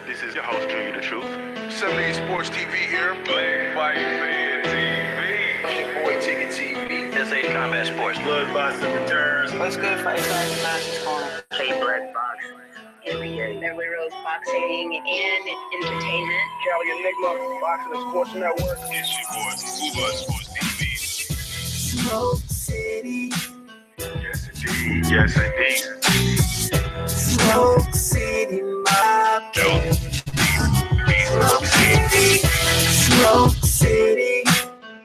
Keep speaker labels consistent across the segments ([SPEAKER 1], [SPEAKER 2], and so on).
[SPEAKER 1] This is your host, Junior the Truth.
[SPEAKER 2] 78 Sports TV here.
[SPEAKER 3] Black Fight Fan TV.
[SPEAKER 2] It's your boy Ticket TV.
[SPEAKER 1] SA Combat Sports.
[SPEAKER 3] Blood Boston returns.
[SPEAKER 4] What's good, Fight Fans? Matches corner.
[SPEAKER 5] Play Blood Box, NBA, Beverly Rose Boxing and Entertainment.
[SPEAKER 2] Cali Enigma, Boxing and Sports Network.
[SPEAKER 3] It's your boy, Usyk Sports TV.
[SPEAKER 6] Smoke City.
[SPEAKER 3] Yes, indeed. Yes, indeed.
[SPEAKER 6] Smoke City, my
[SPEAKER 3] Yo.
[SPEAKER 6] Smoke City. Smoke City.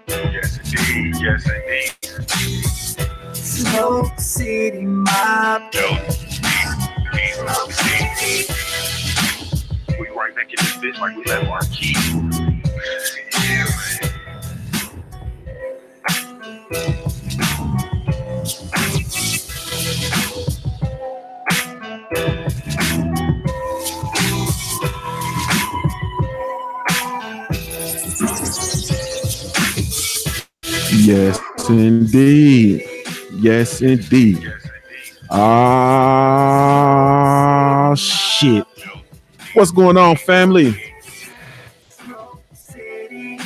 [SPEAKER 3] Yes, indeed. Yes, indeed.
[SPEAKER 6] Smoke City, my
[SPEAKER 3] Yo.
[SPEAKER 6] Smoke City.
[SPEAKER 3] We right back in this bitch like we left our key. Yeah, man.
[SPEAKER 7] Yes, indeed. Yes, indeed.
[SPEAKER 3] Yes, indeed.
[SPEAKER 7] Ah, shit. What's going on, family?
[SPEAKER 6] Smoke City.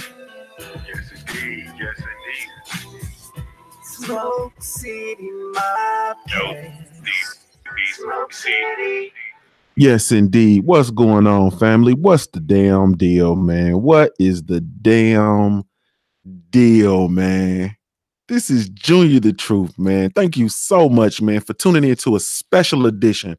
[SPEAKER 3] Yes, indeed. Yes, indeed.
[SPEAKER 6] Smoke City, my
[SPEAKER 3] Yo. Smoke City.
[SPEAKER 7] Yes, indeed. What's going on, family? What's the damn deal, man? What is the damn deal, man? This is Junior the Truth, man. Thank you so much, man, for tuning in to a special edition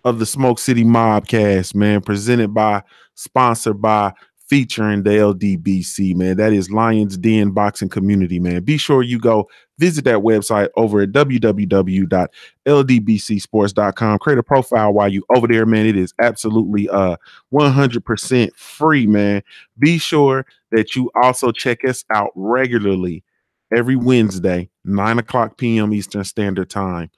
[SPEAKER 7] of the Smoke City Mobcast, man, presented by, sponsored by, featuring the LDBC, man. That is Lions Den Boxing Community, man. Be sure you go visit that website over at www.ldbcsports.com. Create a profile while you over there, man. It is absolutely 100% free, man. Be sure that you also check us out regularly every Wednesday, 9:00 p.m. Eastern Standard Time.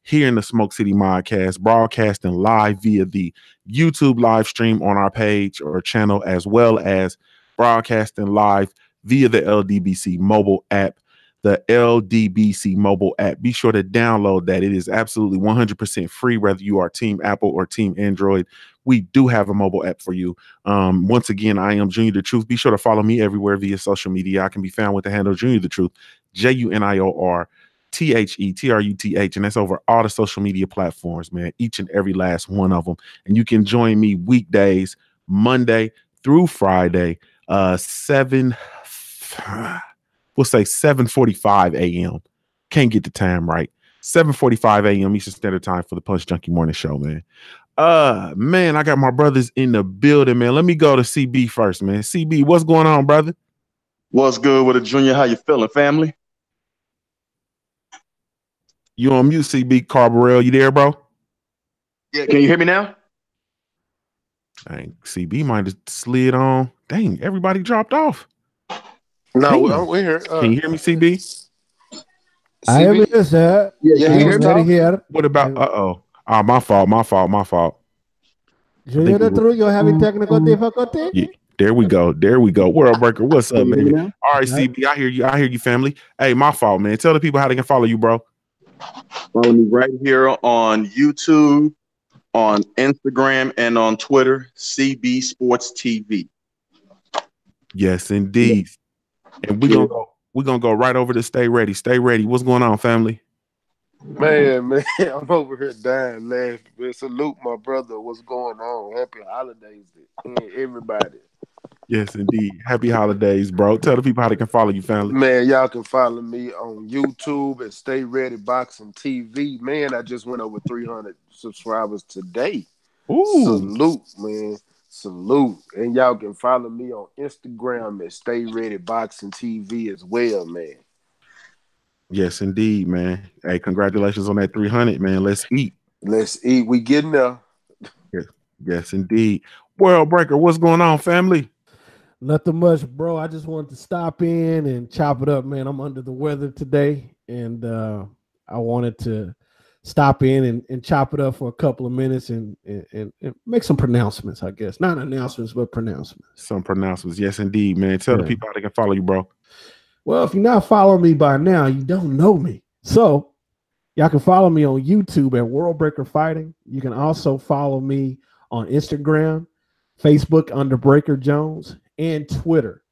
[SPEAKER 7] Here in the Smoke City Modcast, broadcasting live via the YouTube live stream on our page or channel, as well as broadcasting live via the LDBC mobile app. The LDBC mobile app. Be sure to download that. It is absolutely 100% free, whether you are Team Apple or Team Android. We do have a mobile app for you. Once again, I am Junior the Truth. Be sure to follow me everywhere via social media. I can be found with the handle Junior the Truth, JUNIORTHETRUTH, and that's over all the social media platforms, man. Each and every last one of them. And you can join me weekdays, Monday through Friday, 7:45 a.m. Can't get the time right. 7:45 a.m. Eastern Standard Time for the Punch Junkie Morning Show, man. Man, I got my brothers in the building, man. Let me go to CB first, man. CB, what's going on, brother?
[SPEAKER 8] What's good with it, Junior? How you feeling, family?
[SPEAKER 7] You on mute, CB Carbarell. You there, bro?
[SPEAKER 8] Yeah, can you hear me now?
[SPEAKER 7] Dang, CB might have slid on. Dang, everybody dropped off.
[SPEAKER 2] No, we're here.
[SPEAKER 7] Can you hear me, CB?
[SPEAKER 9] I am here, sir.
[SPEAKER 8] Yeah,
[SPEAKER 9] I
[SPEAKER 8] you hear
[SPEAKER 9] am
[SPEAKER 8] me?
[SPEAKER 9] ready here.
[SPEAKER 7] What about, my fault.
[SPEAKER 9] Junior the Truth, you're having technical difficulty?
[SPEAKER 7] Yeah, there we go. World Breaker, what's up,
[SPEAKER 8] Can you hear me
[SPEAKER 7] man?
[SPEAKER 8] now?
[SPEAKER 7] All right, CB, I hear you, family. Hey, my fault, man. Tell the people how they can follow you, bro.
[SPEAKER 8] Follow me right here on YouTube, on Instagram, and on Twitter, CB Sports TV.
[SPEAKER 7] Yes, indeed. And we're gonna go right over to Stay Ready. Stay ready. What's going on, family?
[SPEAKER 2] Man, I'm over here dying laughing. Man, salute my brother. What's going on? Happy holidays to everybody.
[SPEAKER 7] Yes, indeed. Happy holidays, bro. Tell the people how they can follow you, family.
[SPEAKER 2] Man, y'all can follow me on YouTube at Stay Ready Boxing TV. Man, I just went over 300 subscribers today.
[SPEAKER 7] Ooh.
[SPEAKER 2] Salute, man. Salute. And y'all can follow me on Instagram at Stay Ready Boxing TV as well, man.
[SPEAKER 7] Yes, indeed, man. Hey, congratulations on that 300, man. Let's eat.
[SPEAKER 2] Let's eat. We getting there.
[SPEAKER 7] Yes, indeed. World Breaker, what's going on, family?
[SPEAKER 9] Nothing much, bro. I just wanted to stop in and chop it up, man. I'm under the weather today, and I wanted to stop in and chop it up for a couple of minutes and make some pronouncements, I guess. Not announcements, but pronouncements.
[SPEAKER 7] Some pronouncements. Yes, indeed, man. Tell the people how they can follow you, bro.
[SPEAKER 9] Well, if you're not following me by now, you don't know me. So y'all can follow me on YouTube at World Breaker Fighting. You can also follow me on Instagram, Facebook under Breaker Jones, and Twitter.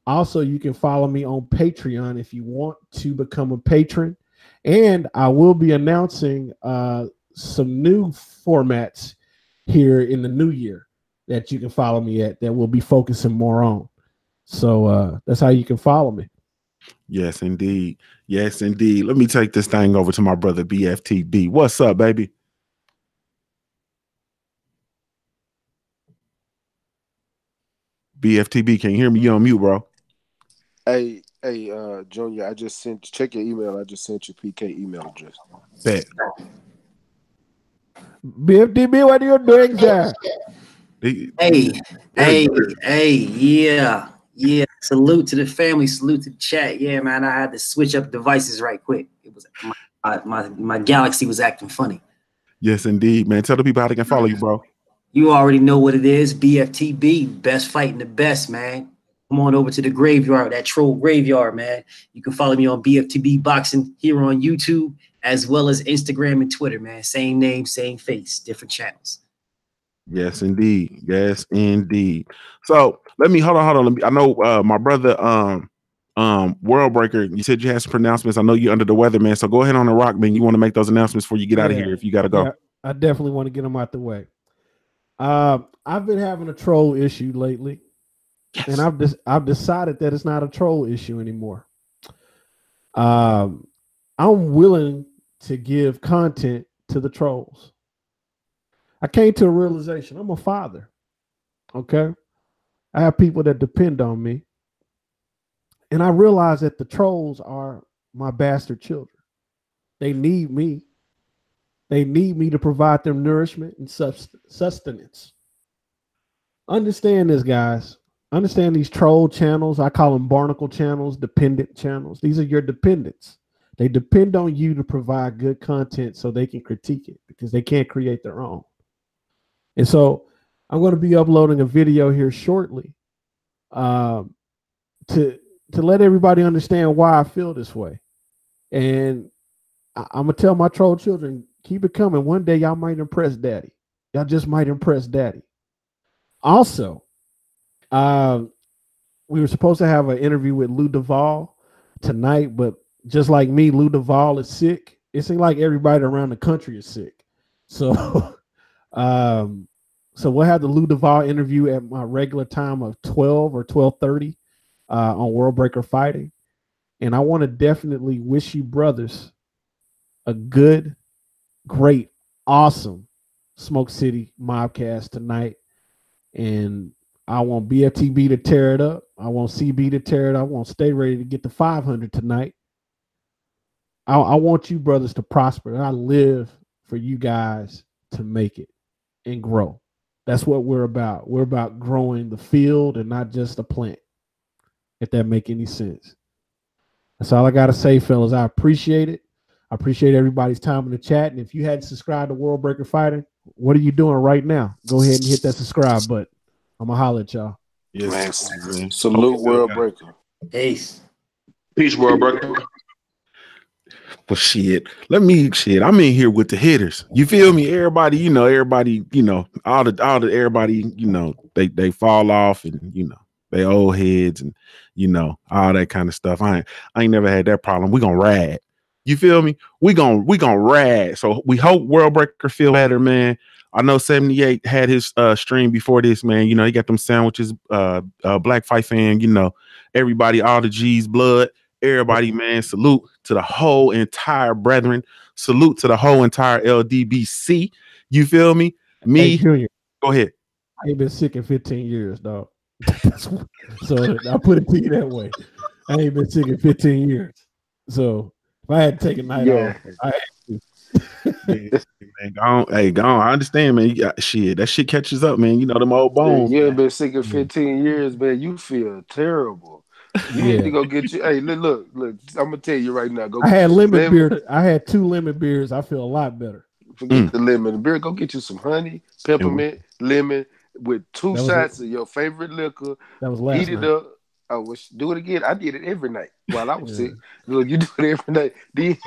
[SPEAKER 9] Also, you can follow me on Patreon if you want to become a patron. And I will be announcing some new formats here in the new year that you can follow me at that we'll be focusing more on. So that's how you can follow me.
[SPEAKER 7] Yes, indeed. Yes, indeed. Let me take this thing over to my brother BFTB. What's up, baby? BFTB, can you hear me? You on mute, bro.
[SPEAKER 2] Hey, Junior, I just sent. Check your email. I just sent you PK email address.
[SPEAKER 7] Bet.
[SPEAKER 9] BFTB, what are you doing, sir?
[SPEAKER 10] Hey, yeah. Salute to the family. Salute to the chat. Yeah, man, I had to switch up devices right quick. It was my Galaxy was acting funny.
[SPEAKER 7] Yes, indeed, man. Tell the people how they can follow you, bro.
[SPEAKER 10] You already know what it is. BFTB, best fighting the best, man. Come on over to the graveyard, that troll graveyard, man. You can follow me on BFTB Boxing here on YouTube, as well as Instagram and Twitter, man. Same name, same face, different channels.
[SPEAKER 7] Yes, indeed. Yes, indeed. So let me hold on. I know my brother World Breaker, you said you had some pronouncements. I know you're under the weather, man. So go ahead on the rock, man. You want to make those announcements before you get out of here if you gotta go.
[SPEAKER 9] Yeah, I definitely want to get them out the way. I've been having a troll issue lately. Yes. And I've decided that it's not a troll issue anymore. I'm willing to give content to the trolls. I came to a realization. I'm a father. Okay. I have people that depend on me. And I realize that the trolls are my bastard children. They need me. They need me to provide them nourishment and sustenance. Understand this, guys. Understand these troll channels. I call them barnacle channels, dependent channels. These are your dependents. They depend on you to provide good content so they can critique it because they can't create their own. And so I'm going to be uploading a video here shortly to let everybody understand why I feel this way. And I'm going to tell my troll children, keep it coming. One day y'all might impress daddy. Y'all just might impress daddy. Also, we were supposed to have an interview with Lou Duvall tonight, but just like me, Lou Duvall is sick. It seems like everybody around the country is sick. So, so we'll have the Lou Duvall interview at my regular time of 12 or 12:30 on World Breaker Fighting. And I want to definitely wish you brothers a good, great, awesome Smoke City Mobcast tonight. And I want BFTB to tear it up. I want CB to tear it up. I want Stay Ready to get to 500 tonight. I want you brothers to prosper. I live for you guys to make it and grow. That's what we're about. We're about growing the field and not just a plant, if that make any sense. That's all I got to say, fellas. I appreciate it. I appreciate everybody's time in the chat. And if you hadn't subscribed to World Breaker Fighting, what are you doing right now? Go ahead and hit that subscribe button. I'm going to holler at y'all.
[SPEAKER 2] Yes, man. Salute World Breaker.
[SPEAKER 10] Peace.
[SPEAKER 8] Peace, World Breaker.
[SPEAKER 7] Well, I'm in here with the hitters. You feel me? Everybody, everybody, all the everybody, they fall off and, they old heads and, all that kind of stuff. I ain't never had that problem. We gonna ride. You feel me? We gonna ride. So we hope World Breaker feel better, man. I know 78 had his stream before this, man. He got them sandwiches, Black Fight fan, everybody, all the G's blood. Everybody, man, salute to the whole entire brethren. Salute to the whole entire LDBC. You feel me? Me,
[SPEAKER 9] hey, Junior,
[SPEAKER 7] go ahead.
[SPEAKER 9] I ain't been sick in 15 years, dog. So I'll put it to you that way. I ain't been sick in 15 years. So if I had to take a night off, I had to.
[SPEAKER 7] Hey, go on. I understand, man. That shit catches up, man. Them old bones.
[SPEAKER 2] You ain't been sick in 15 years, man. You feel terrible. You need to go get you. Hey, look. I'm gonna tell you right now.
[SPEAKER 9] I had lemon beer. I had 2 lemon beers. I feel a lot better.
[SPEAKER 2] Forget the lemon beer. Go get you some honey, peppermint, lemon with 2 shots of your favorite liquor.
[SPEAKER 9] That was last night.
[SPEAKER 2] Heat it up. I wish do it again. I did it every night while I was sick. Look, you do it every night. Then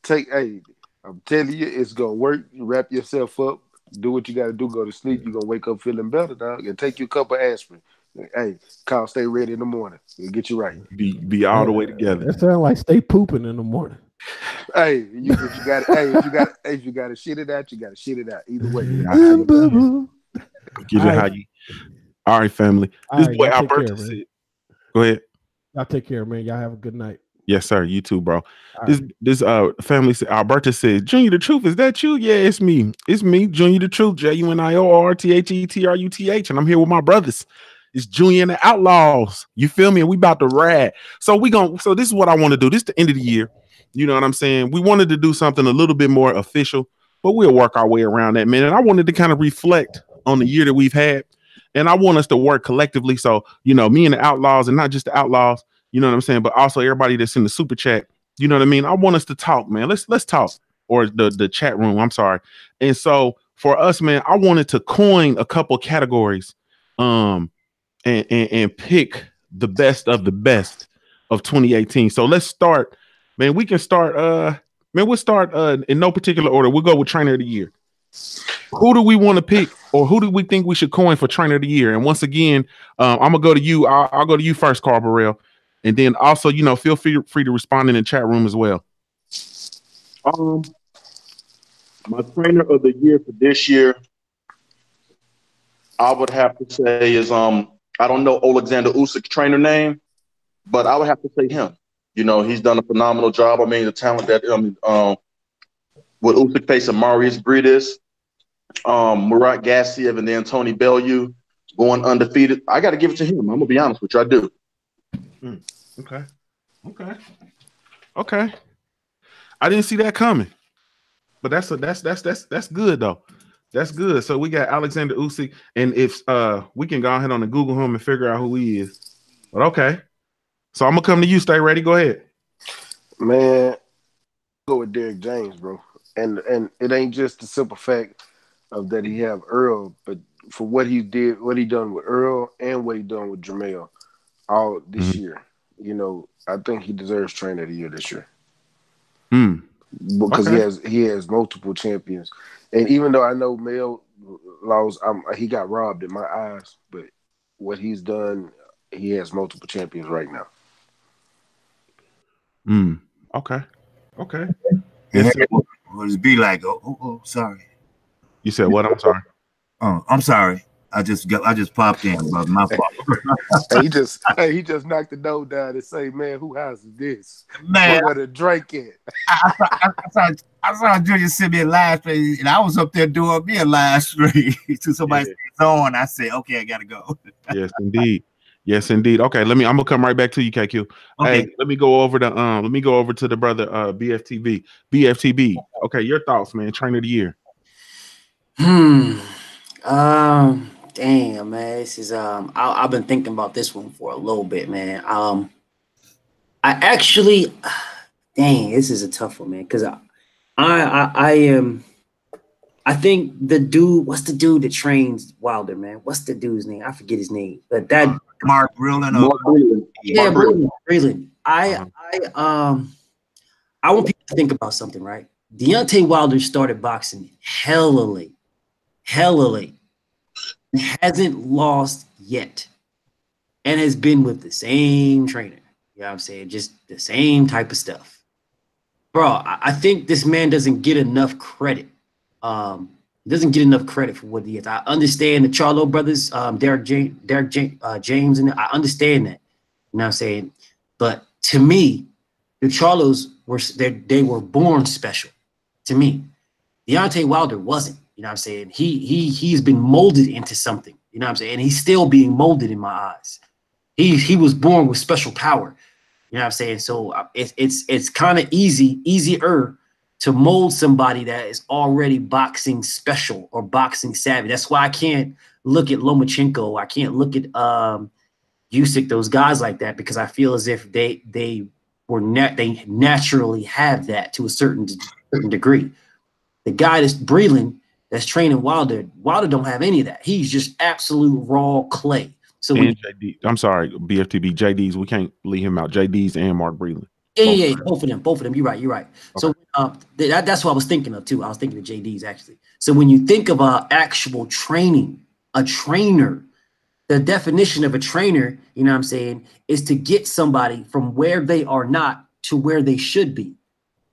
[SPEAKER 2] take. Hey, I'm telling you, it's gonna work. You wrap yourself up. do what you got to do. Go to sleep. You're gonna wake up feeling better, dog. And take you a couple aspirin. Hey, call, stay ready in the morning. It'll get you right.
[SPEAKER 7] Be all the way together.
[SPEAKER 9] That sounds like stay pooping in the morning.
[SPEAKER 2] Hey, if you got if you got to shit it out, you got to shit it out. Either way.
[SPEAKER 7] Get it how you. All right, family. This boy Alberto said. Go ahead.
[SPEAKER 9] Y'all take care, man. Y'all have a good night.
[SPEAKER 7] Yes, sir. You too, bro. This family said, Alberta said, Junior the Truth, is that you? Yeah, it's me. It's me, Junior the Truth, JUNIORTHETRUTH. And I'm here with my brothers. It's Junior and the Outlaws. You feel me? And we about to ride. So this is what I want to do. This is the end of the year. You know what I'm saying? We wanted to do something a little bit more official, but we'll work our way around that, man. And I wanted to kind of reflect on the year that we've had. And I want us to work collectively. So, me and the Outlaws, and not just the Outlaws, you know what I'm saying, but also everybody that's in the super chat. You know what I mean? I want us to talk, man. Let's talk. Or the chat room, I'm sorry. And so for us, man, I wanted to coin a couple categories and pick the best of the best of 2018. So let's start, man. We can start we'll start in no particular order. We'll go with Trainer of the Year. Who do we want to pick, or who do we think we should coin for Trainer of the Year? And once again, I'm gonna go to you. I'll go to you first, Carl Burrell. And then also, feel free to respond in the chat room as well.
[SPEAKER 8] My Trainer of the Year for this year, I would have to say is I don't know Alexander Usyk's trainer name, but I would have to say him. He's done a phenomenal job. I mean, the talent that with Usyk facing Marius Brides, Murat Gassiev, and then Tony Bellew going undefeated. I got to give it to him. I'm gonna be honest with you, I do.
[SPEAKER 7] Okay. I didn't see that coming, but that's good though. That's good. So we got Alexander Usyk, and if we can go ahead on and Google him and figure out who he is. But okay, so I'm gonna come to you. Stay ready. Go ahead,
[SPEAKER 2] man. Go with Derrick James, bro. And it ain't just the simple fact of that he have Earl, but for what he done with Earl and what he done with Jermell all this year. I think he deserves Trainer of the Year this year. Because he has multiple champions. And even though I know Mel lost, he got robbed in my eyes, but what he's done, he has multiple champions right now.
[SPEAKER 7] Okay.
[SPEAKER 11] Yes, what it be like? Oh, sorry.
[SPEAKER 7] You said what? I'm sorry.
[SPEAKER 11] Oh, I'm sorry. I just popped in, brother. My fault.
[SPEAKER 2] he just knocked the door down and say, "Man, who house is this?
[SPEAKER 11] Man,
[SPEAKER 2] where the drink at?"
[SPEAKER 11] I saw Junior send me a live stream, and I was up there doing me a live stream to somebody's on. I said, "Okay, I gotta go."
[SPEAKER 7] Yes, indeed. Okay, I'm gonna come right back to you, KQ. Okay. Hey, let me go over to the brother BFTB. BFTB. Okay, your thoughts, man. Trainer of the Year.
[SPEAKER 10] Damn, man, this is I've been thinking about this one for a little bit, man. I actually, dang, this is a tough one, man, because I think the dude, what's the dude that trains Wilder, man? What's the dude's name? I forget his name, but that
[SPEAKER 11] Mark Breland.
[SPEAKER 10] Yeah, Breland. I want people to think about something, right? Deontay Wilder started boxing hella late. Hasn't lost yet, and has been with the same trainer. You know what I'm saying? Just the same type of stuff. Bro, I think this man doesn't get enough credit. Doesn't get enough credit for what he is. I understand the Charlo brothers, Derek James, and I understand that. You know what I'm saying? But to me, the Charlos they were born special. To me, Deontay Wilder wasn't. You know what I'm saying? He's been molded into something. You know what I'm saying? And he's still being molded in my eyes. He was born with special power. You know what I'm saying? So it's kind of easier to mold somebody that is already boxing special or boxing savvy. That's why I can't look at Lomachenko. I can't look at Usyk, those guys like that, because I feel as if they naturally have that to a certain degree. The guy that's Breland, that's training Wilder don't have any of that. He's just absolute raw clay. So
[SPEAKER 7] JD, I'm sorry, BFTB, JD's, we can't leave him out. JD's and Mark Breland.
[SPEAKER 10] Yeah, both of them. You're right.
[SPEAKER 7] Okay.
[SPEAKER 10] So that's what I was thinking of too. I was thinking of JD's actually. So when you think of actual training, a trainer, the definition of a trainer, you know what I'm saying, is to get somebody from where they are not to where they should be.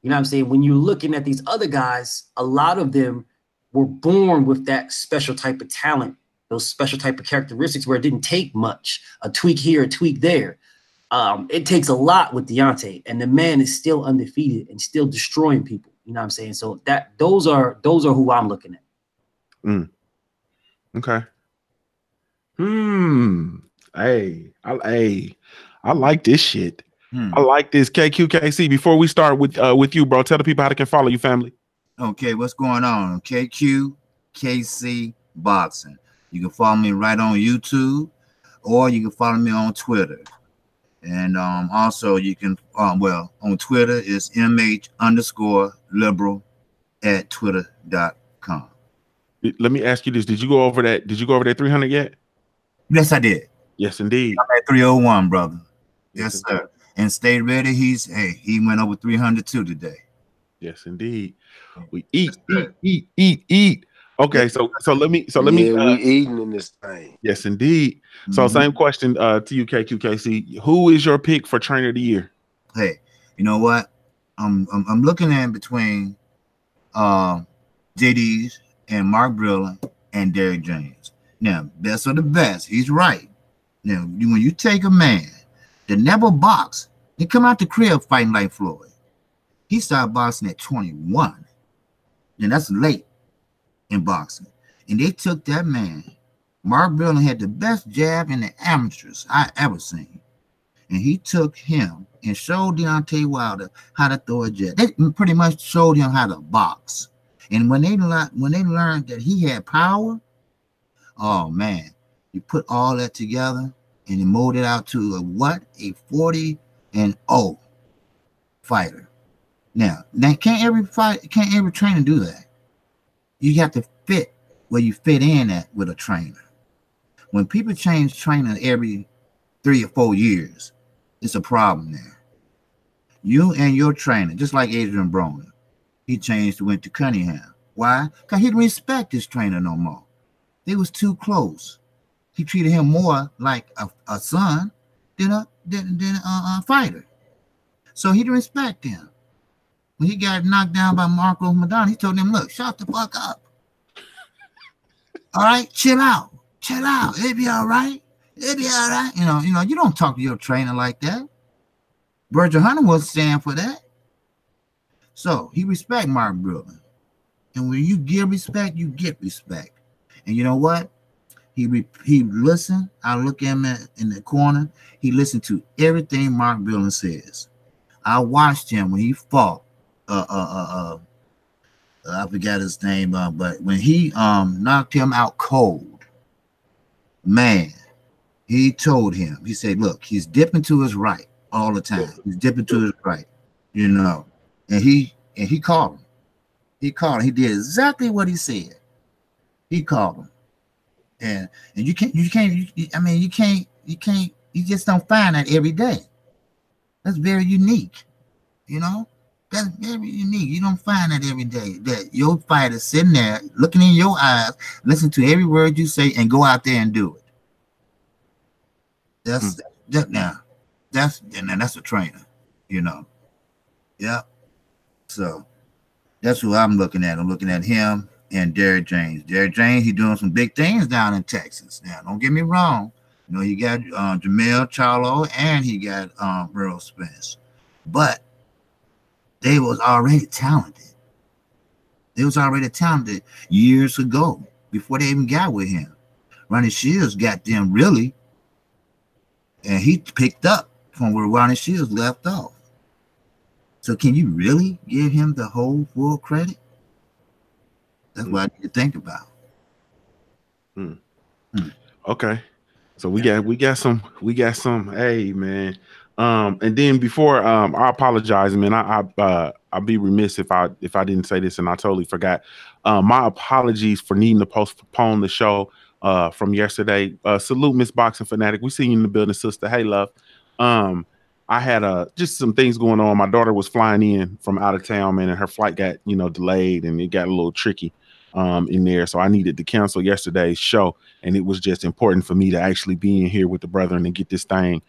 [SPEAKER 10] You know what I'm saying? When you're looking at these other guys, a lot of them were born with that special type of talent, those special type of characteristics where it didn't take much, a tweak here, a tweak there. It takes a lot with Deontay, and the man is still undefeated and still destroying people. You know what I'm saying? So those are who I'm looking at.
[SPEAKER 7] Okay. Hey, I like this shit. I like this. KQKC. Before we start with you, bro, tell the people how they can follow you, family.
[SPEAKER 11] Okay, what's going on? KQKC Boxing. You can follow me right on YouTube, or you can follow me on Twitter. And also you can on Twitter is MH_liberal at twitter.com.
[SPEAKER 7] Let me ask you this. Did you go over that 300 yet?
[SPEAKER 11] Yes, I did.
[SPEAKER 7] Yes, indeed.
[SPEAKER 11] I'm at 301, brother. Yes, sir. And stay ready. He went over 300 too today.
[SPEAKER 7] Yes, indeed. We eat. Okay, so let me
[SPEAKER 2] we eating in this thing.
[SPEAKER 7] Yes, indeed. So same question to you, KQKC. Who is your pick for trainer of the year?
[SPEAKER 11] Hey, you know what? I'm looking at between JD's and Mark Brillin and Derek James. Now, best of the best. He's right. Now, when you take a man that never boxed, he come out the crib fighting like Floyd. He started boxing at 21. And that's late in boxing. And they took that man. Mark Brillin had the best jab in the amateurs I ever seen. And he took him and showed Deontay Wilder how to throw a jab. They pretty much showed him how to box. And when they learned that he had power, oh man, you put all that together and you mold it out to a 40-0 fighter. Now can't every trainer do that? You have to fit where you fit in at with a trainer. When people change trainer every 3 or 4 years, it's a problem there. You and your trainer, just like Adrian Broner, he went to Cunningham. Why? Because he didn't respect his trainer no more. They was too close. He treated him more like a son than a fighter. So he didn't respect him. When he got knocked down by Marco Madonna, he told him, look, shut the fuck up. All right, chill out. It'll be all right. You don't talk to your trainer like that. Virgil Hunter wasn't stand for that. So he respect Mark Brillin. And when you give respect, you get respect. And you know what? He listened. I look at him in the corner. He listened to everything Mark Brillin says. I watched him when he fought. I forgot his name, but when he knocked him out cold, man, he told him, he said, look, he's dipping to his right all the time. He's dipping to his right, and he called him. He did exactly what he said. He called him. And you just don't find that every day. That's very unique, That's very unique. You don't find that every day. That your fighter sitting there, looking in your eyes, listen to every word you say, and go out there and do it. That's a trainer, Yeah. So that's who I'm looking at. I'm looking at him and Derek James. Derek James, he's doing some big things down in Texas. Now, don't get me wrong. He got Jamel Charlo and he got Earl Spence, but they was already talented. Years ago, before they even got with him. Ronnie Shields got them really, and he picked up from where Ronnie Shields left off. So can you really give him the whole full credit? That's what I need to think about.
[SPEAKER 7] Okay. So we got some. Hey man. And then before I apologize, man. I'll be remiss if I didn't say this and I totally forgot. My apologies for needing to postpone the show from yesterday. Salute Miss Boxing Fanatic. We see you in the building, sister. Hey, love. I I had just some things going on. My daughter was flying in from out of town, man, and her flight got, delayed, and it got a little tricky in there. So I needed to cancel yesterday's show, and it was just important for me to actually be in here with the brethren and get this thing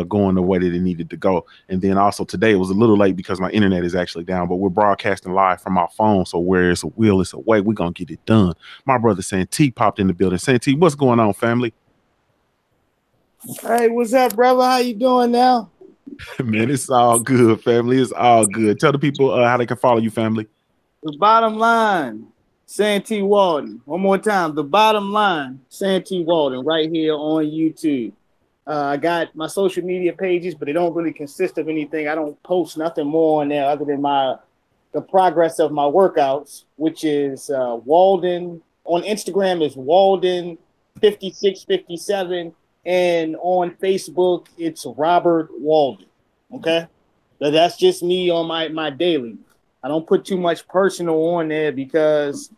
[SPEAKER 7] going the way that it needed to go. And then also today it was a little late because my internet is actually down, but we're broadcasting live from our phone. So where it's a will, it's a way. We're going to get it done. My brother Santee popped in the building. Santee, what's going on, family?
[SPEAKER 12] Hey, what's up, brother? How you doing now?
[SPEAKER 7] Man, it's all good, family. It's all good. Tell the people how they can follow you, family.
[SPEAKER 12] The bottom line, Santee Walden. One more time. The bottom line, Santee Walden, right here on YouTube. I got my social media pages, but they don't really consist of anything. I don't post nothing more on there other than the progress of my workouts, which is Walden. On Instagram is Walden 5657. And on Facebook, it's Robert Walden. Okay, but that's just me on my daily. I don't put too much personal on there because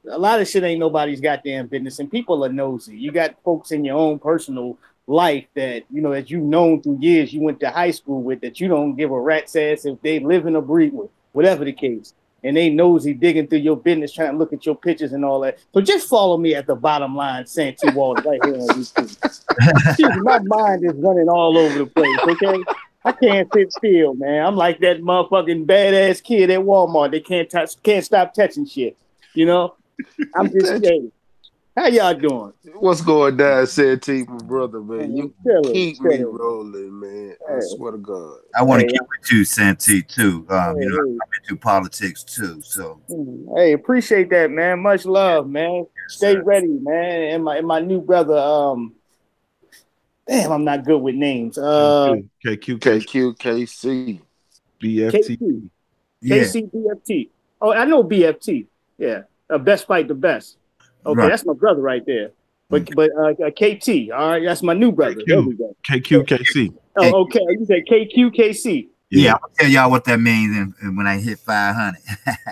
[SPEAKER 12] a lot of shit ain't nobody's goddamn business, and people are nosy. You got folks in your own personal life that that you've known through years, you went to high school with, that you don't give a rat's ass if they live in a breed with, whatever the case. And they nosy digging through your business, trying to look at your pictures and all that. So just follow me at the bottom line, Santee Walden, right here on YouTube. My mind is running all over the place, okay? I can't sit still, man. I'm like that motherfucking badass kid at Walmart. They can't stop touching shit, I'm just saying. How y'all doing?
[SPEAKER 2] What's going down, Santee, my brother, man? You keep me rolling, man. I swear to God.
[SPEAKER 11] I want to keep with you, Santee, too. I'm into politics, too. So,
[SPEAKER 12] hey, appreciate that, man. Much love, man. Stay ready, man. And my new brother, damn, I'm not good with names.
[SPEAKER 2] KC.
[SPEAKER 7] BFT.
[SPEAKER 12] KC BFT. Oh, I know BFT. Yeah. Best fight the best. Okay, right. That's my brother right there. But KT, all right, that's my new brother. There we go.
[SPEAKER 7] KQKC.
[SPEAKER 12] Oh, okay. You said KQKC.
[SPEAKER 11] Yeah, I'll tell y'all what that means when I hit 500.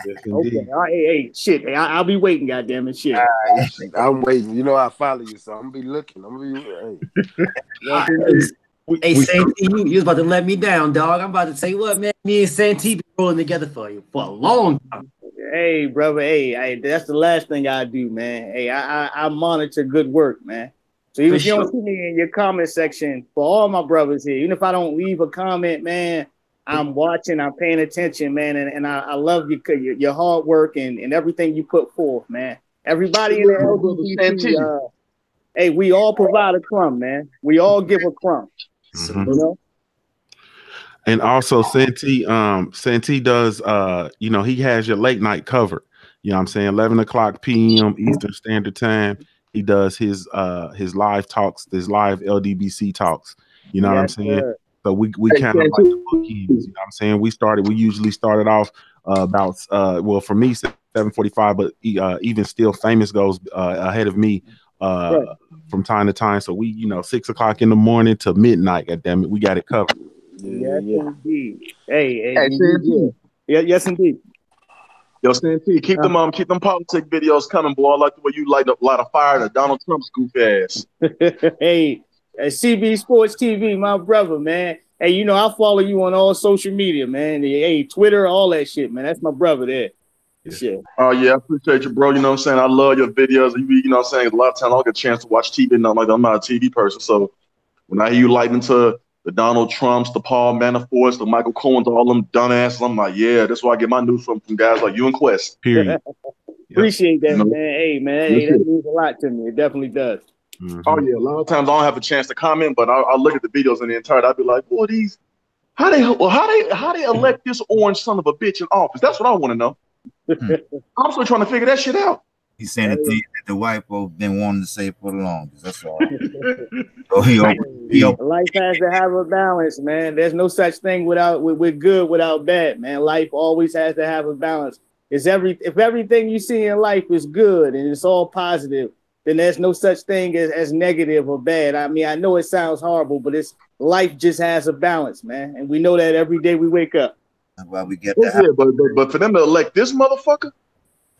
[SPEAKER 12] Okay. All right, hey, shit. Hey, I'll be waiting, goddamn it, shit.
[SPEAKER 2] I'm waiting. I follow you, so I'm gonna be looking.
[SPEAKER 10] Hey, Santee, you was about to let me down, dog. I'm about to say what, man. Me and Santee been rolling together for a long time.
[SPEAKER 12] Hey, brother. Hey, that's the last thing I do, man. Hey, I monitor good work, man. So even if you don't see me in your comment section, for all my brothers here, even if I don't leave a comment, man, I'm watching, I'm paying attention, man, and I love your hard work and everything you put forth, man. Everybody in the LDBC, hey, we all provide a crumb, man. We all give a crumb.
[SPEAKER 7] Mm-hmm. And also Santee does he has your late night covered. You know what I'm saying? 11 o'clock p.m. Eastern Standard Time. He does his live talks, his live LDBC talks. You know what I'm saying? Good. So we kind of like the bookends, you know what I'm saying? We usually started off about for me 7:45, but even still Famous goes ahead of me from time to time. So we 6 o'clock in the morning to midnight. Goddammit, we got it covered.
[SPEAKER 12] Yes, indeed. Hey, yes, indeed.
[SPEAKER 8] Yo, Santee, keep them politic videos coming, boy. I like the way you light up a lot of fire to Donald Trump's goof ass.
[SPEAKER 12] Hey, CB Sports TV, my brother, man. Hey, I follow you on all social media, man. Hey, Twitter, all that shit, man. That's my brother there. Shit.
[SPEAKER 8] Oh, yeah, I appreciate you, bro. You know what I'm saying? I love your videos. You know what I'm saying? A lot of times I don't get a chance to watch TV. I'm not a TV person. So when I hear you lighting into the Donald Trumps, the Paul Manaforts, the Michael Cohens, all them dumbasses, I'm like, yeah, that's where I get my news from guys like you and Quest.
[SPEAKER 7] Period.
[SPEAKER 12] Appreciate that, man. Hey, man. Hey, that means a lot to me. It definitely does.
[SPEAKER 7] Mm-hmm.
[SPEAKER 8] Oh, yeah. A lot of times I don't have a chance to comment, but I'll look at the videos in the entirety. I'll be like, boy, how they elect this orange son of a bitch in office? That's what I want to know. I'm still trying to figure that shit out.
[SPEAKER 11] He's saying the thing that the white folks been wanting to say for the longest. That's all. So
[SPEAKER 12] life has to have a balance, man. There's no such thing with good without bad, man. Life always has to have a balance. If everything you see in life is good and it's all positive, then there's no such thing as negative or bad. I mean, I know it sounds horrible, but life just has a balance, man. And we know that every day we wake up.
[SPEAKER 11] That's why we get that.
[SPEAKER 8] Yeah, but for them to elect this motherfucker,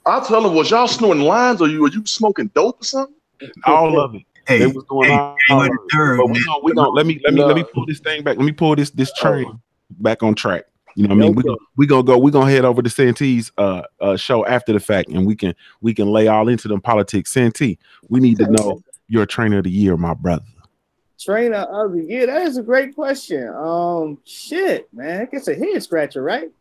[SPEAKER 8] I'll tell them, was y'all snorting lines or you smoking dope or something?
[SPEAKER 7] All of it. They was going on.
[SPEAKER 11] with the third,
[SPEAKER 7] But
[SPEAKER 11] man.
[SPEAKER 7] we gonna let me pull this thing back. Let me pull this train back on track. You know what I mean?
[SPEAKER 12] Okay.
[SPEAKER 7] We gonna head over to Santee's show after the fact, and we can lay all into them politics. Santee, we need to know your trainer of the year, my brother.
[SPEAKER 12] Trainer of the year. That is a great question. Shit, man, it's a head scratcher, right?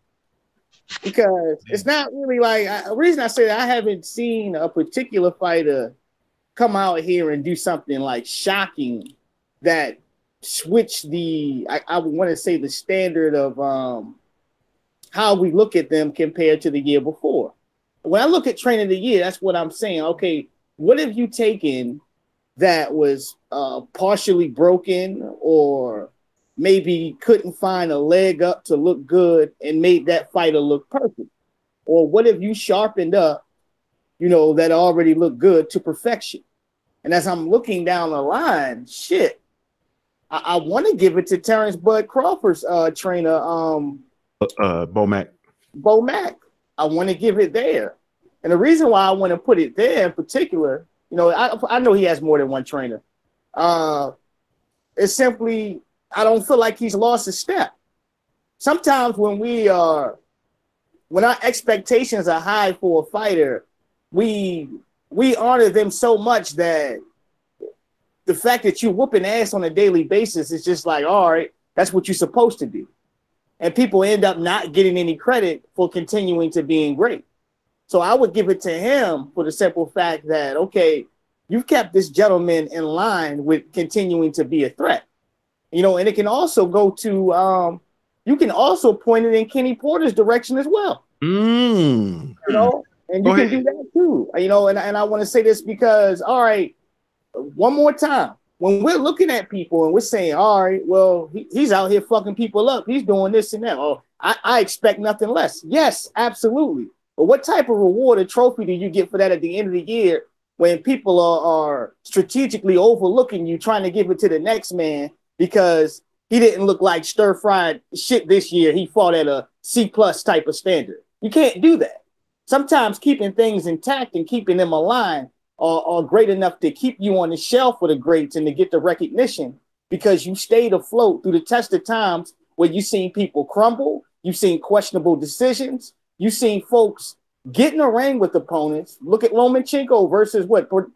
[SPEAKER 12] Because it's not really like the reason I say that I haven't seen a particular fighter come out here and do something like shocking that switch I would want to say the standard of how we look at them compared to the year before. When I look at trainer of the year, that's what I'm saying. Okay, what have you taken that was partially broken or maybe couldn't find a leg up to look good and made that fighter look perfect? Or what have you sharpened up, that already looked good to perfection? And as I'm looking down the line, shit, I want to give it to Terrence Bud Crawford's trainer,
[SPEAKER 7] Bo Mack.
[SPEAKER 12] I want to give it there. And the reason why I want to put it there in particular, I know he has more than one trainer. It's simply, I don't feel like he's lost a step. Sometimes when our expectations are high for a fighter, we honor them so much that the fact that you're whooping ass on a daily basis is just like, all right, that's what you're supposed to do. And people end up not getting any credit for continuing to being great. So I would give it to him for the simple fact that, okay, you've kept this gentleman in line with continuing to be a threat. And it can also go to, you can also point it in Kenny Porter's direction as well. And you can do that too. And I want to say this because, all right, one more time, when we're looking at people and we're saying, all right, well, he's out here fucking people up. He's doing this and that. Oh, I expect nothing less. Yes, absolutely. But what type of reward or trophy do you get for that at the end of the year when people are strategically overlooking you, trying to give it to the next man because he didn't look like stir-fried shit this year. He fought at a C+ type of standard. You can't do that. Sometimes keeping things intact and keeping them aligned are great enough to keep you on the shelf for the greats and to get the recognition because you stayed afloat through the test of times where you've seen people crumble, you've seen questionable decisions, you've seen folks get in a ring with opponents. Look at Lomachenko versus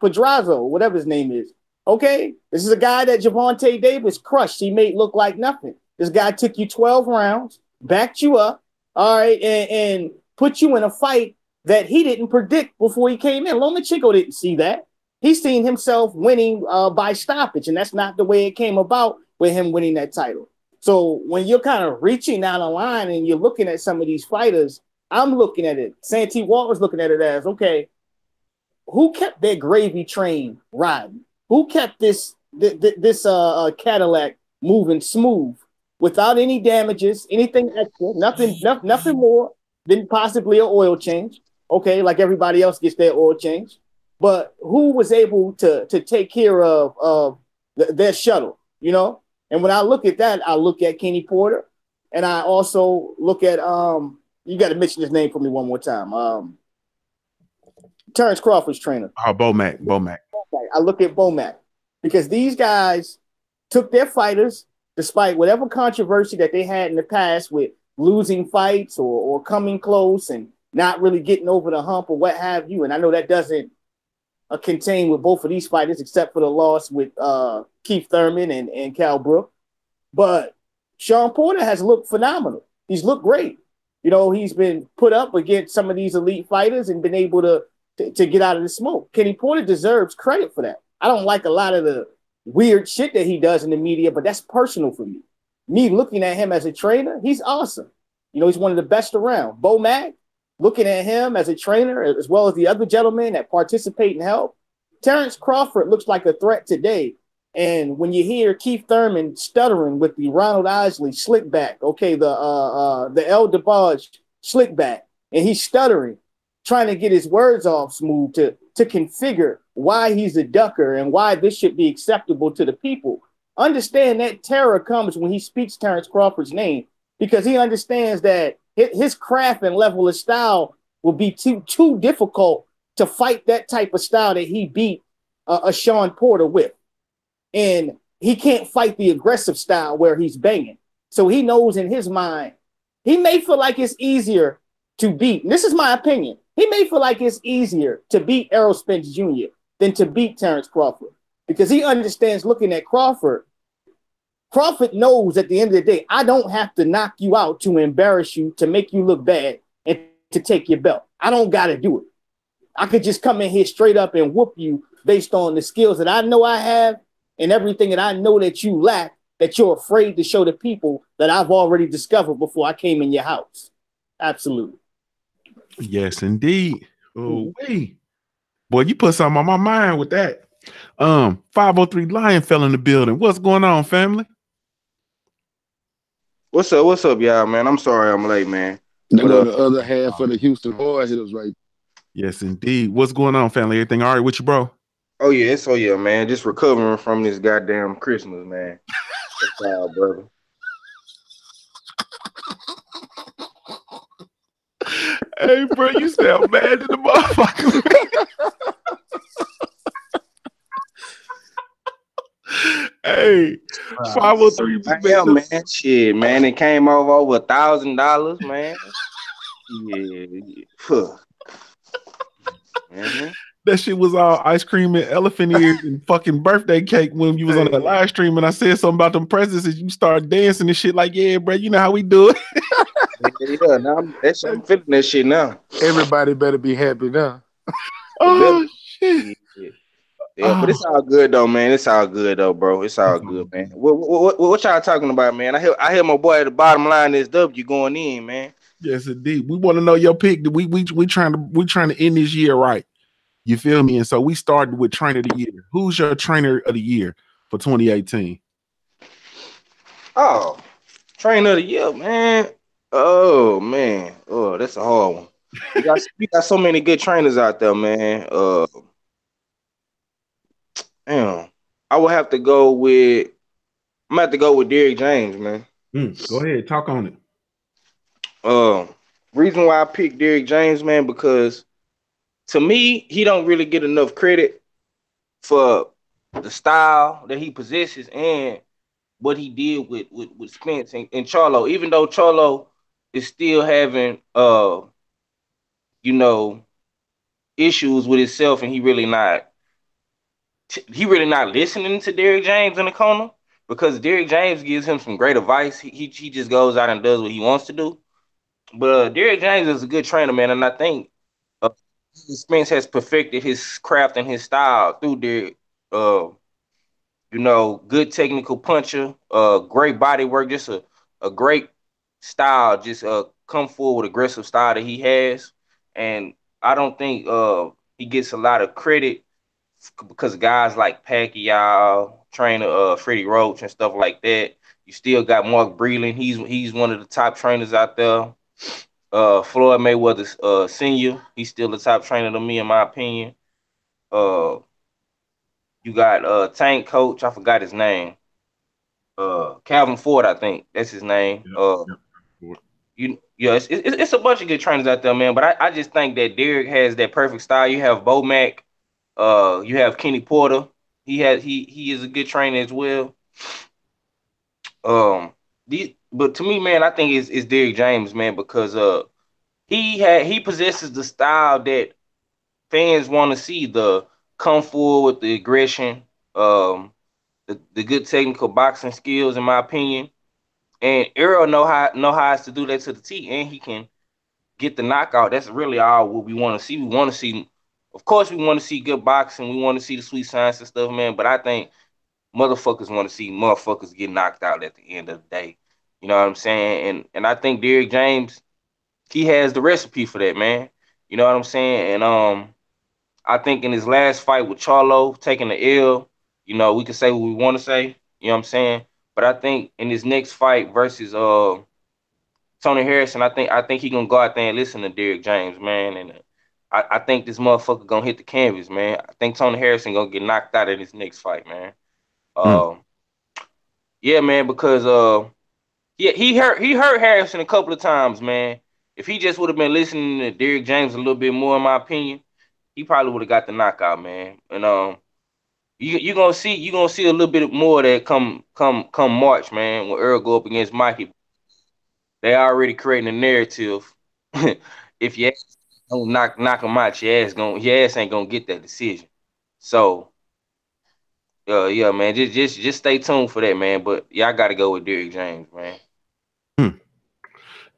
[SPEAKER 12] Pedraza, whatever his name is. Okay, this is a guy that Gervonta Davis crushed. He made look like nothing. This guy took you 12 rounds, backed you up, all right, and put you in a fight that he didn't predict before he came in. Lomachenko didn't see that. He's seen himself winning by stoppage, and that's not the way it came about with him winning that title. So when you're kind of reaching down the line and you're looking at some of these fighters, I'm looking at it. Santee Walter's looking at it as, okay, who kept their gravy train riding? Who kept this Cadillac moving smooth without any damages, anything extra, nothing more than possibly an oil change? Okay, like everybody else gets their oil change, but who was able to take care of their shuttle, And when I look at that, I look at Kenny Porter, and I also look at you got to mention his name for me one more time. Terrence Crawford's trainer.
[SPEAKER 7] Bo Mack.
[SPEAKER 12] I look at Bo Mack because these guys took their fighters, despite whatever controversy that they had in the past with losing fights or coming close and not really getting over the hump or what have you. And I know that doesn't contain with both of these fighters, except for the loss with Keith Thurman and Cal Brook. But Sean Porter has looked phenomenal. He's looked great. He's been put up against some of these elite fighters and been able to get out of the smoke. Kenny Porter deserves credit for that. I don't like a lot of the weird shit that he does in the media, but that's personal for me. Me looking at him as a trainer, he's awesome. He's one of the best around. Bo Mack, looking at him as a trainer, as well as the other gentlemen that participate and help. Terrence Crawford looks like a threat today. And when you hear Keith Thurman stuttering with the Ronald Isley slick back, okay, the El DeBarge slick back, and he's stuttering, trying to get his words off smooth to configure why he's a ducker and why this should be acceptable to the people. Understand that terror comes when he speaks Terrence Crawford's name, because he understands that his craft and level of style will be too difficult to fight that type of style that he beat a Sean Porter with. and he can't fight the aggressive style where he's banging. So he knows in his mind, he may feel like it's easier to beat. And this is my opinion. He may feel like it's easier to beat Errol Spence Jr. than to beat Terrence Crawford because he understands looking at Crawford. Crawford knows at the end of the day, I don't have to knock you out to embarrass you, to make you look bad, and to take your belt. I don't got to do it. I could just come in here straight up and whoop you based on the skills that I know I have and everything that I know that you lack, that you're afraid to show the people that I've already discovered before I came in your house. Absolutely.
[SPEAKER 7] Yes, indeed. Oh, boy, you put something on my mind with that. 503 Lion fell in the building. What's going on, family?
[SPEAKER 13] What's up, y'all, man? I'm sorry I'm late, man.
[SPEAKER 2] They go the other half of the Houston Boy hitters right.
[SPEAKER 7] Yes, indeed. What's going on, family? Everything all right with you, bro?
[SPEAKER 13] Oh yeah, man. Just recovering from this goddamn Christmas, man. That's all, brother.
[SPEAKER 7] Hey, bro, you sound mad to the motherfucker. Hey, 503.
[SPEAKER 13] Man, shit, man. It came over $1,000, man. Yeah. Mm-hmm.
[SPEAKER 7] That shit was all ice cream and elephant ears and fucking birthday cake when you was on that live stream and I said something about them presents and you started dancing and shit like, yeah, bro, you know how we do it.
[SPEAKER 13] Yeah, now I'm feeling that shit now.
[SPEAKER 2] Everybody better be happy now.
[SPEAKER 7] Oh, shit.
[SPEAKER 13] Yeah, but it's all good though, man. It's all good though, bro. It's all good, man. What y'all talking about, man? I hear my boy at the bottom line is W going in, man.
[SPEAKER 7] Yes, indeed. We want to know your pick. We trying to end this year right. You feel me? And so we started with trainer of the year. Who's your trainer of the year for 2018?
[SPEAKER 13] Oh, trainer of the year, man. Oh man. Oh, that's a hard one. We got so many good trainers out there, man. Damn. I would have to go with Derrick James, man.
[SPEAKER 7] Go ahead, talk on
[SPEAKER 13] it. Reason why I picked Derrick James, man, because to me, he don't really get enough credit for the style that he possesses and what he did with Spence and Charlo. Even though Charlo is still having issues with himself, and he really not listening to Derrick James in the corner, because Derrick James gives him some great advice. He just goes out and does what he wants to do. But Derrick James is a good trainer, man, and I think Spence has perfected his craft and his style through Derrick. Good technical puncher, great body work, just a great style, just come forward with aggressive style that he has. And I don't think he gets a lot of credit because guys like Pacquiao, trainer Freddie Roach and stuff like that. You still got Mark Breland. He's one of the top trainers out there. Floyd Mayweather Sr., he's still the top trainer to me, in my opinion. You got Tank Coach, I forgot his name. Calvin Ford, I think that's his name. It's a bunch of good trainers out there, man. But I just think that Derrick has that perfect style. You have Bo Mack, you have Kenny Porter. He is a good trainer as well. But to me, man, I think it's Derrick James, man, because he possesses the style that fans want to see, the come forward with the aggression, the good technical boxing skills, in my opinion. And Errol know how to do that to the T, and he can get the knockout. That's really all what we want to see. Of course, we want to see good boxing. We want to see the sweet science and stuff, man. But I think motherfuckers want to see motherfuckers get knocked out at the end of the day. You know what I'm saying? And I think Derrick James, he has the recipe for that, man. You know what I'm saying? And I think in his last fight with Charlo, taking the L, we can say what we want to say. You know what I'm saying? But I think in his next fight versus Tony Harrison, I think he gonna go out there and listen to Derrick James, man. And I think this motherfucker gonna hit the canvas, man. I think Tony Harrison gonna get knocked out in his next fight, man. Yeah, man, because he hurt Harrison a couple of times, man. If he just would have been listening to Derrick James a little bit more, in my opinion, he probably would have got the knockout, man. And You gonna see a little bit more of that come March, man. When Earl go up against Mikey, they already creating a narrative. If you don't knock him out, your ass ain't gonna get that decision. So yeah, man, just stay tuned for that, man. But y'all got to go with Derrick James, man.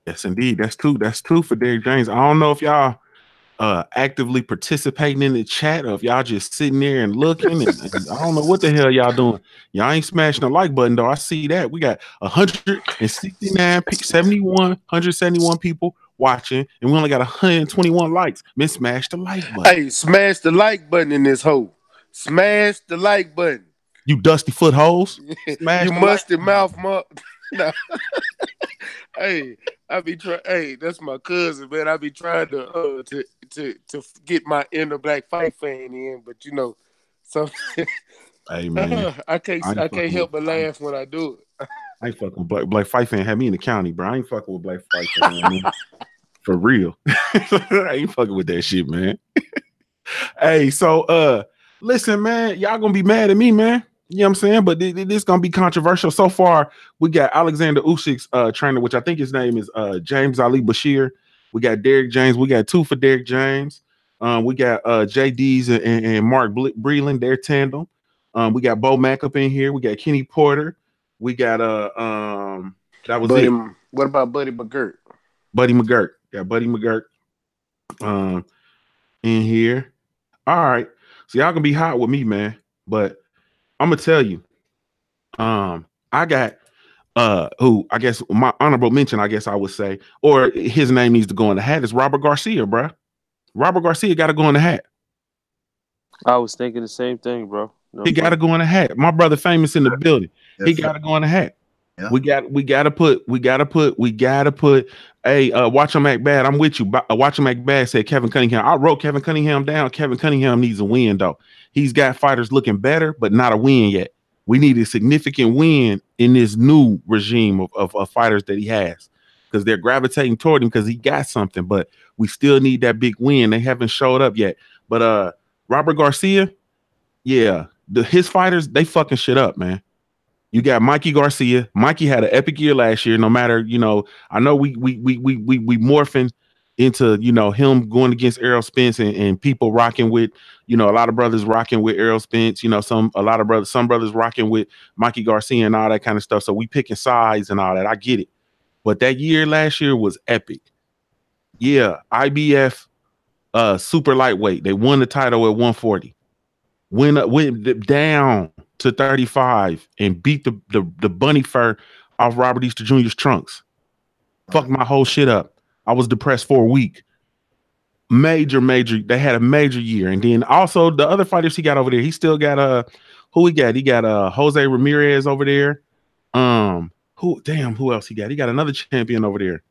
[SPEAKER 7] Yes, indeed. That's two. That's two for Derrick James. I don't know if y'all actively participating in the chat or if y'all just sitting there and looking and I don't know what the hell y'all doing. Y'all ain't smashing the like button though. I see that. We got 171 people watching and we only got 121 likes. Man, smash the like button.
[SPEAKER 2] Hey, smash the like button in this hole. Smash the like button.
[SPEAKER 7] You dusty foot holes.
[SPEAKER 2] You musty mouth no. Hey, I be trying. Hey, that's my cousin, man. I be trying to get my inner black fight fan in, but you know, so
[SPEAKER 7] hey man,
[SPEAKER 2] I can't help but laugh when I do it.
[SPEAKER 7] I ain't fucking Black Fight fan had me in the county, bro. I ain't fucking with Black Fight fan, man. For real. I ain't fucking with that shit, man. Hey, so listen, man, y'all gonna be mad at me, man. You know what I'm saying? But this gonna be controversial. So far, we got Alexander Usyk's trainer, which I think his name is James Ali Bashir. We got Derrick James. We got two for Derrick James. We got JD's and Mark Breland, their tandem. We got Bo Mack up in here. We got Kenny Porter. We got that was it.
[SPEAKER 2] What about Buddy McGirt?
[SPEAKER 7] Buddy McGirt. Got Buddy McGirt in here. All right. So y'all gonna be hot with me, man. But I'm gonna tell you, I got who I guess my honorable mention, I guess I would say, or his name needs to go in the hat is Robert Garcia, bro. Robert Garcia got to go in the hat.
[SPEAKER 14] I was thinking the same thing, bro. No,
[SPEAKER 7] he got to go in the hat. My brother famous in the building. He got to go in the hat. Yeah. We gotta put. Hey, watch him act bad. I'm with you. Watch him act bad. Said Kevin Cunningham. I wrote Kevin Cunningham down. Kevin Cunningham needs a win though. He's got fighters looking better, but not a win yet. We need a significant win in this new regime of fighters that he has, because they're gravitating toward him because he got something. But we still need that big win. They haven't showed up yet. But Robert Garcia, yeah, his fighters, they fucking shit up, man. You got Mikey Garcia. Mikey had an epic year last year. No matter, you know, I know we morphing into, you know, him going against Errol Spence and people rocking with, you know, a lot of brothers rocking with Errol Spence. You know, some brothers rocking with Mikey Garcia and all that kind of stuff. So we picking sides and all that. I get it, but that year last year was epic. Yeah, IBF super lightweight. They won the title at 140. Went down to 35 and beat the bunny fur off Robert Easter Jr.'s trunks. Fucked my whole shit up. I was depressed for a week. Major. They had a major year. And then also the other fighters he got over there, he still got who he got? He got Jose Ramirez over there. Who else he got? He got another champion over there.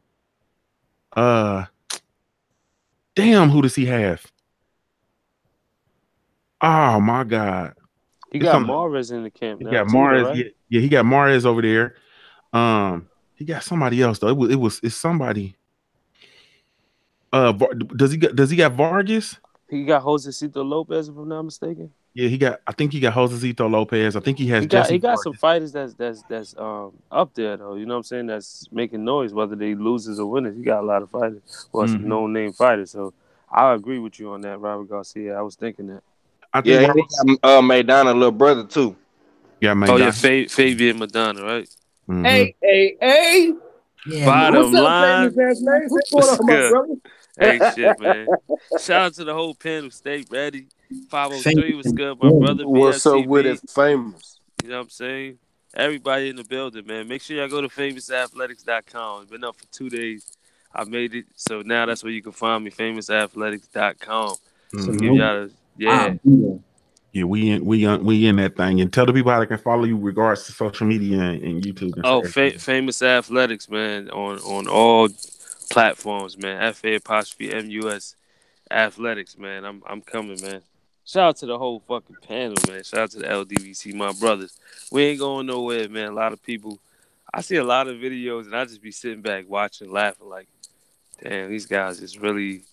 [SPEAKER 7] Who does he have? Oh my God.
[SPEAKER 14] He got Mares in the camp now.
[SPEAKER 7] He got Mares, right? Yeah, he got Mares over there. He got somebody else though. It's somebody. Does he got Vargas?
[SPEAKER 14] He got Josecito Lopez, if I'm not mistaken.
[SPEAKER 7] Yeah, I think he got Josecito Lopez. I think he has
[SPEAKER 14] he got some fighters that's up there though. You know what I'm saying? That's making noise, whether they losers or winners. He got a lot of fighters. Well, some no-name fighters. So I agree with you on that, Robert Garcia. I was thinking that.
[SPEAKER 13] He got Maidana, little brother too.
[SPEAKER 7] Yeah,
[SPEAKER 14] Maidana. Oh yeah, Fabian Maidana, right?
[SPEAKER 12] Mm-hmm. Hey.
[SPEAKER 14] Yeah, bottom line.
[SPEAKER 12] What's going on, my brother?
[SPEAKER 14] Hey, shit, man. Shout out to the whole panel. Stay ready. 503 was good, my brother.
[SPEAKER 2] What's up with it, famous?
[SPEAKER 14] You know what I'm saying? Everybody in the building, man. Make sure y'all go to famousathletics.com. It's been up for 2 days. I made it. So now that's where you can find me, famousathletics.com. So give y'all
[SPEAKER 7] Yeah, we in that thing, and tell the people how they can follow you regards to social media and YouTube. And
[SPEAKER 14] Famous Athletics, man, on all platforms, man. FA_MUS Athletics, man. I'm coming, man. Shout out to the whole fucking panel, man. Shout out to the LDBC, my brothers. We ain't going nowhere, man. A lot of people, I see a lot of videos, and I just be sitting back watching, laughing, like, damn, these guys is really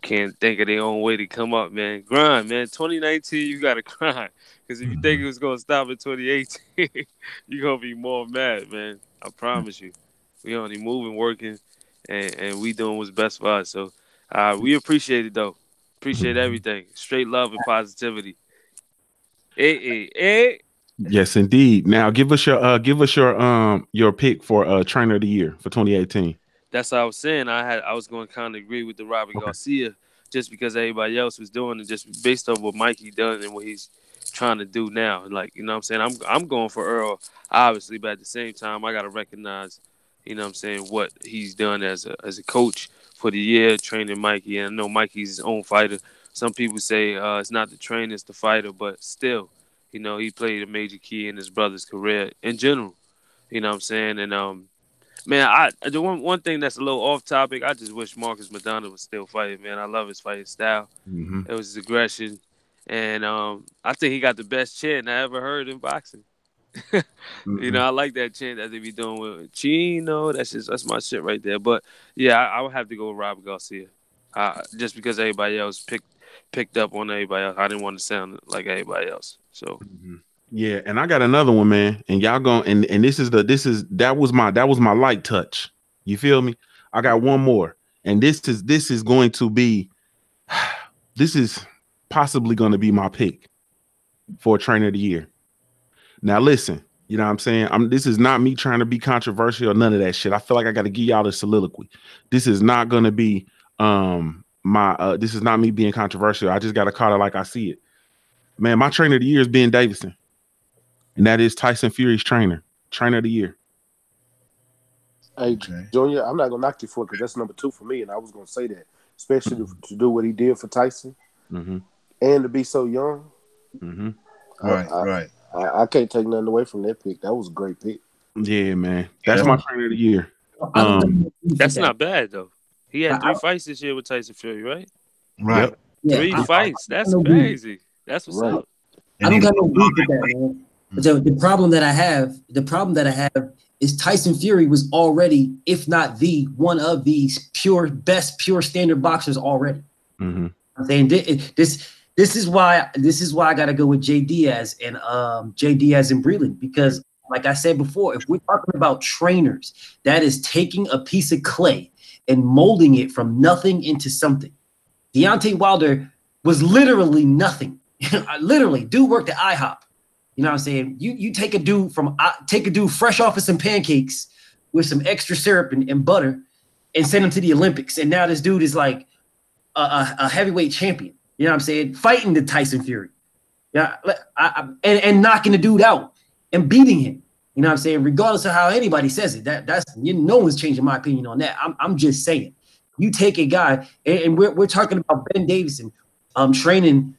[SPEAKER 14] can't think of their own way to come up, man. Grind, man. 2019, you gotta grind. Because if you think it was gonna stop in 2018, you're gonna be more mad, man. I promise you. We only moving, working, and we doing what's best for us. So we appreciate it though. Appreciate everything. Straight love and positivity. Hey.
[SPEAKER 7] Yes, indeed. Now give us your pick for trainer of the year for 2018.
[SPEAKER 14] That's what I was saying. I was going to kind of agree with the Robert Garcia, just because everybody else was doing it, just based on what Mikey done and what he's trying to do now. Like, you know what I'm saying? I'm going for Earl, obviously, but at the same time, I got to recognize, you know what I'm saying, what he's done as a coach for the year, training Mikey. And I know Mikey's his own fighter. Some people say it's not the trainer, it's the fighter, but still, you know, he played a major key in his brother's career in general. You know what I'm saying? And man, the one thing that's a little off topic, I just wish Marcus Madonna was still fighting, man. I love his fighting style. It was his aggression. And I think he got the best chant I ever heard in boxing. You know, I like that chant that they be doing with Chino. That's my shit right there. But yeah, I would have to go with Robert Garcia. Just because everybody else picked up on everybody else. I didn't want to sound like everybody else. So
[SPEAKER 7] yeah, and I got another one, man. And y'all going and that was my light touch. You feel me? I got one more, and this is going to be this is possibly going to be my pick for trainer of the year. Now listen, you know what I'm saying? This is not me trying to be controversial or none of that shit. I feel like I got to give y'all the soliloquy. This is not going to be this is not me being controversial. I just got to call it like I see it. Man, my trainer of the year is Ben Davison. And that is Tyson Fury's trainer of the year.
[SPEAKER 2] Hey, Junior, I'm not going to knock you for it because that's number 2 for me. And I was going to say that, especially to do what he did for Tyson and to be so young.
[SPEAKER 11] Right.
[SPEAKER 2] I can't take nothing away from that pick. That was a great pick.
[SPEAKER 7] Yeah, man. That's my trainer of the year.
[SPEAKER 14] That's not bad, though. He had 3 fights this year with Tyson Fury, right?
[SPEAKER 11] Right.
[SPEAKER 14] Yep. 3 fights. That's crazy. That's what's up.
[SPEAKER 10] I don't got no beef with that, man. The problem that I have is Tyson Fury was already, if not the one of these best pure standard boxers already. I'm saying this is why I got to go with J Diaz and Breland, because like I said before, if we're talking about trainers, that is taking a piece of clay and molding it from nothing into something. Deontay Wilder was literally nothing. Literally, dude worked at IHOP. You know what I'm saying? You take a dude fresh off of some pancakes with some extra syrup and butter and send him to the Olympics. And now this dude is like a heavyweight champion. You know what I'm saying? Fighting the Tyson Fury. Yeah, and knocking the dude out and beating him. You know what I'm saying? Regardless of how anybody says it, no one's changing my opinion on that. I'm just saying. You take a guy, and we're talking about Ben Davison training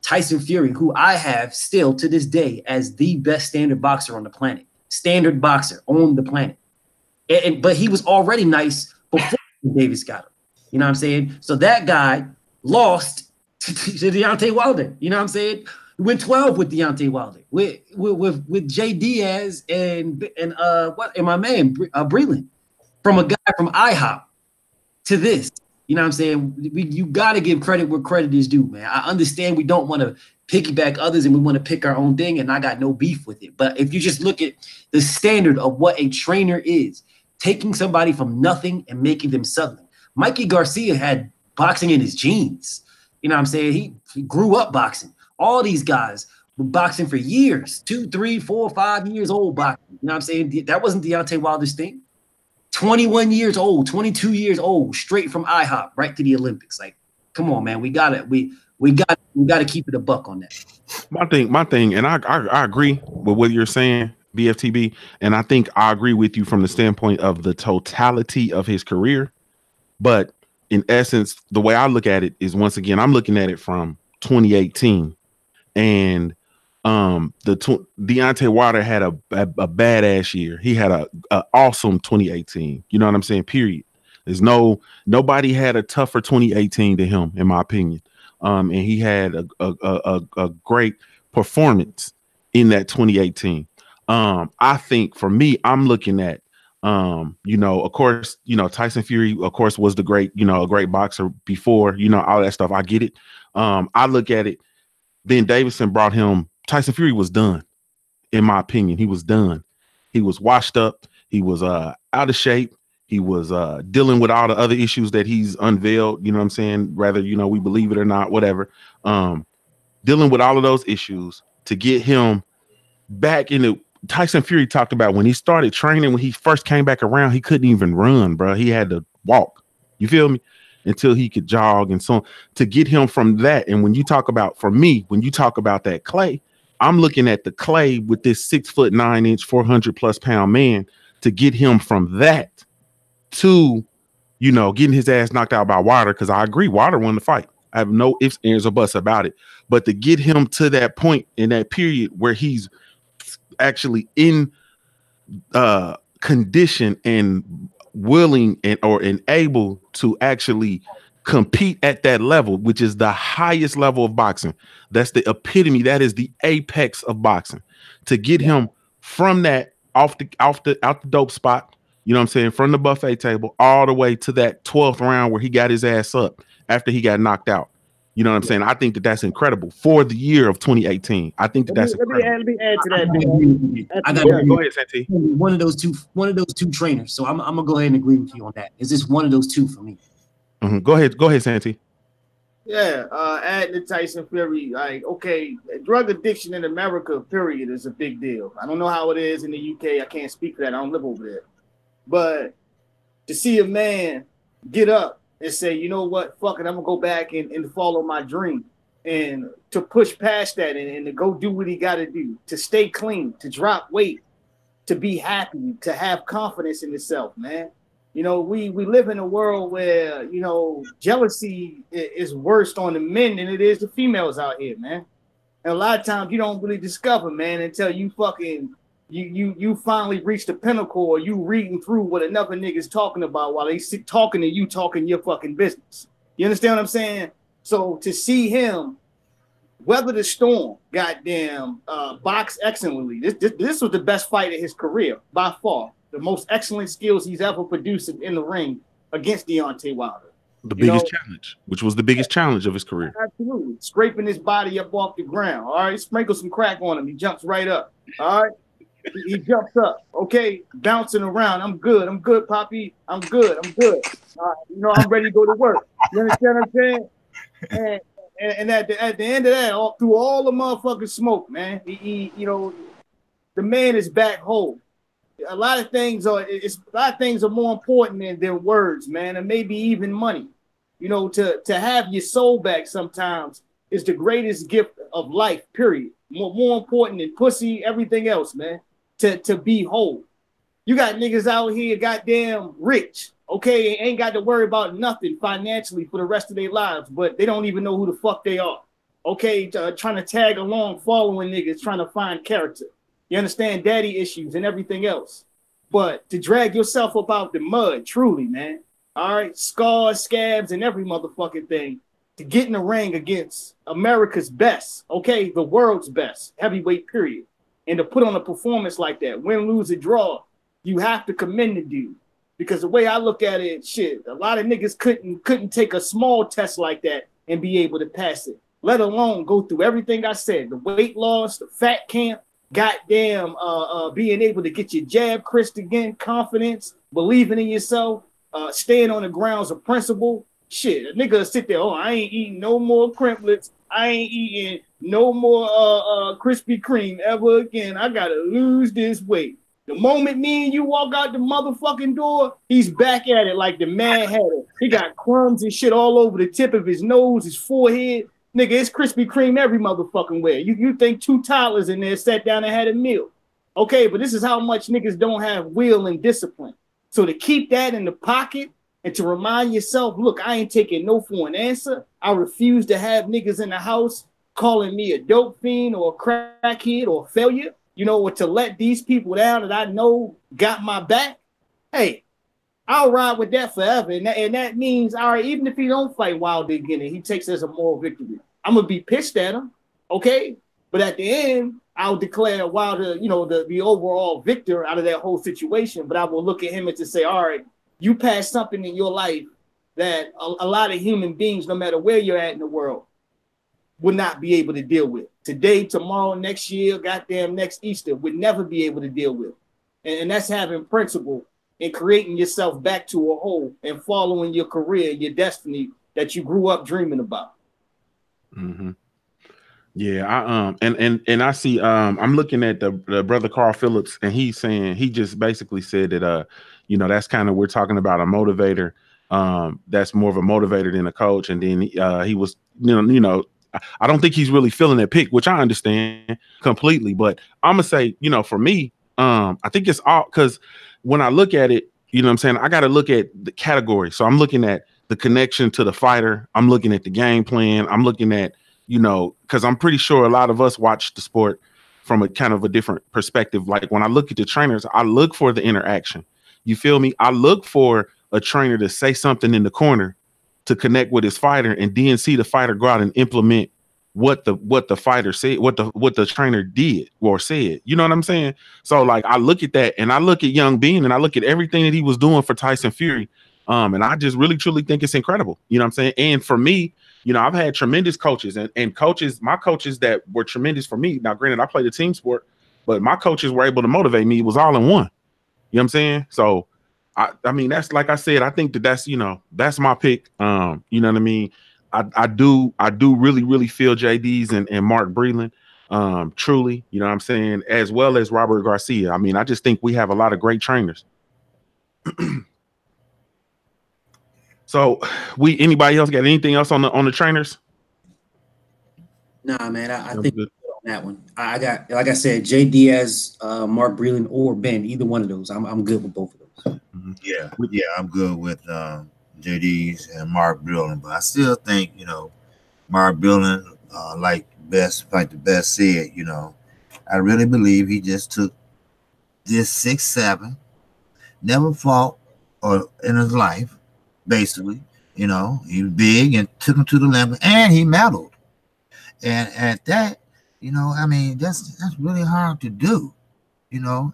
[SPEAKER 10] Tyson Fury, who I have still to this day as the best standard boxer on the planet. Standard boxer on the planet. But he was already nice before Davis got him. You know what I'm saying? So that guy lost to Deontay Wilder. You know what I'm saying? He went 12 with Deontay Wilder. With J Diaz and my man Breland. From a guy from IHOP to this. You know what I'm saying? You got to give credit where credit is due, man. I understand we don't want to piggyback others and we want to pick our own thing, and I got no beef with it. But if you just look at the standard of what a trainer is, taking somebody from nothing and making them something. Mikey Garcia had boxing in his genes. You know what I'm saying? He grew up boxing. All these guys were boxing for years, 2, 3, 4, 5 years old boxing. You know what I'm saying? That wasn't Deontay Wilder's thing. 21 years old, 22 years old, straight from IHOP right to the Olympics. Like, come on, man, we gotta keep it a buck on that.
[SPEAKER 7] My thing, and I agree with what you're saying, BFTB, and I think I agree with you from the standpoint of the totality of his career. But in essence, the way I look at it is, once again, I'm looking at it from 2018, and Deontay Wilder had a badass year. He had a awesome 2018. You know what I'm saying? Period. There's nobody had a tougher 2018 than him, in my opinion. And he had a great performance in that 2018. I think for me, I'm looking at You know, of course, you know, Tyson Fury, of course, was the great, you know, a great boxer before, you know, all that stuff. I get it. I look at it. Then Davison brought him. Tyson Fury was done, in my opinion. He was done. He was washed up. He was out of shape. He was dealing with all the other issues that he's unveiled. You know what I'm saying? Whether, you know, we believe it or not, whatever. Dealing with all of those issues to get him back into. Tyson Fury talked about when he started training, when he first came back around, he couldn't even run, bro. He had to walk. You feel me? Until he could jog and so on. To get him from that. And when you talk about, for me, when you talk about that Clay, I'm looking at the Clay with this 6'9", 400+ pound man, to get him from that to, you know, getting his ass knocked out by Wilder. Because I agree, Wilder won the fight. I have no ifs, ands, or buts about it. But to get him to that point in that period where he's actually in condition and willing and or able to actually compete at that level, which is the highest level of boxing. That's the epitome. That is the apex of boxing. To get him from that out the dope spot, you know what I'm saying, from the buffet table all the way to that 12th round where he got his ass up after he got knocked out. You know what I'm saying? I think that that's incredible for the year of 2018. I think that that's incredible.
[SPEAKER 12] Let me add to that.
[SPEAKER 10] I got
[SPEAKER 7] go ahead, Santi.
[SPEAKER 10] One of those two trainers. So I'm gonna go ahead and agree with you on that. Is this one of those two for me?
[SPEAKER 7] Go ahead, Santi.
[SPEAKER 12] Yeah, adding to Tyson Fury, like, okay, drug addiction in America, period, is a big deal. I don't know how it is in the UK. I can't speak for that. I don't live over there. But to see a man get up and say, you know what, fuck it, I'm gonna go back and follow my dream, and to push past that and to go do what he got to do, to stay clean, to drop weight, to be happy, to have confidence in himself, man. You know, we live in a world where, you know, jealousy is worse on the men than it is the females out here, man. And a lot of times you don't really discover, man, until you fucking you finally reach the pinnacle, or you reading through what another nigga's talking about while they sit talking to you, talking your fucking business. You understand what I'm saying? So to see him weather the storm, goddamn, box excellently. This was the best fight of his career by far. The most excellent skills he's ever produced in the ring against Deontay Wilder.
[SPEAKER 7] The biggest challenge, which was the biggest challenge of his career.
[SPEAKER 12] Absolutely. Scraping his body up off the ground. All right. Sprinkle some crack on him. He jumps right up. All right. He jumps up. Okay. Bouncing around. I'm good. I'm good, Poppy. I'm good. I'm good. You know, I'm ready to go to work. You understand what I'm saying? And at the end of that, through all the motherfucking smoke, man, he you know, the man is back whole. A lot of things are more important than words, man, and maybe even money. You know, to have your soul back sometimes is the greatest gift of life, period. More important than pussy, everything else, man. To be whole. You got niggas out here goddamn rich, okay, ain't got to worry about nothing financially for the rest of their lives, but they don't even know who the fuck they are. Okay, trying to tag along, following niggas, trying to find character. You understand, daddy issues and everything else. But to drag yourself up out the mud, truly, man. All right, scars, scabs, and every motherfucking thing. To get in the ring against America's best, okay, the world's best, heavyweight, period. And to put on a performance like that, win, lose, or draw, you have to commend the dude. Because the way I look at it, shit, a lot of niggas couldn't take a small test like that and be able to pass it. Let alone go through everything I said, the weight loss, the fat camp, goddamn, being able to get your jab crisp again, confidence, believing in yourself, staying on the grounds of principle. Shit, a nigga sit there, I ain't eating no more crimplets. I ain't eating no more Krispy Kreme ever again. I gotta lose this weight. The moment me and you walk out the motherfucking door, he's back at it like the Mad Hatter. He got crumbs and shit all over the tip of his nose, his forehead. Nigga, it's Krispy Kreme every motherfucking way. You think two toddlers in there sat down and had a meal. Okay, but this is how much niggas don't have will and discipline. So to keep that in the pocket and to remind yourself, look, I ain't taking no for an answer. I refuse to have niggas in the house calling me a dope fiend or a crackhead or a failure, you know, or to let these people down that I know got my back. Hey, I'll ride with that forever. And that means, all right, even if he don't fight Wilder again and he takes as a moral victory, I'm going to be pissed at him, okay? But at the end, I'll declare Wilder, the overall victor out of that whole situation. But I will look at him and to say, all right, you passed something in your life that a lot of human beings, no matter where you're at in the world, would not be able to deal with. Today, tomorrow, next year, goddamn next Easter, would never be able to deal with. And that's having principle and creating yourself back to a whole and following your career, your destiny that you grew up dreaming about.
[SPEAKER 7] Mm-hmm. Yeah, and I see I'm looking at the brother Carl Phillips, and he's saying, he just basically said that that's kind of, we're talking about a motivator, that's more of a motivator than a coach. And then he was I don't think he's really feeling that pick, which I understand completely. But I'm gonna say, for me, I think it's all because when I look at it, you know what I'm saying, I got to look at the category. So I'm looking at the connection to the fighter. I'm looking at the game plan. I'm looking at, because I'm pretty sure a lot of us watch the sport from a kind of a different perspective. Like when I look at the trainers, I look for the interaction. You feel me? I look for a trainer to say something in the corner to connect with his fighter, and then see the fighter go out and implement what the fighter said, what the trainer did or said. You know what I'm saying? So like I look at that, and I look at Young Bean, and I look at everything that he was doing for Tyson Fury. And I just really truly think it's incredible. You know what I'm saying? And for me, I've had tremendous coaches and coaches, my coaches that were tremendous for me. Now, granted, I played a team sport, but my coaches were able to motivate me. It was all in one. You know what I'm saying? So I mean, that's, like I said, I think that's that's my pick. You know what I mean? I do really, really feel JD's and Mark Breland, truly, you know what I'm saying, as well as Robert Garcia. I mean, I just think we have a lot of great trainers. So anybody else got anything else on the trainers?
[SPEAKER 10] Nah, man, I think on that one. I got, like I said, Jay Diaz, Mark Breland, or Ben, either one of those. I'm good with both of those.
[SPEAKER 11] Mm-hmm. Yeah, I'm good with JD's and Mark Breland, but I still think, Mark Breland, like the best said, I really believe he just took this 6'7", never fought or in his life, basically. He was big and took him to the limit, and he medaled. And at that, I mean, that's really hard to do.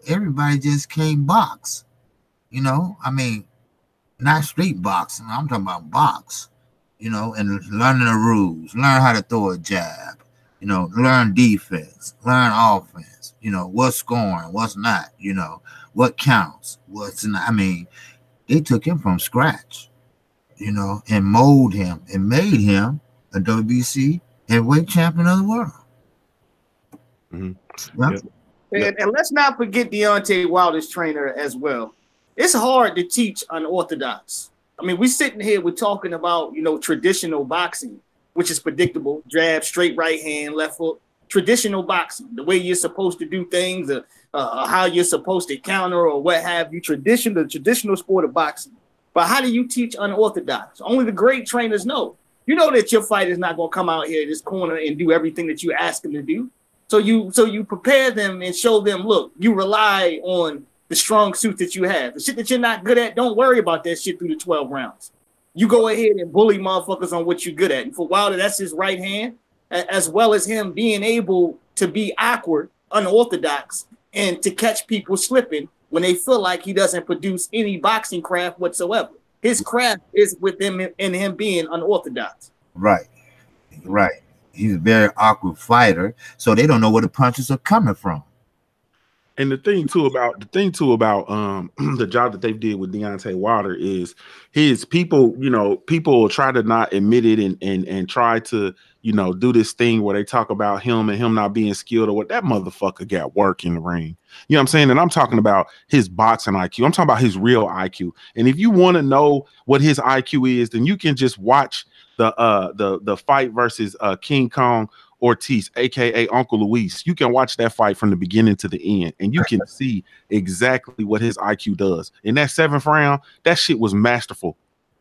[SPEAKER 11] Everybody just can't box. I mean, not street boxing. I'm talking about box. And learning the rules, learn how to throw a jab. Learn defense, learn offense. What's scoring, what's not. What counts, what's not. I mean, they took him from scratch. And molded him and made him a WBC heavyweight champion of the world.
[SPEAKER 7] Mm-hmm.
[SPEAKER 12] Yeah. And let's not forget Deontay Wilder's trainer as well. It's hard to teach unorthodox. I mean, we're sitting here, we're talking about, traditional boxing, which is predictable, jab, straight right hand, left hook, traditional boxing, the way you're supposed to do things, how you're supposed to counter or what have you, the traditional sport of boxing. But how do you teach unorthodox? Only the great trainers know. You know that your fighter is not going to come out here in this corner and do everything that you ask him to do. So you prepare them and show them, look, you rely on the strong suits that you have. The shit that you're not good at, don't worry about that shit through the 12 rounds. You go ahead and bully motherfuckers on what you're good at. And for Wilder, that's his right hand, as well as him being able to be awkward, unorthodox, and to catch people slipping when they feel like he doesn't produce any boxing craft whatsoever. His craft is with him and him being unorthodox.
[SPEAKER 11] Right. He's a very awkward fighter, so they don't know where the punches are coming from.
[SPEAKER 7] And the thing too about the job that they did with Deontay Wilder is his people, people try to not admit it and try to, do this thing where they talk about him and him not being skilled or what. That motherfucker got work in the ring. You know what I'm saying? And I'm talking about his boxing IQ. I'm talking about his real IQ. And if you want to know what his IQ is, then you can just watch the fight versus King Kong Ortiz, aka Uncle Luis. You can watch that fight from the beginning to the end, and you can see exactly what his IQ does. In that 7th round, that shit was masterful.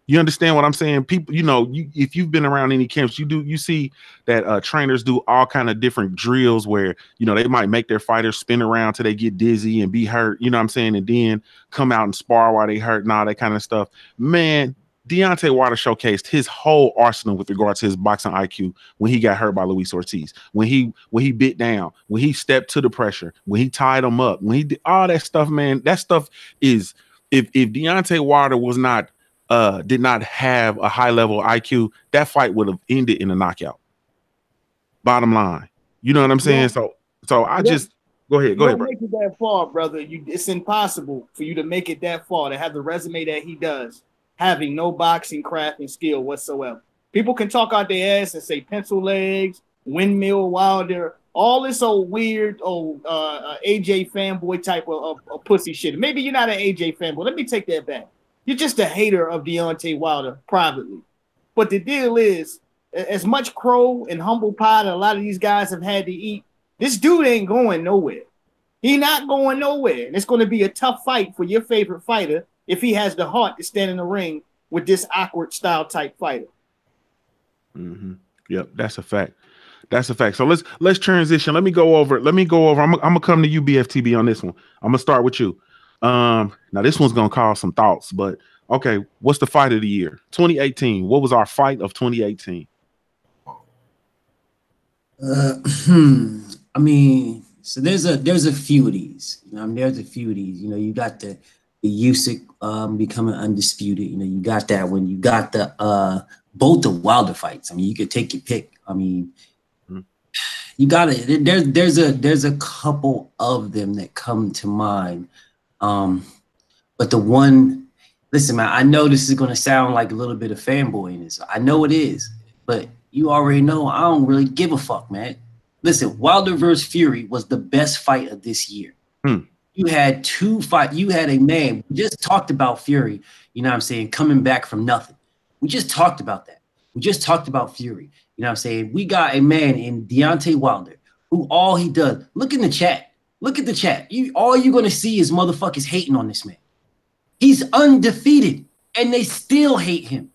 [SPEAKER 7] You understand what I'm saying? People, if you've been around any camps, you see that trainers do all kind of different drills where, they might make their fighters spin around till they get dizzy and be hurt, you know what I'm saying? And then come out and spar while they hurt and all that kind of stuff. Man, Deontay Wilder showcased his whole arsenal with regard to his boxing IQ when he got hurt by Luis Ortiz, when he bit down, when he stepped to the pressure, when he tied him up, when he did all that stuff, man. That stuff is, if Deontay Wilder was not did not have a high level IQ, that fight would have ended in a knockout. Bottom line, you know what I'm saying?
[SPEAKER 12] Yeah.
[SPEAKER 7] So I just go ahead, bro.
[SPEAKER 12] Make it that far, brother. It's impossible for you to make it that far, to have the resume that he does, having no boxing craft and skill whatsoever. People can talk out their ass and say pencil legs, windmill Wilder, all this old weird AJ fanboy type of pussy shit. Maybe you're not an AJ fanboy. Let me take that back. You're just a hater of Deontay Wilder privately. But the deal is, as much crow and humble pie that a lot of these guys have had to eat, this dude ain't going nowhere. He not going nowhere. And it's going to be a tough fight for your favorite fighter if he has the heart to stand in the ring with this awkward style type fighter.
[SPEAKER 7] Mm-hmm. Yep, that's a fact. That's a fact. So let's transition. Let me go over. I'm gonna come to you, BFTB, on this one. I'm gonna start with you. Now this one's gonna cause some thoughts, but okay, what's the fight of the year? 2018. What was our fight of 2018?
[SPEAKER 10] I mean, so there's a few of these. There's a few of these. You got the Usyk becoming undisputed. You got that one. You got the both the Wilder fights. You could take your pick. You got it. There's a couple of them that come to mind. But the one, listen, man, I know this is gonna sound like a little bit of fanboyiness. I know it is, but you already know I don't really give a fuck, man. Listen, Wilder versus Fury was the best fight of this year. You had two fights. You had a man. We just talked about Fury, you know what I'm saying, coming back from nothing. We just talked about that. We just talked about Fury. You know what I'm saying? We got a man in Deontay Wilder who all he does, look in the chat. Look at the chat. All you're going to see is motherfuckers hating on this man. He's undefeated, and they still hate him.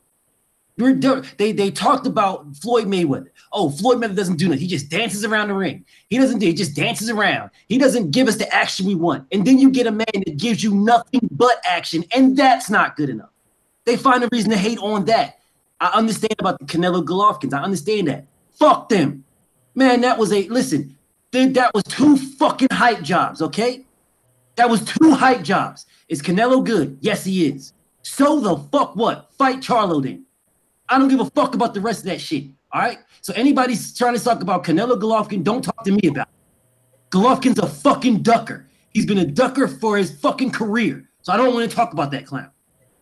[SPEAKER 10] They talked about Floyd Mayweather. Oh, Floyd Mayweather doesn't do nothing. He just dances around the ring. He just dances around. He doesn't give us the action we want. And then you get a man that gives you nothing but action, and that's not good enough. They find a reason to hate on that. I understand about the Canelo Golovkins. I understand that. Fuck them. Man, that was that was two fucking hype jobs, okay? That was two hype jobs. Is Canelo good? Yes, he is. So the fuck what? Fight Charlo then. I don't give a fuck about the rest of that shit, all right? So anybody's trying to talk about Canelo Golovkin, don't talk to me about it. Golovkin's a fucking ducker. He's been a ducker for his fucking career. So I don't want to talk about that clown.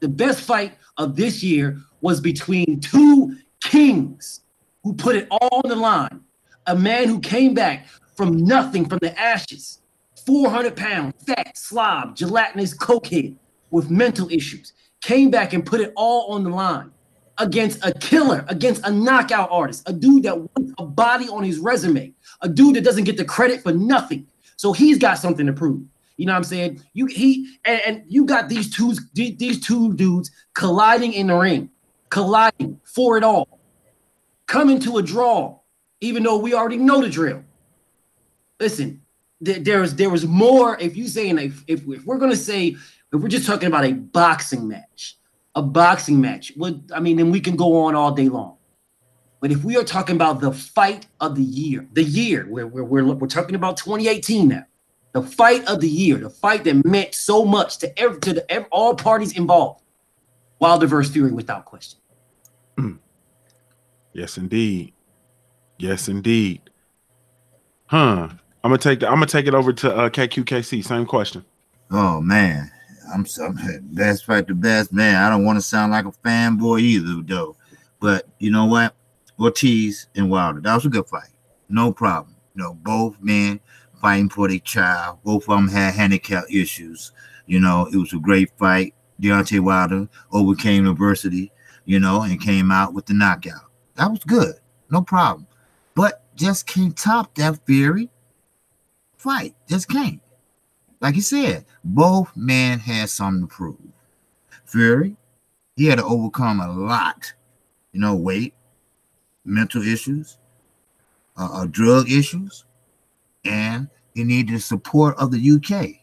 [SPEAKER 10] The best fight of this year was between two kings who put it all on the line. A man who came back from nothing, from the ashes, 400 pounds, fat, slob, gelatinous cokehead with mental issues, came back and put it all on the line against a killer, against a knockout artist, a dude that wants a body on his resume, a dude that doesn't get the credit for nothing. So he's got something to prove. You know what I'm saying? You got these two dudes colliding in the ring, colliding for it all, coming to a draw, even though we already know the drill. Listen, there was more. If you saying if we're gonna say, if we're just talking about a boxing match, then we can go on all day long. But if we are talking about the fight of the year, we're talking about 2018 now. The fight of the year, the fight that meant so much to all parties involved. Wilder versus Fury, without question.
[SPEAKER 7] Yes, indeed. Yes, indeed. I'm gonna take it over to KQKC. Same question.
[SPEAKER 11] Oh man, I'm so best fight the best man. I don't want to sound like a fanboy either, though. But you know what? Ortiz and Wilder, that was a good fight. No problem. Both men fighting for their child. Both of them had handicap issues. It was a great fight. Deontay Wilder overcame adversity, and came out with the knockout. That was good. No problem. But just can't top that Fury fight. Just can't. Like you said, both men had something to prove. Fury, he had to overcome a lot. Weight, mental issues, drug issues, and he needed the support of the UK.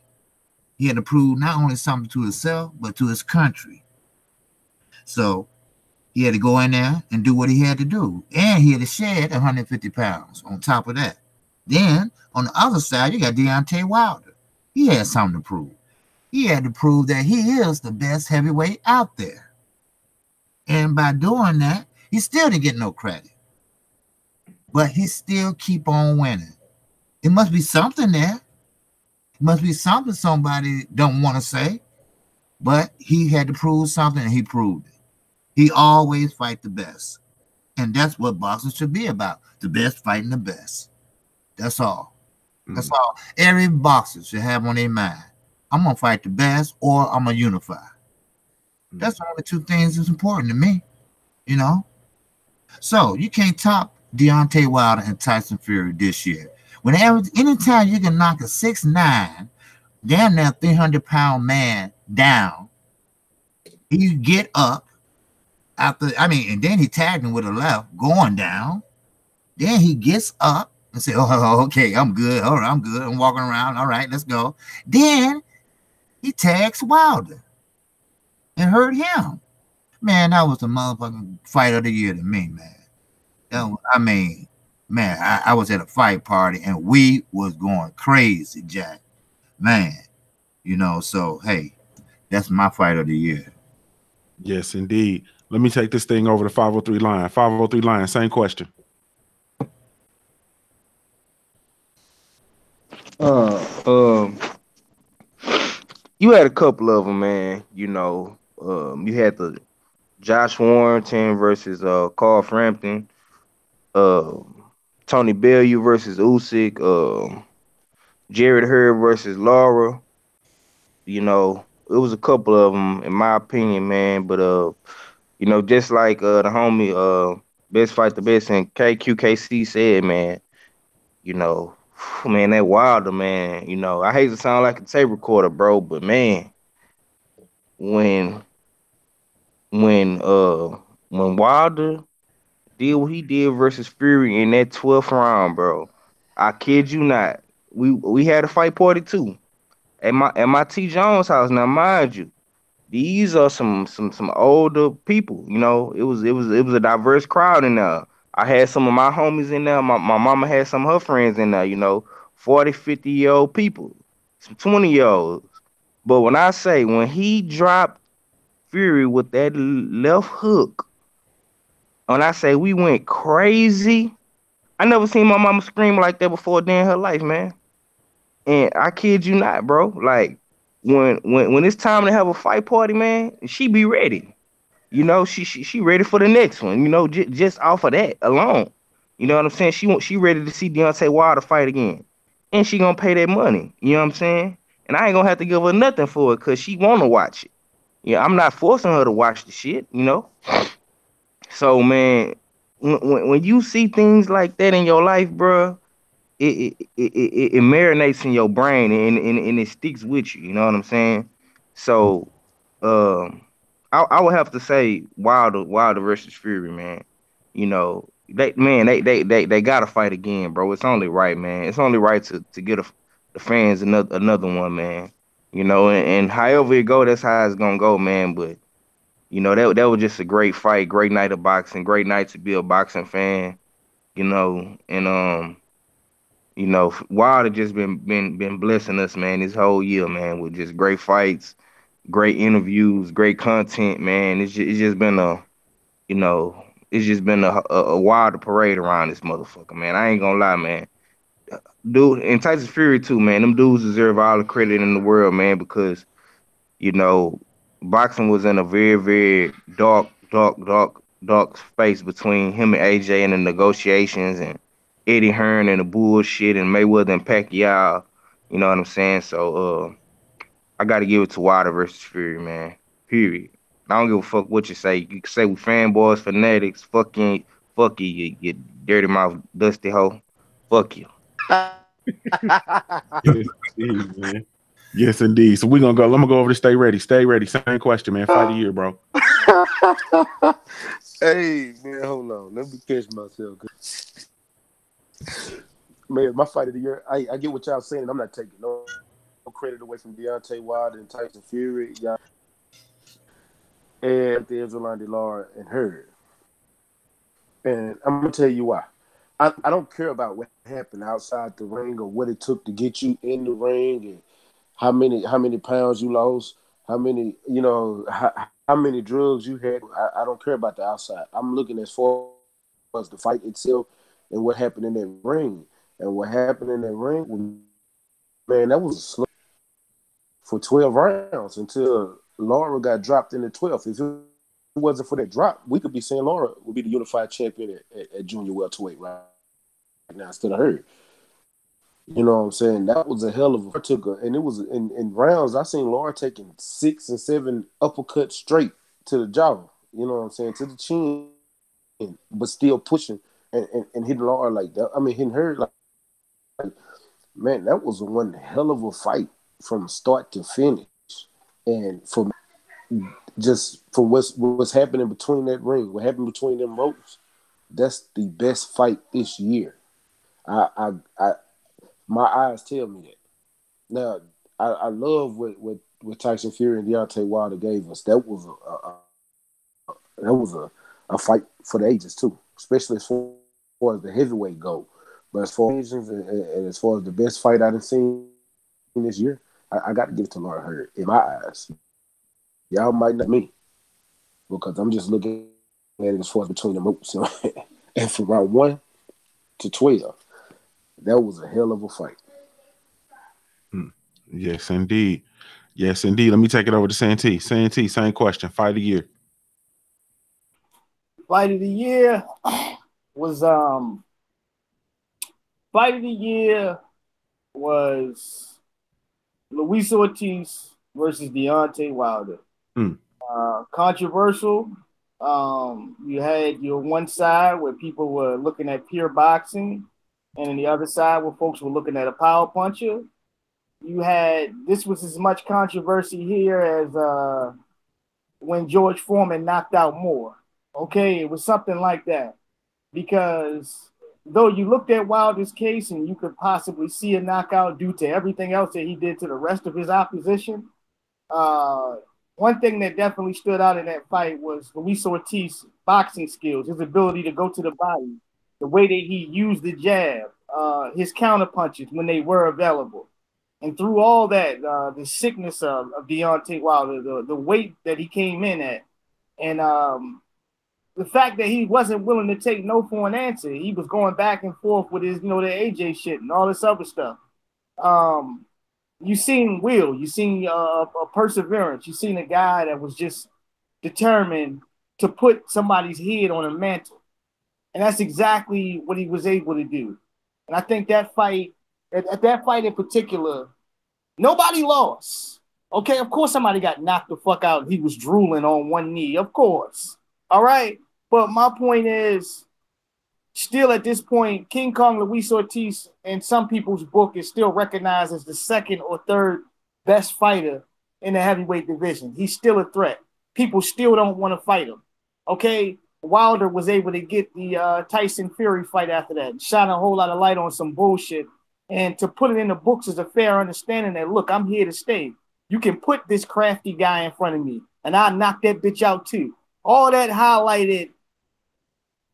[SPEAKER 11] He had to prove not only something to himself, but to his country. So He had to go in there and do what he had to do. And he had to shed 150 pounds on top of that. Then, on the other side, you got Deontay Wilder. He had something to prove. He had to prove that he is the best heavyweight out there. And by doing that, he still didn't get no credit. But he still keep on winning. It must be something there. It must be something somebody don't want to say. But he had to prove something, and he proved it. He always fight the best. And that's what boxing should be about. The best fighting the best. That's all. That's all. Every boxer should have on their mind. I'm going to fight the best, or I'm going to unify. That's the only two things that's important to me, you know? So you can't top Deontay Wilder and Tyson Fury this year. Anytime you can knock a 6'9", damn near 300-pound man down, he get up after, and then he tagged him with a left going down. Then he gets up and say, oh, okay, I'm good. All right, I'm good. I'm walking around. All right, let's go. Then he tags Wilder and hurt him. Man, that was the motherfucking fight of the year to me, man. I was at a fight party and we was going crazy, Jack. Man, so, hey, that's my fight of the year.
[SPEAKER 7] Yes, indeed. Let me take this thing over to 503 line. 503 line, same question.
[SPEAKER 13] You had a couple of them, man. You had the Josh Warrington versus Carl Frampton, Tony Bellew versus Usyk, Jared Hurd versus Lara. It was a couple of them, in my opinion, man. But just like the homie Best Fight the Best and KQKC said, man, man, that Wilder, man, I hate to sound like a tape recorder, bro, but man, when Wilder did what he did versus Fury in that 12th round, bro, I kid you not, we had a fight party too at my T Jones house. Now, mind you, these are some older people. It was a diverse crowd in there. I had some of my homies in there. My mama had some of her friends in there, 40, 50-year-old people, some 20-year-olds. But when he dropped Fury with that left hook, when I say we went crazy, I never seen my mama scream like that before in her life, man. And I kid you not, bro. Like, when it's time to have a fight party, man, she be ready. She ready for the next one, just off of that alone. You know what I'm saying? She ready to see Deontay Wilder fight again. And she gonna pay that money. You know what I'm saying? And I ain't gonna have to give her nothing for it because she wanna watch it. Yeah, I'm not forcing her to watch the shit, So, man, when you see things like that in your life, bro, it marinates in your brain and it sticks with you. You know what I'm saying? So, I would have to say Wilder versus Fury, man. They gotta fight again, bro. It's only right, man. It's only right to get the fans another one, man. And however it go, that's how it's gonna go, man. But that was just a great fight, great night of boxing, great night to be a boxing fan. And Wilder just been blessing us, man, this whole year, man, with just great fights, great interviews, great content, man. It's just been a Wilder parade around this motherfucker, man. I ain't gonna lie, man. Dude, and Tyson Fury too, man. Them dudes deserve all the credit in the world, man, because boxing was in a very, very dark space between him and AJ and the negotiations and Eddie Hearn and the bullshit and Mayweather and Pacquiao. You know what I'm saying? So I got to give it to Wilder versus Fury, man. Period. I don't give a fuck what you say. You can say we fanboys, fanatics, fuck you, you dirty mouth, dusty hoe. Fuck you.
[SPEAKER 7] Yes, indeed, man. Yes, indeed. So we're gonna go. I'm gonna go over to Stay Ready. Stay Ready. Same question, man. Fight of the year, bro.
[SPEAKER 2] Hey, man, hold on. Let me catch myself. Man, my fight of the year, I get what y'all saying. I'm not taking no credit away from Deontay Wilder and Tyson Fury. Y'all. and there's Rolando Lara and Hurd. And I'm gonna tell you why. I don't care about what happened outside the ring or what it took to get you in the ring and how many pounds you lost, how many how many drugs you had. I don't care about the outside. I'm looking as far as the fight itself and what happened in that ring. And what happened in that ring, man, that was a slow for 12 rounds until Lara got dropped in the 12th. If it wasn't for that drop, we could be saying Lara would be the unified champion at junior welterweight right now instead of her. You know what I'm saying? That was a hell of a took her, and it was in rounds. I seen Lara taking 6 and 7 uppercuts straight to the jaw. You know what I'm saying? To the chin, but still pushing and hitting Lara like that. I mean, hitting her like man, that was one hell of a fight from start to finish. And from what's happening between that ring, what happened between them ropes, that's the best fight this year. My eyes tell me that. Now, I love what Tyson Fury and Deontay Wilder gave us. That was a fight for the ages too, especially as far as the heavyweight go. But as far as and as far as the best fight I've seen this year, I got to give it to Lara Hurd in my eyes. Y'all might not me because I'm just looking at it as far as between the ropes. And from round 1 to 12, that was a hell of a fight.
[SPEAKER 7] Yes, indeed. Yes, indeed. Let me take it over to Santee. Santee, same question. Fight of the year.
[SPEAKER 12] Fight of the year was Luis Ortiz versus Deontay Wilder. Controversial. You had your one side where people were looking at pure boxing, and on the other side where folks were looking at a power puncher. This was as much controversy here as when George Foreman knocked out Moore. Okay, it was something like that. Because though you looked at Wilder's case and you could possibly see a knockout due to everything else that he did to the rest of his opposition, one thing that definitely stood out in that fight was Luis Ortiz's boxing skills, his ability to go to the body, the way that he used the jab, his counter punches when they were available. And through all that, the sickness of Deontay Wilder, the weight that he came in at, and the fact that he wasn't willing to take no for an answer. He was going back and forth with his, the AJ shit and all this other stuff. You seen will, you seen a perseverance, you seen a guy that was just determined to put somebody's head on a mantle. And that's exactly what he was able to do. And I think that fight, at that fight in particular, nobody lost. Okay, of course somebody got knocked the fuck out. He was drooling on one knee, of course. All right, but my point is, still at this point, King Kong Luis Ortiz in some people's book is still recognized as the second or third best fighter in the heavyweight division. He's still a threat. People still don't want to fight him. Okay, Wilder was able to get the Tyson Fury fight after that, shine a whole lot of light on some bullshit, and to put it in the books is a fair understanding that, look, I'm here to stay. You can put this crafty guy in front of me, and I'll knock that bitch out too. All that highlighted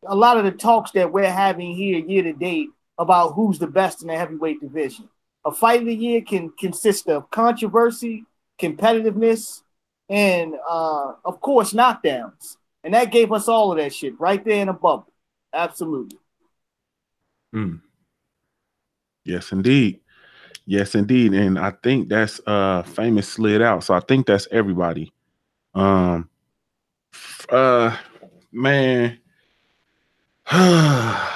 [SPEAKER 12] a lot of the talks that we're having here year to date about who's the best in the heavyweight division. A fight of the year can consist of controversy, competitiveness, and of course knockdowns. And that gave us all of that shit right there in a bubble. Absolutely.
[SPEAKER 7] Yes, indeed. Yes, indeed. And I think that's famous slid out. So I think that's everybody. Man. I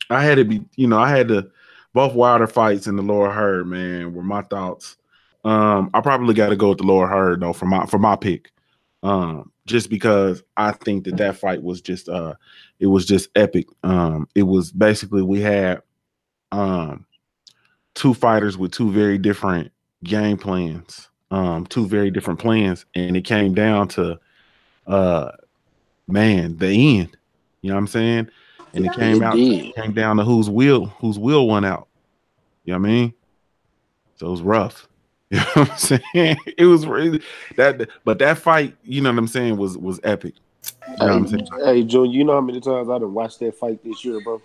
[SPEAKER 7] had to be, I had to both Wilder fights and the Lara Hurd, man, were my thoughts. I probably got to go with the Lara Hurd though for my pick. Just because I think that fight was just it was just epic. It was basically we had two fighters with two very different game plans, two very different plans, and it came down to man, the end. You know what I'm saying? And it came down to whose will won out. You know what I mean? So it was rough. You know what I'm saying? It was really but that fight, you know what I'm saying, was epic. You know what I'm saying?
[SPEAKER 2] Hey, June, you know how many times I done watched that fight this year, bro?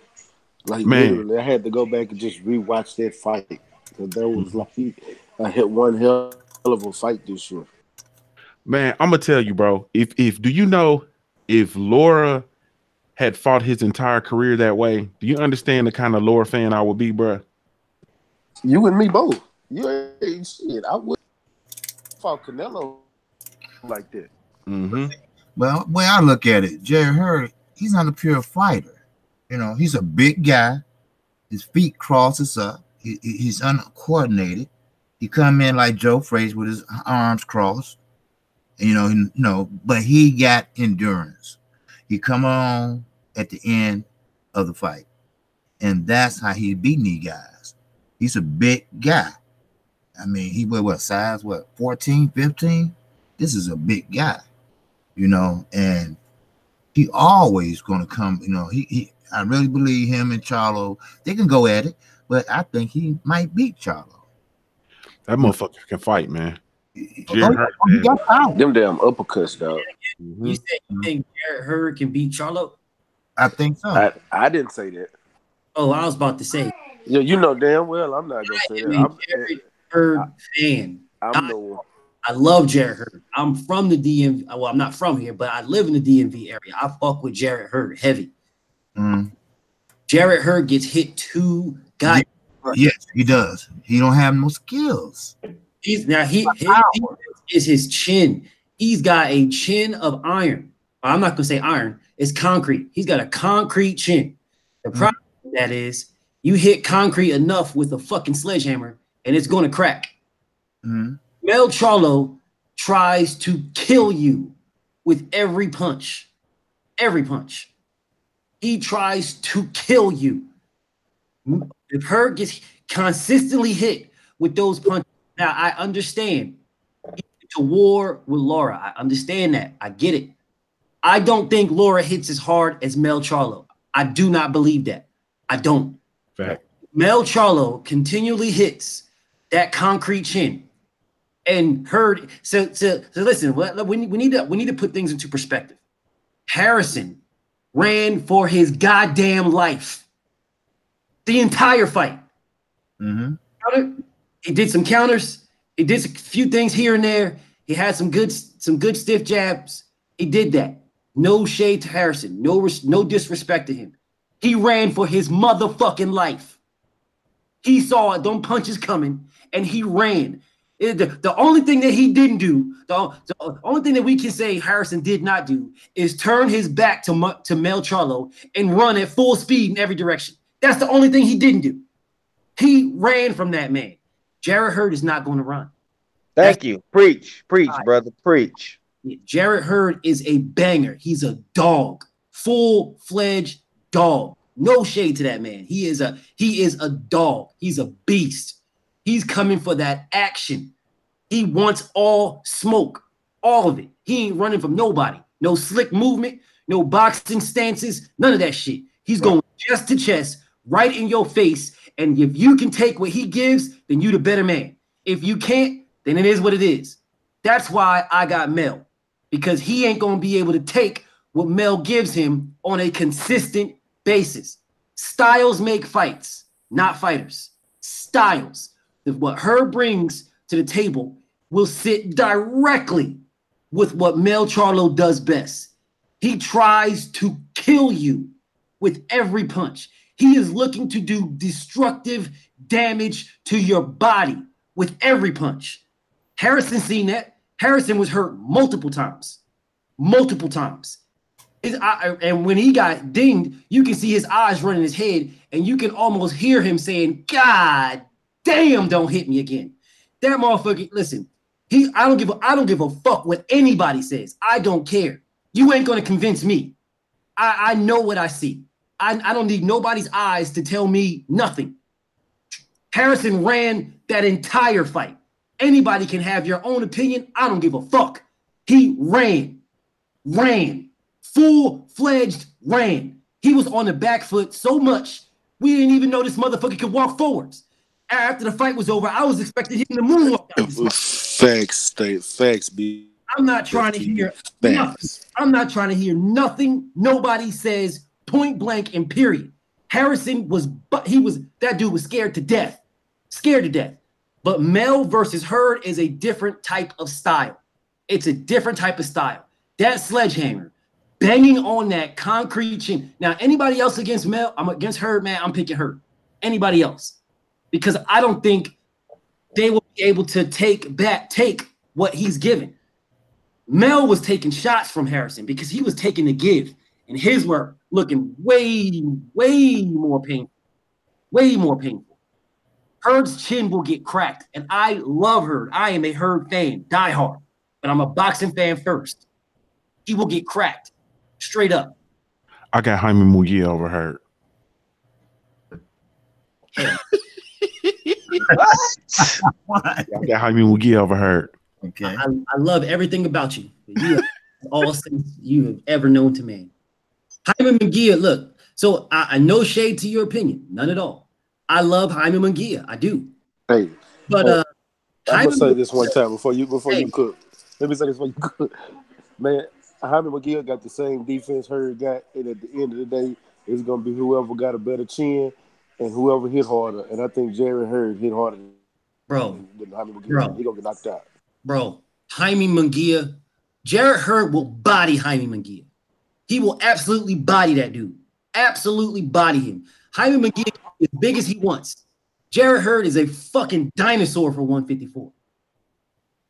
[SPEAKER 2] Like
[SPEAKER 7] Man.
[SPEAKER 2] literally, I had to go back and just rewatch that fight because that was like I hit one hell of a fight this year.
[SPEAKER 7] Man, I'm gonna tell you, bro. If do you know if Lara had fought his entire career that way, do you understand the kind of Lara fan I would be, bro?
[SPEAKER 2] You and me both. You ain't shit. I would fought Canelo like that.
[SPEAKER 7] Mm-hmm.
[SPEAKER 11] Well, the way I look at it, Jerry Hurd, he's not a pure fighter. You know, he's a big guy. His feet crosses up. He's uncoordinated. He come in like Joe Frazier with his arms crossed. But he got endurance. He come on at the end of the fight. And that's how he beating these guys. He's a big guy. I mean, he was size 14, 15? This is a big guy, and he always gonna come, I really believe him and Charlo, they can go at it, but I think he might beat Charlo.
[SPEAKER 7] That motherfucker can fight, man.
[SPEAKER 11] He got power.
[SPEAKER 2] Them damn uppercuts, dog.
[SPEAKER 10] You said you think Jarrett Hurd can beat Charlo?
[SPEAKER 11] I think so.
[SPEAKER 2] I didn't say that.
[SPEAKER 10] Oh, I was about to say.
[SPEAKER 2] Yeah, you know damn well I'm not gonna say that. I'm
[SPEAKER 10] Jarrett Hurd fan. I love Jarrett Hurd. I'm from the DMV. Well, I'm not from here, but I live in the DMV area. I fuck with Jarrett Hurd heavy. Jarrett Hurd gets hit too goddamn.
[SPEAKER 11] Yes, he does. He don't have no skills.
[SPEAKER 10] His is his chin. He's got a chin of iron. I'm not gonna say iron. It's concrete. He's got a concrete chin. The problem with that is you hit concrete enough with a fucking sledgehammer, and it's gonna crack. Mel Charlo tries to kill you with every punch. Every punch. He tries to kill you. If Hurd gets consistently hit with those punches, now I understand. He went to war with Lara. I understand that. I get it. I don't think Lara hits as hard as Mel Charlo. I do not believe that. I don't.
[SPEAKER 7] Fact.
[SPEAKER 10] Mel Charlo continually hits that concrete chin. And Hurd, so listen, we need to put things into perspective. Harrison ran for his goddamn life the entire fight. He did some counters. He did a few things here and there. He had some good stiff jabs. He did that. No shade to Harrison. No disrespect to him. He ran for his motherfucking life. He saw them punches coming, and he ran. The only thing that he didn't do, the only thing that we can say Harrison did not do is turn his back to Mel Charlo and run at full speed in every direction. That's the only thing he didn't do. He ran from that man. Jarrett Hurd is not going to run.
[SPEAKER 13] Thank you. Preach, brother, preach.
[SPEAKER 10] Jarrett Hurd is a banger. He's a dog, full-fledged dog. No shade to that man. He is a dog. He's a beast. He's coming for that action. He wants all smoke, all of it. He ain't running from nobody. No slick movement, no boxing stances, none of that shit. He's going chest to chest, right in your face. And if you can take what he gives, then you the better man. If you can't, then it is what it is. That's why I got Mel, because he ain't going to be able to take what Mel gives him on a consistent basis. Styles make fights, not fighters. Styles. What Hurd brings to the table will sit directly with what Mel Charlo does best. He tries to kill you with every punch. He is looking to do destructive damage to your body with every punch. Harrison seen that. Harrison was hurt multiple times. And when he got dinged, you can see his eyes running his head, and you can almost hear him saying, God damn, don't hit me again. That motherfucker, listen, I don't give a fuck what anybody says. I don't care. You ain't gonna convince me. I know what I see. I don't need nobody's eyes to tell me nothing. Harrison ran that entire fight. Anybody can have your own opinion. I don't give a fuck. He ran, full-fledged ran. He was on the back foot so much, we didn't even know this motherfucker could walk forwards. After the fight was over, I was expecting him to moonwalk out this fight.
[SPEAKER 2] Facts, B.
[SPEAKER 10] I'm not trying to hear nothing. I'm not trying to hear nothing. Nobody says point blank and period. Harrison that dude was scared to death. But Mel versus Hurd is a different type of style. It's a different type of style. That sledgehammer, banging on that concrete chin. Now, anybody else against Mel? I'm against Hurd, man. I'm picking Hurd. Anybody else? Because I don't think they will be able to take what he's given. Mel was taking shots from Harrison because he was taking the give, and his were looking way more painful. Way more painful. Hurd's chin will get cracked, and I love Hurd. I am a Hurd fan, diehard, but I'm a boxing fan first. He will get cracked, straight up.
[SPEAKER 7] I got Jaime Munguia over Hurd.
[SPEAKER 10] Yeah.
[SPEAKER 7] I got Jaime Munguia over Hurd.
[SPEAKER 11] Okay.
[SPEAKER 10] I love everything about you. You have all sense you have ever known to man. Jaime Munguia, look, so I no shade to your opinion, none at all. I love Jaime Munguia, I do.
[SPEAKER 2] Hey,
[SPEAKER 10] but
[SPEAKER 2] I'm gonna say this one time before you cook. Let me say this before you cook. Man, Jaime Munguia got the same defense Hurd got, and at the end of the day, it's gonna be whoever got a better chin and whoever hit harder. And I think Jared Hurd hit harder than Jaime Munguia. He gonna get knocked out. Bro,
[SPEAKER 10] Jaime Munguia, Jared Hurd will body Jaime Munguia. He will absolutely body that dude. Absolutely body him. Jaime Munguia is as big as he wants. Jared Hurd is a fucking dinosaur for 154.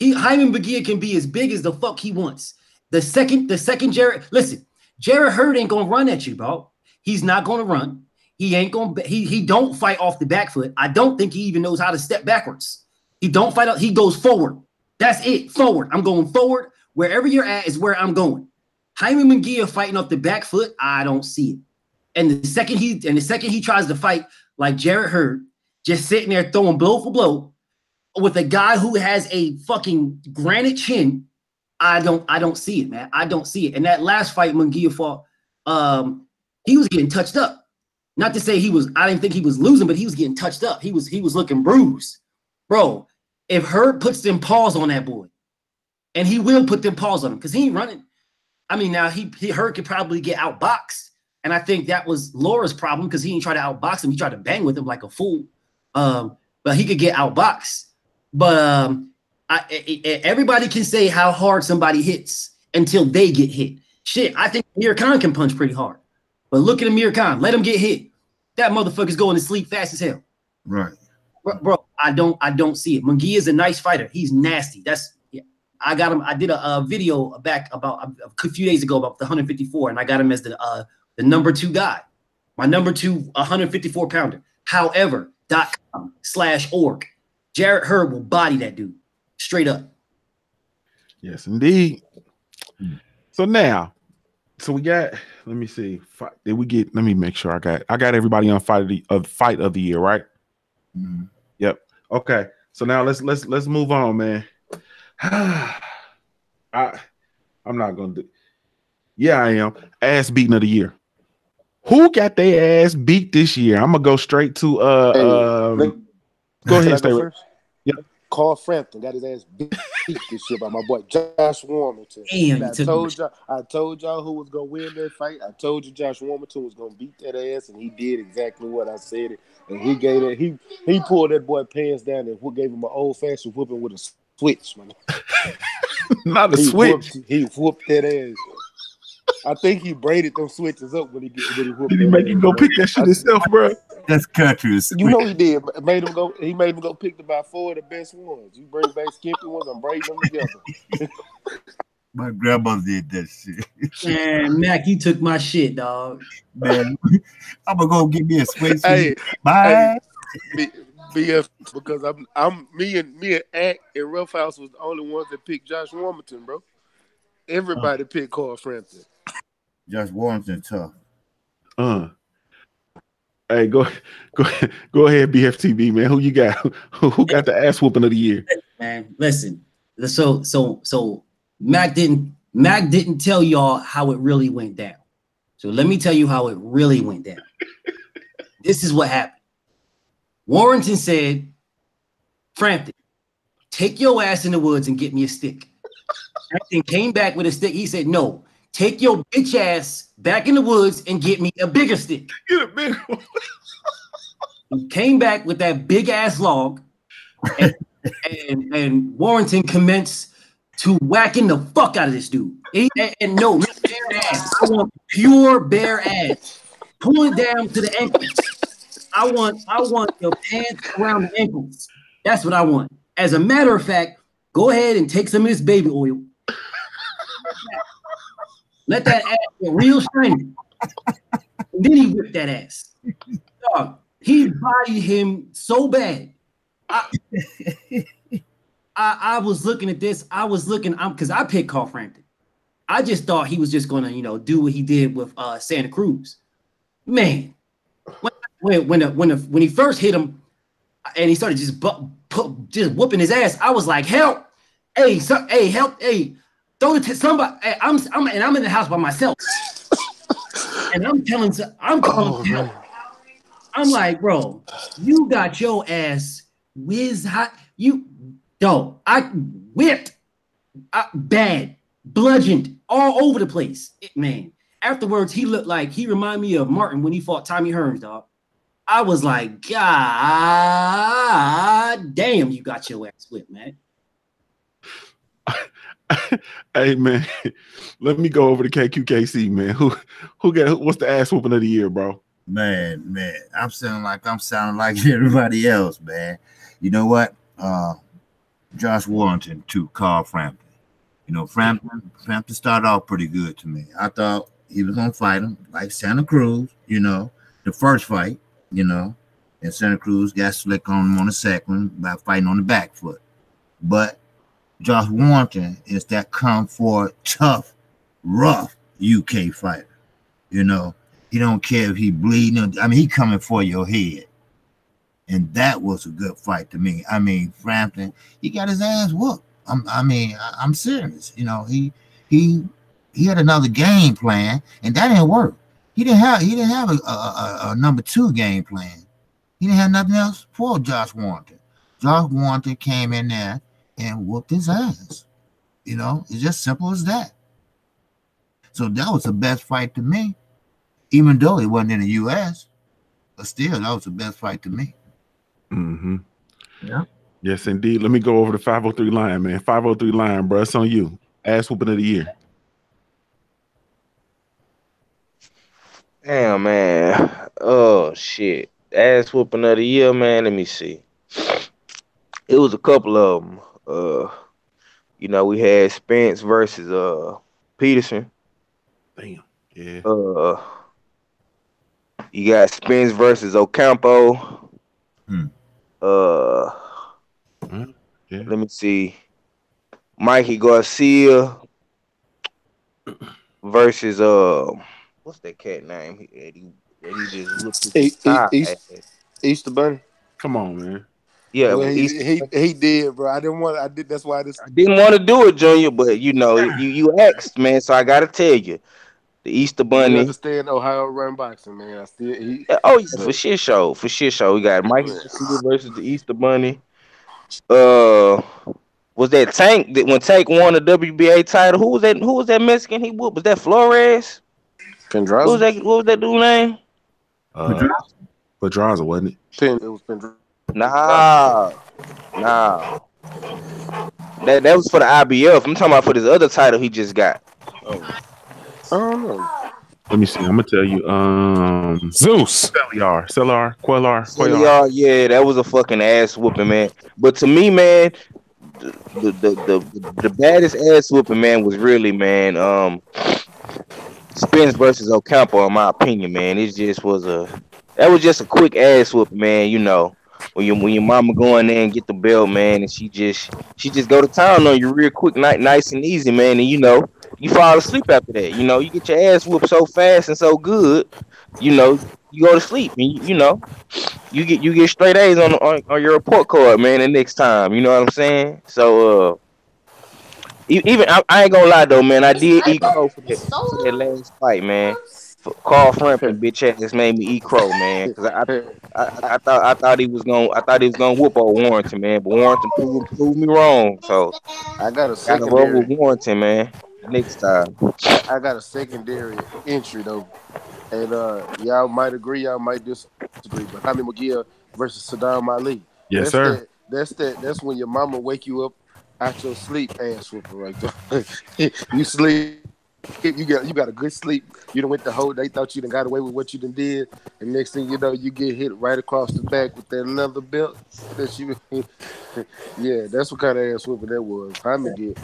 [SPEAKER 10] Jaime Munguia can be as big as the fuck he wants. The second Jared, listen, Jared Hurd ain't gonna run at you, bro. He's not gonna run. He ain't gonna. He don't fight off the back foot. I don't think he even knows how to step backwards. He don't fight out. He goes forward. That's it. Forward. I'm going forward. Wherever you're at is where I'm going. Jaime Munguia fighting off the back foot, I don't see it. And the second he tries to fight like Jared Hurd, just sitting there throwing blow for blow with a guy who has a fucking granite chin, I don't see it, man. I don't see it. And that last fight Munguia fought, he was getting touched up. Not to say I didn't think he was losing, but he was getting touched up. He was looking bruised. Bro, if Hurd puts them paws on that boy, and he will put them paws on him because he ain't running. I mean, now Hurd could probably get outboxed, and I think that was Lara's problem because he didn't try to outbox him. He tried to bang with him like a fool, but he could get outboxed. But everybody can say how hard somebody hits until they get hit. Shit, I think Amir Khan can punch pretty hard, but look at Amir Khan. Let him get hit. That motherfucker's going to sleep fast as hell.
[SPEAKER 11] Right.
[SPEAKER 10] Bro, I don't see it. Munguia is a nice fighter. He's nasty. I got him. I did a video back about a few days ago about the 154, and I got him as the number 2 guy, my number 2 154 pounder. However, .com/org. Jared Hurd will body that dude straight up.
[SPEAKER 7] Yes, indeed. So now, we got. Let me see. Did we get? Let me make sure I got everybody on fight of the year, right?
[SPEAKER 11] Mm-hmm.
[SPEAKER 7] Yep. Okay. So now let's move on, man. I'm not gonna do. Yeah, I am. Ass beating of the year. Who got their ass beat this year? I'm gonna go straight to
[SPEAKER 2] go
[SPEAKER 7] ahead, stay with.
[SPEAKER 2] Yeah. Carl Frampton got his ass beat this year by my boy Josh Warmington.
[SPEAKER 10] Damn,
[SPEAKER 2] I told y'all who was gonna win that fight. I told you Josh Warmington was gonna beat that ass, and he did exactly what I said. And he gave it. He pulled that boy pants down and gave him an old fashioned whooping with a switch, man.
[SPEAKER 7] Not a switch.
[SPEAKER 2] He whooped that ass. I think he braided them switches up when he whooped.
[SPEAKER 7] Did he make him go pick that shit himself, bro?
[SPEAKER 11] That's country.
[SPEAKER 2] You know he did. He made him go pick about 4 of the best ones. You bring back skimpy ones and braid them together.
[SPEAKER 11] My grandma did that shit.
[SPEAKER 10] Man, Mac, you took my shit, dog.
[SPEAKER 11] Man, I'm gonna go get me a switch.
[SPEAKER 2] Hey,
[SPEAKER 11] bye.
[SPEAKER 2] BF, because me and Act and Rough House was the only ones that picked Josh Warmington, bro. Everybody picked Carl Frampton.
[SPEAKER 11] Josh Warmington tough.
[SPEAKER 7] Hey, go ahead, BFTB, man. Who you got? Who got the ass whooping of the year?
[SPEAKER 10] Man, listen. So Mac didn't tell y'all how it really went down. So let me tell you how it really went down. This is what happened. Warrington said Frampton, take your ass in the woods and get me a stick. Frampton came back with a stick. He said, no, take your bitch ass back in the woods and get me a bigger stick.
[SPEAKER 7] Get a big one.
[SPEAKER 10] He came back with that big ass log, and Warrington commenced to whacking the fuck out of this dude. And no, not bare ass. I want pure bare ass. Pull it down to the ankles. I want your pants around the ankles. That's what I want. As a matter of fact, go ahead and take some of this baby oil. Let that ass get real shiny. And then he whipped that ass. Dog, he bodied him so bad. I was looking at this. I was looking, because I picked Carl Frampton. I just thought he was just gonna, do what he did with Santa Cruz. Man, when he first hit him, and he started just whooping his ass, I was like, help! Hey, help! Hey, throw it to somebody. Hey, I'm in the house by myself, and I'm calling help. I'm like, bro, you got your ass whiz hot. I whipped, bad, bludgeoned all over the place. Man, afterwards, he reminded me of Martin when he fought Tommy Hearns, dog. I was like, God damn, you got your ass whipped, man.
[SPEAKER 7] Hey, man, let me go over to KQKC, man. What's the ass whooping of the year, bro?
[SPEAKER 11] Man, I'm sounding like everybody else, man. You know what? Josh Warrington to Carl Frampton. Frampton started off pretty good to me. I thought he was gonna fight him like Santa Cruz, the first fight, and Santa Cruz got slick on him on the second one by fighting on the back foot. But Josh Warrington is that come for tough, rough UK fighter. He don't care if he bleeding. I mean, he coming for your head. And that was a good fight to me. I mean, Frampton, he got his ass whooped. I'm serious. He had another game plan, and that didn't work. He didn't have a number 2 game plan. He didn't have nothing else for Josh Warrington. Josh Warrington came in there and whooped his ass. It's just simple as that. So that was the best fight to me, even though it wasn't in the U.S. But still, that was the best fight to me.
[SPEAKER 7] Mm-hmm.
[SPEAKER 11] Yeah.
[SPEAKER 7] Yes, indeed. Let me go over to 503 Lion, man. 503 Lion, bro. It's on you. Ass whooping of the year.
[SPEAKER 13] Damn, man. Oh, shit. Ass whooping of the year, man. Let me see. It was a couple of them. We had Spence versus Peterson.
[SPEAKER 7] Damn. Yeah.
[SPEAKER 13] You got Spence versus Ocampo.
[SPEAKER 7] Yeah.
[SPEAKER 13] Let me see. Mikey Garcia versus what's that cat name? He just looked at his tie.
[SPEAKER 2] Easter Bunny.
[SPEAKER 7] Come on, man.
[SPEAKER 13] Yeah,
[SPEAKER 2] well, he did, bro. I didn't want. I did. That's why I
[SPEAKER 13] didn't want to do it, Junior. But you asked, man. So I gotta tell you, the Easter Bunny.
[SPEAKER 2] You understand Ohio run boxing, man.
[SPEAKER 13] For shit show. We got Mikey Garcia versus the Easter Bunny. Was that Tank when Tank won the WBA title? Who was that Mexican he whooped? Was that Flores?
[SPEAKER 2] Pedraza?
[SPEAKER 13] What was that dude's name?
[SPEAKER 7] Pedraza, wasn't it?
[SPEAKER 2] It was Pedraza.
[SPEAKER 13] Nah. That was for the IBF. I'm talking about for this other title he just got.
[SPEAKER 2] I don't know.
[SPEAKER 7] Let me see. I'm gonna tell you. Zeus. Quellar.
[SPEAKER 13] Yeah, that was a fucking ass whooping, man. But to me, man, the baddest ass whooping, man, was really, man, Spence versus Ocampo, in my opinion, man. That was just a quick ass whooping, man. When your mama go in there and get the belt, man, and she just go to town on you real quick, nice and easy, man, and you fall asleep after that. You get your ass whooped so fast and so good, you go to sleep, and you get straight A's on your report card, man. The next time, you know what I'm saying? So even I ain't gonna lie though, man. I did eat crow for that last fight, man. Carl Frampton bitch ass made me eat crow, man. Cause I thought he was gonna whoop on Warrington, man. But Warrington proved me wrong. So
[SPEAKER 2] I got a
[SPEAKER 13] gotta roll with
[SPEAKER 2] secondary.
[SPEAKER 13] Warrington, man. Next time.
[SPEAKER 2] I got a secondary entry though, and y'all might agree, y'all might disagree. But Jaime McGill versus Saddam Ali.
[SPEAKER 7] Yes, sir.
[SPEAKER 2] That's when your mama wake you up out your sleep, ass whooping right there. You sleep. You got a good sleep. You done went the whole day, thought you done got away with what you done did, and next thing you know, you get hit right across the back with that leather belt that you. Yeah, that's what kind of ass whooping that was. Jaime beat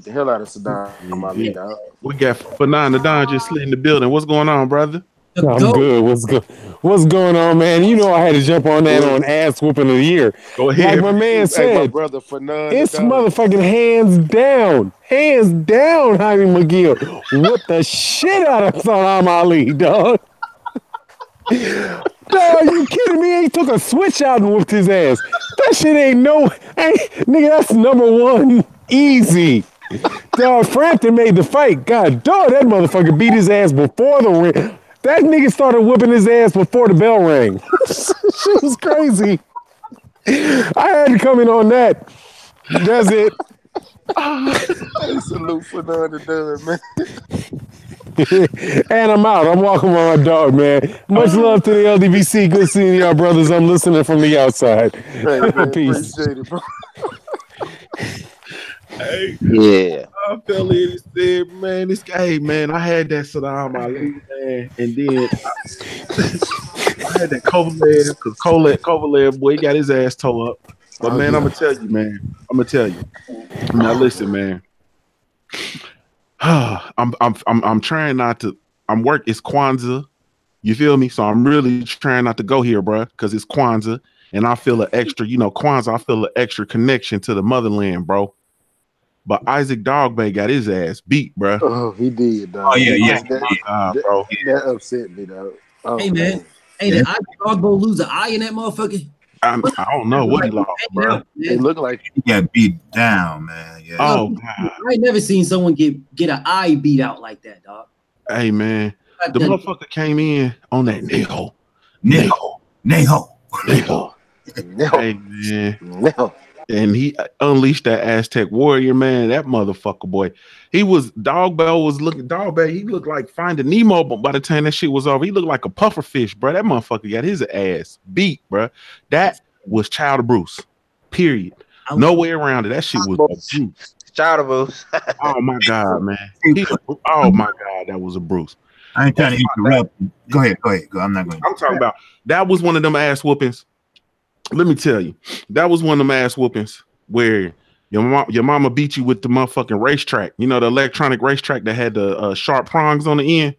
[SPEAKER 2] the hell out of Saddam Ali, dog.
[SPEAKER 7] We got Banana Don just slid in the building. What's going on, brother?
[SPEAKER 15] I'm good. What's going on, man? You know I had to jump on that on ass whooping of the year.
[SPEAKER 7] Go ahead.
[SPEAKER 15] Like my man said,
[SPEAKER 2] my brother Fernando,
[SPEAKER 15] it's motherfucking hands down, Jaime McGill. What the shit out of Saddam Ali, dog? Dog, you kidding me? He took a switch out and whooped his ass. That shit nigga, that's number one. Easy. Dog, Frampton made the fight. God, dog, that motherfucker beat his ass before the ring. That nigga started whooping his ass before the bell rang. Shit was crazy. I had to come in on that. That's it.
[SPEAKER 2] Hey, salute Fernando Dunn, man.
[SPEAKER 15] And I'm out. I'm walking with my dog, man. Much love to the LDBC. Good seeing y'all, brothers. I'm listening from the outside.
[SPEAKER 2] Hey, man,
[SPEAKER 15] Peace.
[SPEAKER 2] appreciate it, bro.
[SPEAKER 7] Hey,
[SPEAKER 13] yeah.
[SPEAKER 7] I fell in and said, man, this guy, hey, man, I had that Saddam Ali, man, and then I had that Kovalev, because Kovalev, boy, he got his ass tore up. But man, I'm gonna tell you, man. Now listen, man. I'm trying not to. It's Kwanzaa. You feel me? So I'm really trying not to go here, bro, because it's Kwanzaa, and I feel an extra, Kwanzaa. I feel an extra connection to the motherland, bro. But Isaac Dogbay got his ass beat, bro.
[SPEAKER 2] Oh, he did, dog.
[SPEAKER 11] Oh yeah.
[SPEAKER 2] Bro. That upset me, dog. Oh,
[SPEAKER 10] hey man, did Isaac Dogbo lose an eye in that motherfucker?
[SPEAKER 7] I don't know what he lost, bro.
[SPEAKER 2] It looked like
[SPEAKER 11] he got beat down, man. Yeah.
[SPEAKER 7] Oh God.
[SPEAKER 10] I ain't never seen someone get an eye beat out like that, dog.
[SPEAKER 7] Hey man, the motherfucker came in on that Neho. Hey man.
[SPEAKER 2] No.
[SPEAKER 7] And he unleashed that Aztec warrior, man. That motherfucker, boy. He looked like Finding Nemo, but by the time that shit was over, he looked like a puffer fish, bro. That motherfucker got his ass beat, bro. That was Child of Bruce, period. No way around it. That shit was abuse.
[SPEAKER 13] Child of Bruce.
[SPEAKER 7] Oh my God, man. Oh my God, that was a Bruce.
[SPEAKER 11] I ain't trying to interrupt. Go ahead. Go. I'm not going to.
[SPEAKER 7] I'm talking about, that was one of them ass whoopings. Let me tell you, that was one of them ass whoopings where your mama beat you with the motherfucking racetrack. You know, the electronic racetrack that had the sharp prongs on the end.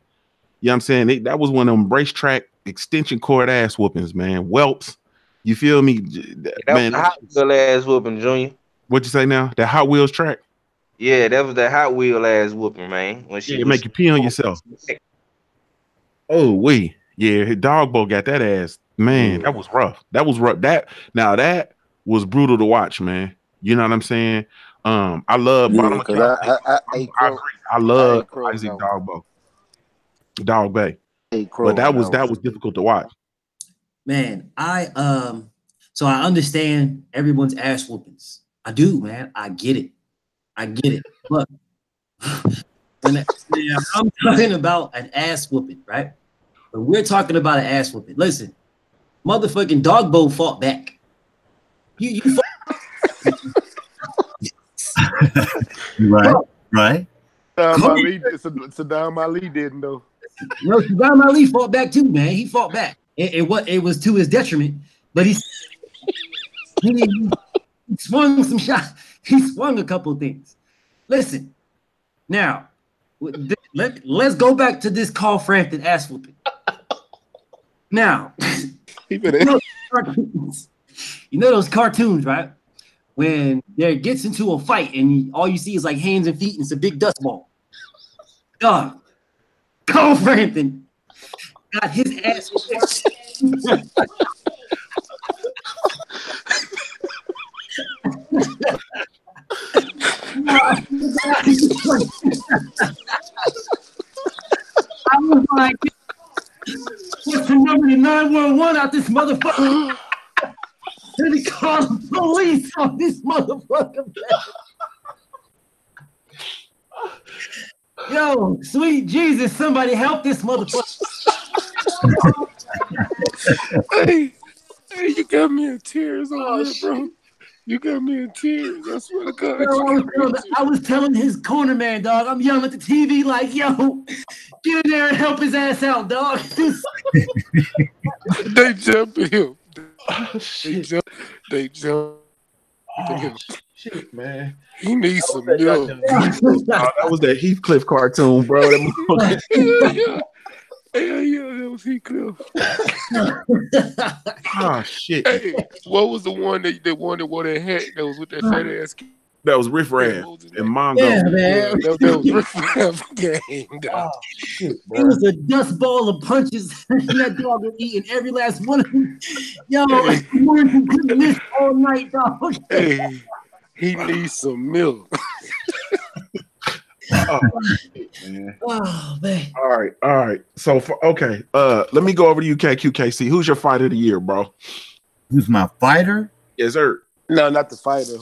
[SPEAKER 7] You know what I'm saying? That was one of them racetrack extension cord ass whoopings, man. Whelps. You feel me?
[SPEAKER 13] Man, that was the Hot Wheel ass whooping, Junior.
[SPEAKER 7] What'd you say now? That Hot Wheels track?
[SPEAKER 13] Yeah, that was the Hot Wheel ass whooping, man. When she
[SPEAKER 7] make you pee on yourself. Oh, yeah, Dogbo got that ass. Man, that was rough. That was was brutal to watch, man. You know what I'm saying? I love bottom account. I love Isaac Dogbay. But that was difficult to watch.
[SPEAKER 10] Man, so I understand everyone's ass whoopings. I do, man. I get it. But when I'm talking about an ass whooping, right? When we're talking about an ass whooping, listen, motherfucking Dogbo fought back. You fought.
[SPEAKER 11] Right.
[SPEAKER 2] Saddam Ali didn't though.
[SPEAKER 10] No, Saddam Ali fought back too, man. He fought back. It was to his detriment, but he swung some shots. He swung a couple things. Listen, now let's go back to this Carl Frampton ass whooping. Now, you know those cartoons, right? When there gets into a fight and all you see is like hands and feet and it's a big dust ball. Dog, Carl Frampton got his ass whooped. I was like, gun out this motherfucker. Then he called the police on this motherfucker. Yo, sweet Jesus, somebody help this motherfucker.
[SPEAKER 15] Hey, you got me in tears over here, bro. You got me in tears. I swear to God.
[SPEAKER 10] Yo, I was telling his corner man, dog. I'm yelling at the TV like, yo, get in there and help his ass out, dog.
[SPEAKER 15] They jumped him. They jumped him.
[SPEAKER 7] Shit, man.
[SPEAKER 15] He needs some milk.
[SPEAKER 7] That was that Heathcliff cartoon, bro.
[SPEAKER 15] Yeah, that was Heathcliff.
[SPEAKER 7] Oh shit!
[SPEAKER 15] Hey, what was the one that wore that hat that was with that fat ass?
[SPEAKER 7] That was Riff Raff and Mongo.
[SPEAKER 10] Yeah, man.
[SPEAKER 15] That was Riff Raff game.
[SPEAKER 10] Oh, shit, it was a dust ball of punches. That dog was eating every last one of them. Yo, you couldn't miss all night, dog.
[SPEAKER 15] Hey, he needs some milk.
[SPEAKER 7] Oh, man.
[SPEAKER 10] Oh man.
[SPEAKER 7] All right. So let me go over to you, KQKC. Who's your fighter of the year, bro?
[SPEAKER 11] Who's my fighter?
[SPEAKER 7] Yes, sir.
[SPEAKER 2] No, not the fighter.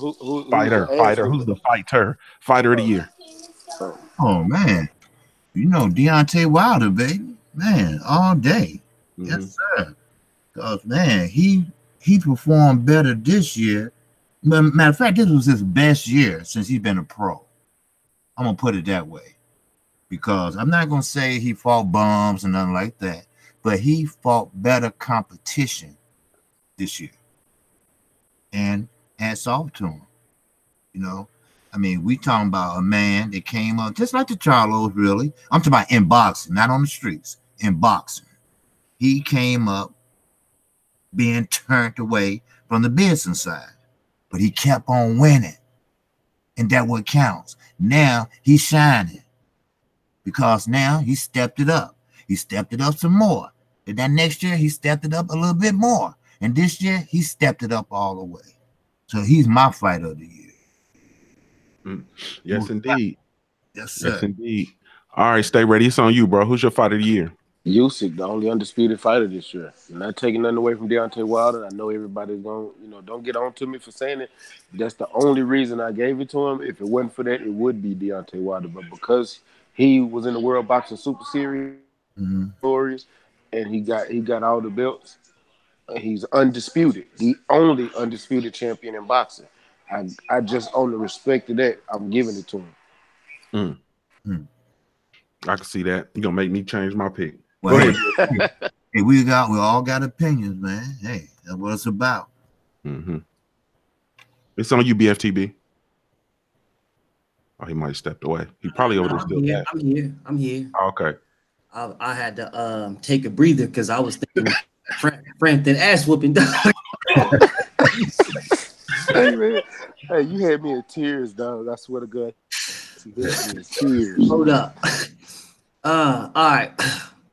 [SPEAKER 7] Fighter. Who's the fighter? Fighter of the year.
[SPEAKER 11] Oh man, you know Deontay Wilder, baby. Man, all day. Yes, sir. Cause man, he performed better this year. Matter of fact, this was his best year since he's been a pro. I'm gonna put it that way, because I'm not gonna say he fought bums and nothing like that, but he fought better competition this year. And hats off to him. You know, I mean, we talking about a man that came up just like the Charlos, really. I'm talking about in boxing, not on the streets. In boxing, he came up being turned away from the business side, but he kept on winning, and that's what counts. Now he's shining because now he stepped it up. He stepped it up some more. And that next year he stepped it up a little bit more. And this year he stepped it up all the way. So he's my fighter of the year.
[SPEAKER 7] Yes, indeed.
[SPEAKER 11] Yes, sir.
[SPEAKER 7] Yes, indeed. All right, stay ready. It's on you, bro. Who's your fighter of the year?
[SPEAKER 2] Usyk, the only undisputed fighter this year. I'm not taking nothing away from Deontay Wilder. I know everybody's going, don't get on to me for saying it. That's the only reason I gave it to him. If it wasn't for that, it would be Deontay Wilder. But because he was in the World Boxing Super Series, Warriors, and he got all the belts, he's undisputed. The only undisputed champion in boxing. I just own the respect of that. I'm giving it to him.
[SPEAKER 7] I can see that. You're gonna make me change my pick.
[SPEAKER 11] Well, hey, we all got opinions, man. Hey, that's what it's about.
[SPEAKER 7] It's on you, BFTB. Oh, he might have stepped away. He probably over there still.
[SPEAKER 10] I'm here.
[SPEAKER 7] Oh, okay.
[SPEAKER 10] I had to take a breather because I was thinking Frampton ass whooping.
[SPEAKER 2] Hey man, hey, you had me in tears, dog. I swear to God. You had me in tears.
[SPEAKER 10] Hold up. All right.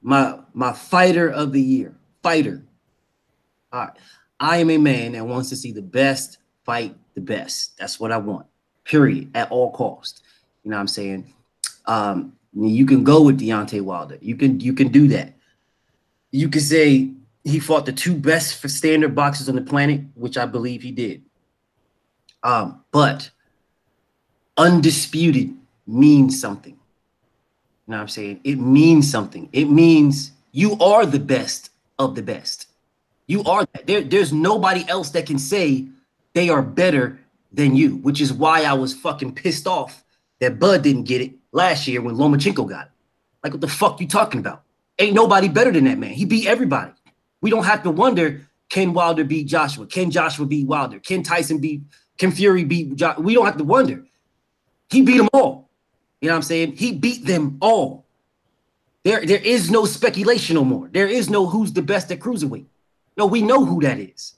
[SPEAKER 10] My fighter of the year. Fighter. All right. I am a man that wants to see the best fight the best. That's what I want. Period. At all costs. You know what I'm saying? You can go with Deontay Wilder. You can do that. You can say he fought the two best for standard boxers on the planet, which I believe he did. But undisputed means something. You know what I'm saying? It means something. It means you are the best of the best. You are that. There's nobody else that can say they are better than you, which is why I was fucking pissed off that Bud didn't get it last year when Lomachenko got it. Like, what the fuck you talking about? Ain't nobody better than that man. He beat everybody. We don't have to wonder, can Wilder beat Joshua? Can Joshua beat Wilder? Can Fury beat Joshua? We don't have to wonder. He beat them all. You know what I'm saying? He beat them all. There is no speculation no more. There is no who's the best at cruiserweight. No, we know who that is.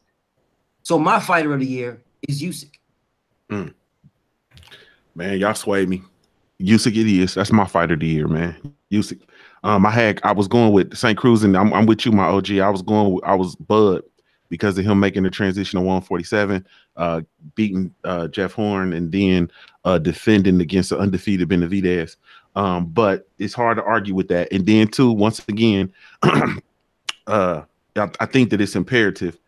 [SPEAKER 10] So my fighter of the year is Usyk.
[SPEAKER 7] Man, y'all swayed me. Usyk it is. That's my fighter of the year, man. Usyk. I was going with St. Cruz, and I'm with you, my OG. I was Bud because of him making the transition to 147, beating Jeff Horn, and then defending against the undefeated Benavidez. But it's hard to argue with that. And then too, once again, I think that it's imperative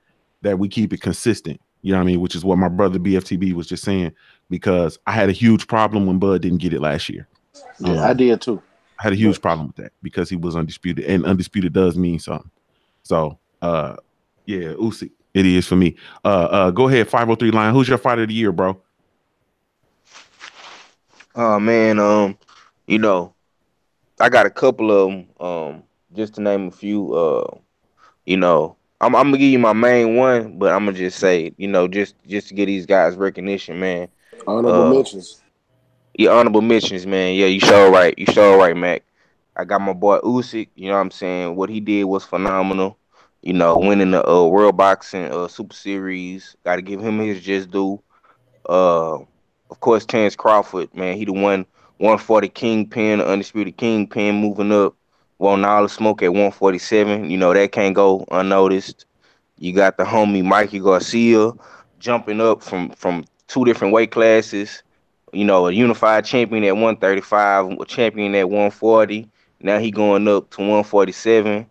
[SPEAKER 7] that we keep it consistent. You know what I mean? Which is what my brother BFTB was just saying, because I had a huge problem when Bud didn't get it last year.
[SPEAKER 2] Yeah, I did too.
[SPEAKER 7] I had a huge problem with that because he was undisputed, and undisputed does mean something. So, yeah, Usyk, it is for me. Go ahead, 503 line. Who's your fighter of the year, bro?
[SPEAKER 13] Oh man, you know, I got a couple of them. Just to name a few. You know, I'm gonna give you my main one, but I'm gonna just say, you know, just to get these guys recognition, man.
[SPEAKER 2] Honorable
[SPEAKER 13] Uh,
[SPEAKER 2] mentions.
[SPEAKER 13] Your honorable mentions, man. Yeah, you sure right. You sure right, Mac. I got my boy Usyk. You know what I'm saying? What he did was phenomenal. You know, winning the World Boxing Super Series. Got to give him his just due. Uh, of course, Terrence Crawford, man. He the 140 kingpin, the undisputed kingpin, moving up. Won all the smoke at 147. You know that can't go unnoticed. You got the homie Mikey Garcia jumping up from two different weight classes. You know, a unified champion at 135, a champion at 140. Now he going up to 147.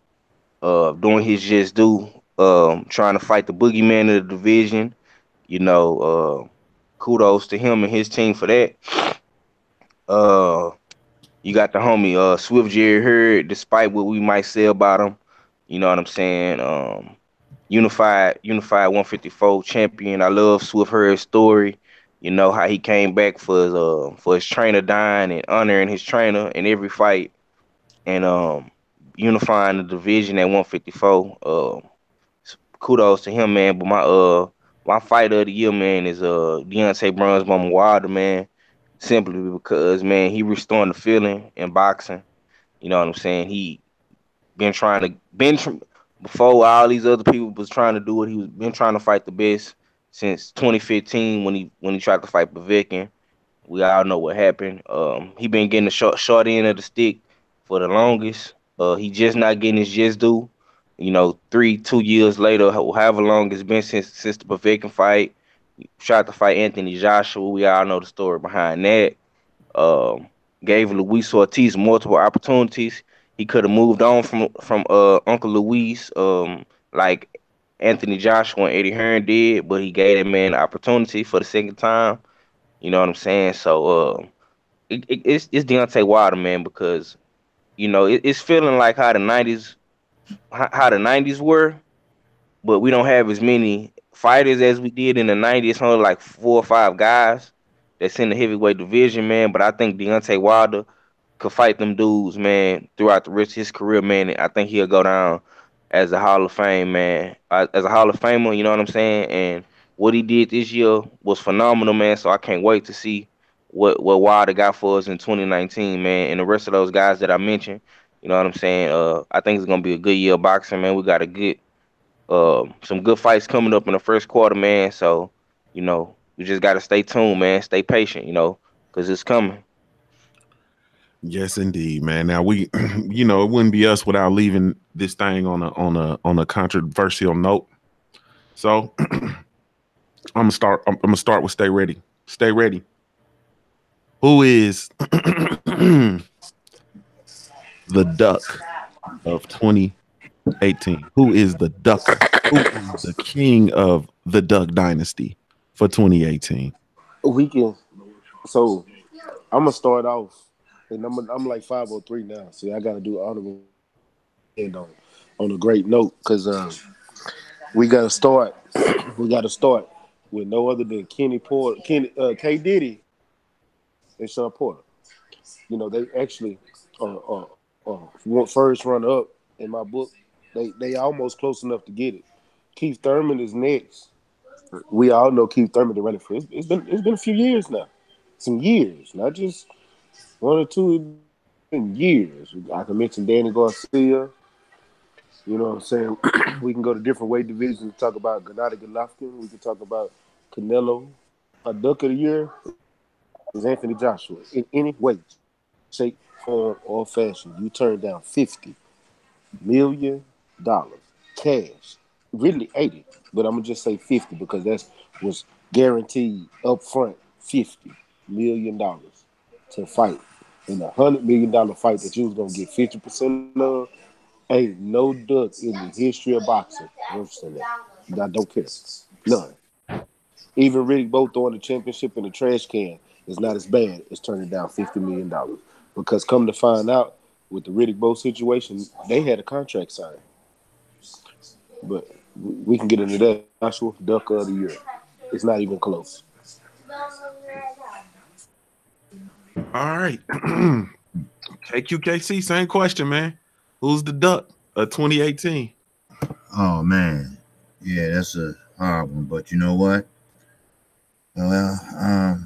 [SPEAKER 13] Doing his just due. Trying to fight the boogeyman of the division. You know, kudos to him and his team for that. Uh, you got the homie Swift Jerry Hurd, despite what we might say about him. You know what I'm saying? Unified 154 champion. I love Swift Hurd's story. You know how he came back for his trainer dying and honoring his trainer in every fight, and unifying the division at 154. Kudos to him, man. But my fighter of the year, man, is Deontay Bruns Mama Wilder, man. Simply because, man, he restoring the feeling in boxing. You know what I'm saying? He been trying to before all these other people was trying to do it. He was been trying to fight the best since 2015 when he tried to fight Povetkin. We all know what happened. He been getting the short end of the stick for the longest. He just not getting his just due. You know, 2 years later, however long it's been since the Povetkin fight, he tried to fight Anthony Joshua. We all know the story behind that. Um, Gave Luis Ortiz multiple opportunities. He could have moved on from Uncle Luis, like Anthony Joshua and Eddie Hearn did, but he gave that man the opportunity for the second time. You know what I'm saying? So it's Deontay Wilder, man, because you know it's feeling like how the '90s were, but we don't have as many fighters as we did in the '90s. It's only like 4 or 5 guys that's in the heavyweight division, man. But I think Deontay Wilder could fight them dudes, man, throughout the rest of his career, man. And I think he'll go down as a Hall of Fame, man, as a Hall of Famer. You know what I'm saying? And what he did this year was phenomenal, man. So I can't wait to see what Wilder got for us in 2019, man, and the rest of those guys that I mentioned. You know what I'm saying? I think it's gonna be a good year of boxing, man. We got a good some good fights coming up in the first quarter, man. So, you know, we just got to stay tuned, man. Stay patient, you know, because it's coming.
[SPEAKER 7] Yes, indeed, man. Now we, you know, it wouldn't be us without leaving this thing on a controversial note. So I'm gonna start. I'm gonna start with stay ready. Stay ready. Who is the duck of 2018? Who is the ducker? Who is the king of the duck dynasty for 2018?
[SPEAKER 2] We can. So I'm gonna start off, and I'm like 503 now. See, I gotta do honorable end on a great note because we gotta start. We gotta start with no other than Kenny Porter, K Diddy, and Sean Porter. You know, they actually first run up in my book. They almost close enough to get it. Keith Thurman is next. We all know Keith Thurman been running for it's been a few years now. Some years, not just one or two, in years. I can mention Danny Garcia. You know what I'm saying? We can go to different weight divisions and talk about Gennady Golovkin. We can talk about Canelo. A duck of the year is Anthony Joshua. In any way, shape, form, or fashion, you turn down $50 million cash. Really 80, but I'm gonna just say 50 because that's was guaranteed up front. $50 million to fight in $100 million fight that you was gonna get 50% of. Ain't no duck in the history of boxing worse than that. I don't care. None. Even Riddick Bowe throwing the championship in the trash can is not as bad as turning down $50 million. Because come to find out, with the Riddick Bowe situation, they had a contract signed. But we can get into that. Joshua, duck of the year. It's not even close.
[SPEAKER 7] All right. KQKC, same question, man. Who's the duck of 2018?
[SPEAKER 11] Oh man, yeah, that's a hard one. But you know what? Well,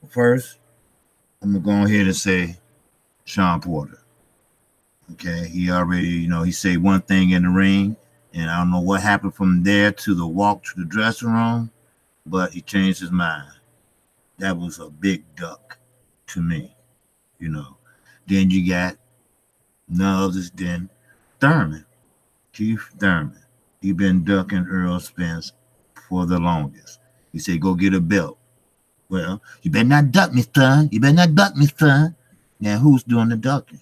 [SPEAKER 11] first I'm gonna go ahead and say Sean Porter. Okay, he already, he said one thing in the ring, and I don't know what happened from there to the walk to the dressing room, but he changed his mind. That was a big duck to me, Then you got none others than Thurman, Keith Thurman. He been ducking Earl Spence for the longest. He said, go get a belt. Well, you better not duck me, son. You better not duck me, son. Now, who's doing the ducking?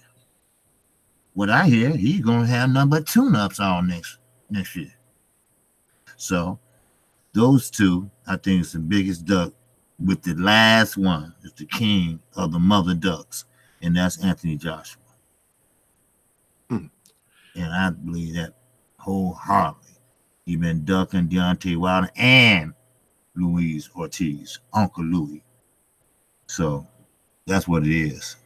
[SPEAKER 11] What I hear, he's going to have nothing but tune-ups all next year. So, those two, I think, is the biggest duck. With the last one is the king of the mother ducks, and that's Anthony Joshua. And I believe that wholeheartedly. He been ducking Deontay Wilder and Luis Ortiz, Uncle Louis. So that's what it is.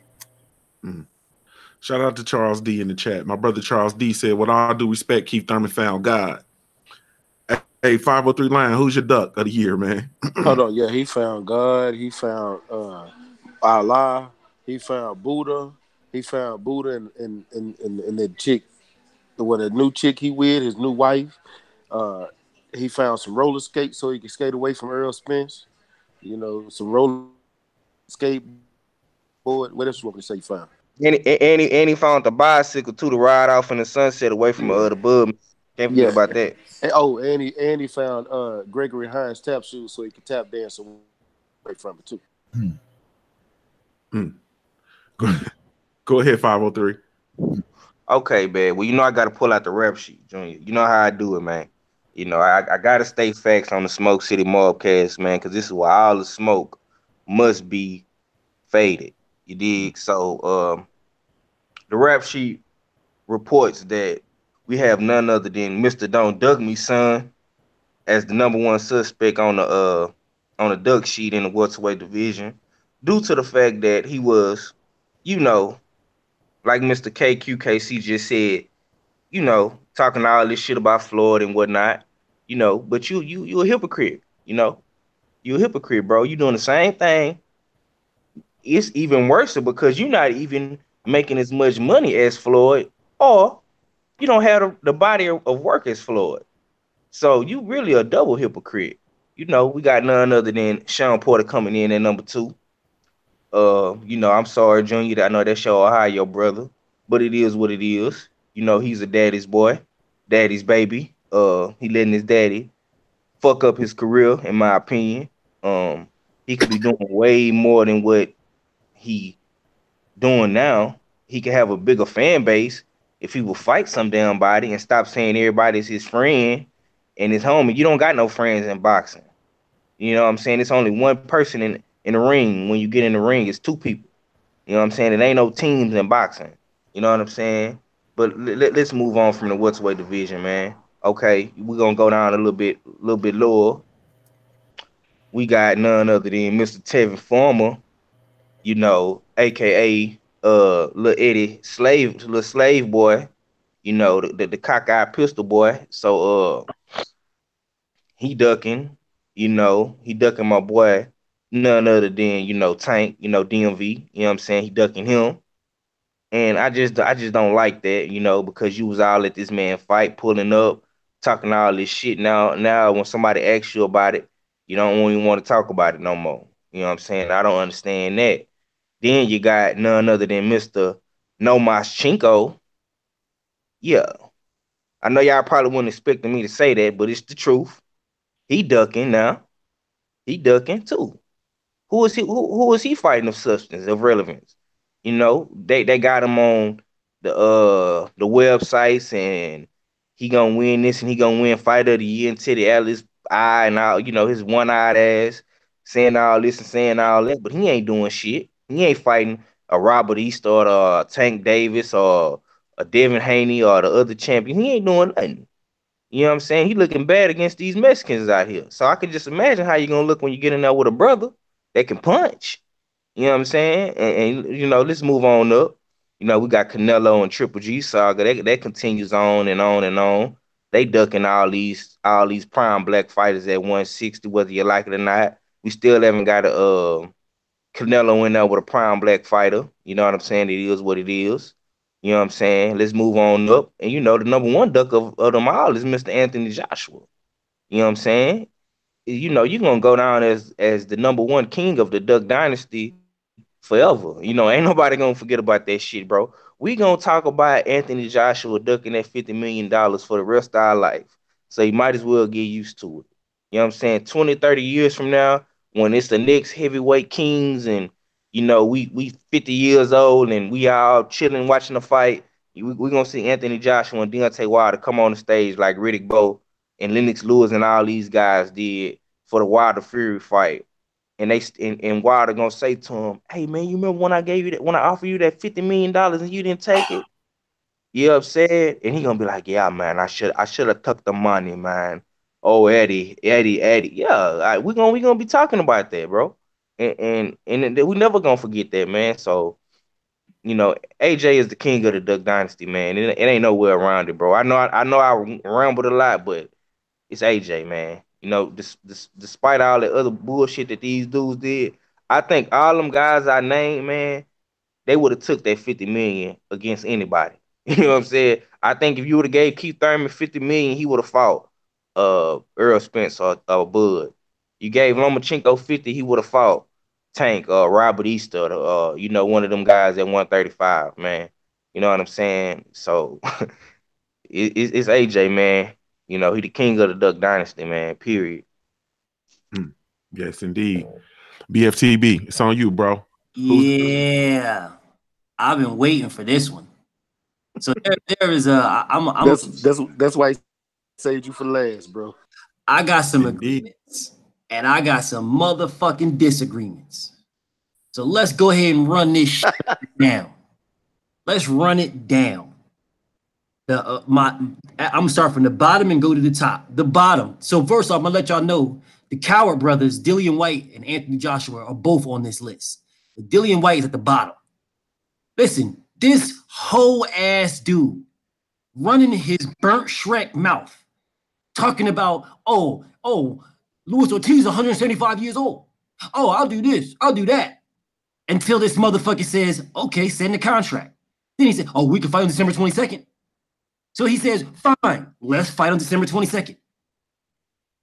[SPEAKER 7] Shout out to Charles D in the chat. My brother Charles D said, with all due respect, Keith Thurman found God. Hey, 503 Lion, who's your duck of the year, man?
[SPEAKER 2] Hold on. Yeah, he found God. He found Allah. He found Buddha. He found Buddha and that chick, with a new chick he with, his new wife. He found some roller skates so he could skate away from Earl Spence. Some roller skateboard. What else you want me to say he found?
[SPEAKER 13] And he found the bicycle too to ride off in the sunset away from the bub. Can't forget about that.
[SPEAKER 2] And he found Gregory Hines tap shoes so he could tap dance away from it too.
[SPEAKER 7] Go ahead, 503.
[SPEAKER 13] Okay, man. Well, I got to pull out the rap sheet, Junior. You know how I do it, man. I got to stay facts on the Smoke City Mobcast, man, because this is why all the smoke must be faded. You dig? So, the rap sheet reports that we have none other than Mr. Don't Duck Me Son as the number one suspect on the duck sheet in the welterweight division, due to the fact that he was, like Mr. KQKC just said, talking all this shit about Floyd and whatnot, but you a hypocrite, you a hypocrite, bro. You doing the same thing. It's even worse because you're not even making as much money as Floyd, or you don't have the body of work as Floyd. So you really a double hypocrite. We got none other than Sean Porter coming in at number 2. I'm sorry, Junior, I know that's your Ohio brother, but it is what it is. He's a daddy's boy, daddy's baby. He letting his daddy fuck up his career, in my opinion. He could be doing way more than what he doing now. He could have a bigger fan base if he will fight some damn body and stop saying everybody's his friend and his homie. You don't got no friends in boxing. You know what I'm saying? It's only one person in the ring. When you get in the ring, it's 2 people. You know what I'm saying? It ain't no teams in boxing. You know what I'm saying? But let's move on from the welterweight division, man. Okay, we're gonna go down a little bit lower. We got none other than Mr. Tevin Farmer, aka Lil Eddie slave boy, the cockeyed pistol boy. So he ducking, he ducking my boy, none other than Tank, DMV, you know what I'm saying? He ducking him. And I just don't like that, because you was all at this man fight, pulling up, talking all this shit. Now when somebody asks you about it, you don't even want to talk about it no more. You know what I'm saying? I don't understand that. Then you got none other than Mr. Nomaschenko. Yeah. I know y'all probably wasn't expecting me to say that, but it's the truth. He ducking now. He ducking too. Who is he fighting of substance, of relevance? They got him on the websites, and he gonna win this and he gonna win fight of the year until the Alice eye and all, his one-eyed ass saying all this and saying all that, but he ain't doing shit. He ain't fighting a Robert Easter or a Tank Davis or a Devin Haney or the other champion. He ain't doing nothing. You know what I'm saying? He looking bad against these Mexicans out here. So I can just imagine how you gonna look when you get in there with a brother that can punch. You know what I'm saying? And let's move on up. We got Canelo and Triple G saga. That continues on and on and on. They ducking all these prime black fighters at 160, whether you like it or not. We still haven't got a Canelo in there with a prime black fighter. You know what I'm saying? It is what it is. You know what I'm saying? Let's move on up. And the number one duck of them all is Mr. Anthony Joshua. You know what I'm saying? You're gonna go down as the number one king of the Duck Dynasty forever. Ain't nobody gonna forget about that shit, bro. We gonna talk about Anthony Joshua ducking that $50 million for the rest of our life. So you might as well get used to it. You know what I'm saying? 20, 30 years from now, when it's the next heavyweight kings and we 50 years old and we all chilling watching the fight, we gonna see Anthony Joshua and Deontay Wilder come on the stage like Riddick Bowe and Lennox Lewis and all these guys did for the Wilder Fury fight. And Wilder gonna say to him, "Hey man, you remember when I offered you that $50 million and you didn't take it? You upset?" And he gonna be like, "Yeah, man, I should have took the money, man. Oh, Eddie. Yeah, we gonna be talking about that, bro. And we never gonna forget that, man. So, AJ is the king of the Duck Dynasty, man. It ain't nowhere around it, bro. I know I rambled a lot, but it's AJ, man. Despite all the other bullshit that these dudes did, I think all them guys I named, man, they would have took that 50 million against anybody. You know what I'm saying? I think if you would have gave Keith Thurman 50 million, he would have fought Earl Spence or Bud. You gave Lomachenko 50, he would have fought Tank or Robert Easter, one of them guys at 135, man. You know what I'm saying? So it's AJ, man. He the king of the Duck Dynasty, man, period.
[SPEAKER 7] Yes, indeed. BFTB, it's on you, bro.
[SPEAKER 10] Yeah. I've been waiting for this one. So there is
[SPEAKER 2] that's why I saved you for last, bro.
[SPEAKER 10] I got some agreements and I got some motherfucking disagreements. So let's go ahead and run this shit down. Let's run it down. I'm gonna start from the bottom and go to the top. The bottom. So first off, I'm gonna let y'all know the Coward brothers, Dillian White and Anthony Joshua, are both on this list. Dillian White is at the bottom. Listen, this whole ass dude running his burnt Shrek mouth, talking about, oh, Luis Ortiz is 175 years old. Oh, I'll do this, I'll do that. Until this motherfucker says, okay, send the contract. Then he said, oh, we can fight on December 22nd. So he says, fine, let's fight on December 22nd.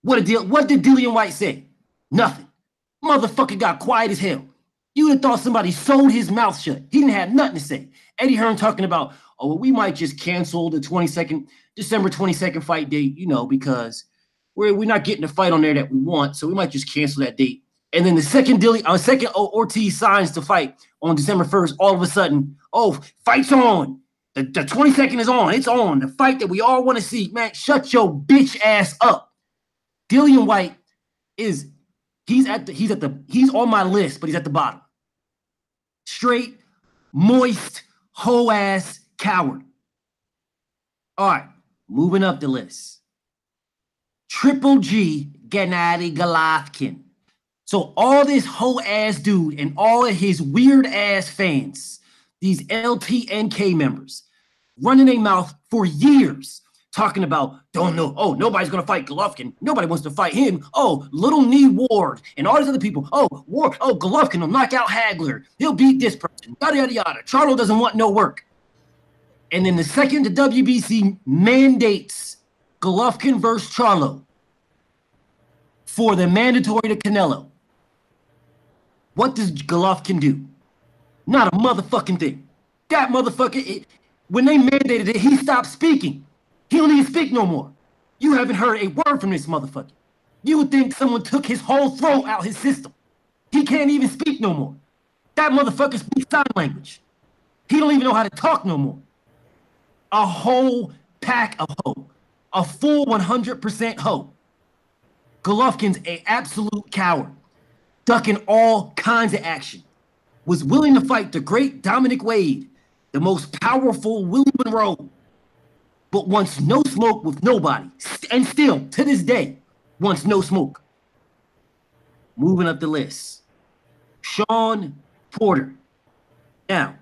[SPEAKER 10] What did Dillian White say? Nothing. Motherfucker got quiet as hell. You would have thought somebody sewed his mouth shut. He didn't have nothing to say. Eddie Hearn talking about, oh, well, we might just cancel the December 22nd fight date, because we're not getting the fight on there that we want, so we might just cancel that date. And then the second Ortiz signs to fight on December 1st, all of a sudden, oh, fight's on. The 22nd is on. It's on. The fight that we all want to see. Man, shut your bitch ass up. Dillian White he's on my list, but he's at the bottom. Straight, moist, whole ass coward. All right, moving up the list. Triple G Gennady Golovkin. So all this whole ass dude and all of his weird ass fans, these LTNK members, running their mouth for years, talking about, don't know, oh, nobody's going to fight Golovkin. Nobody wants to fight him. Oh, Little Knee Ward and all these other people. Oh, Ward, oh, Golovkin will knock out Hagler. He'll beat this person. Yada, yada, yada. Charlo doesn't want no work. And then the second the WBC mandates Golovkin versus Charlo for the mandatory to Canelo, what does Golovkin do? Not a motherfucking thing. That motherfucker, when they mandated it, he stopped speaking. He don't even speak no more. You haven't heard a word from this motherfucker. You would think someone took his whole throat out his system. He can't even speak no more. That motherfucker speaks sign language. He don't even know how to talk no more. A whole pack of hoe. A full 100% hoe. Golovkin's an absolute coward, ducking all kinds of action. Was willing to fight the great Dominic Wade, the most powerful Willie Monroe, but wants no smoke with nobody. And still, to this day, wants no smoke. Moving up the list. Sean Porter. Now,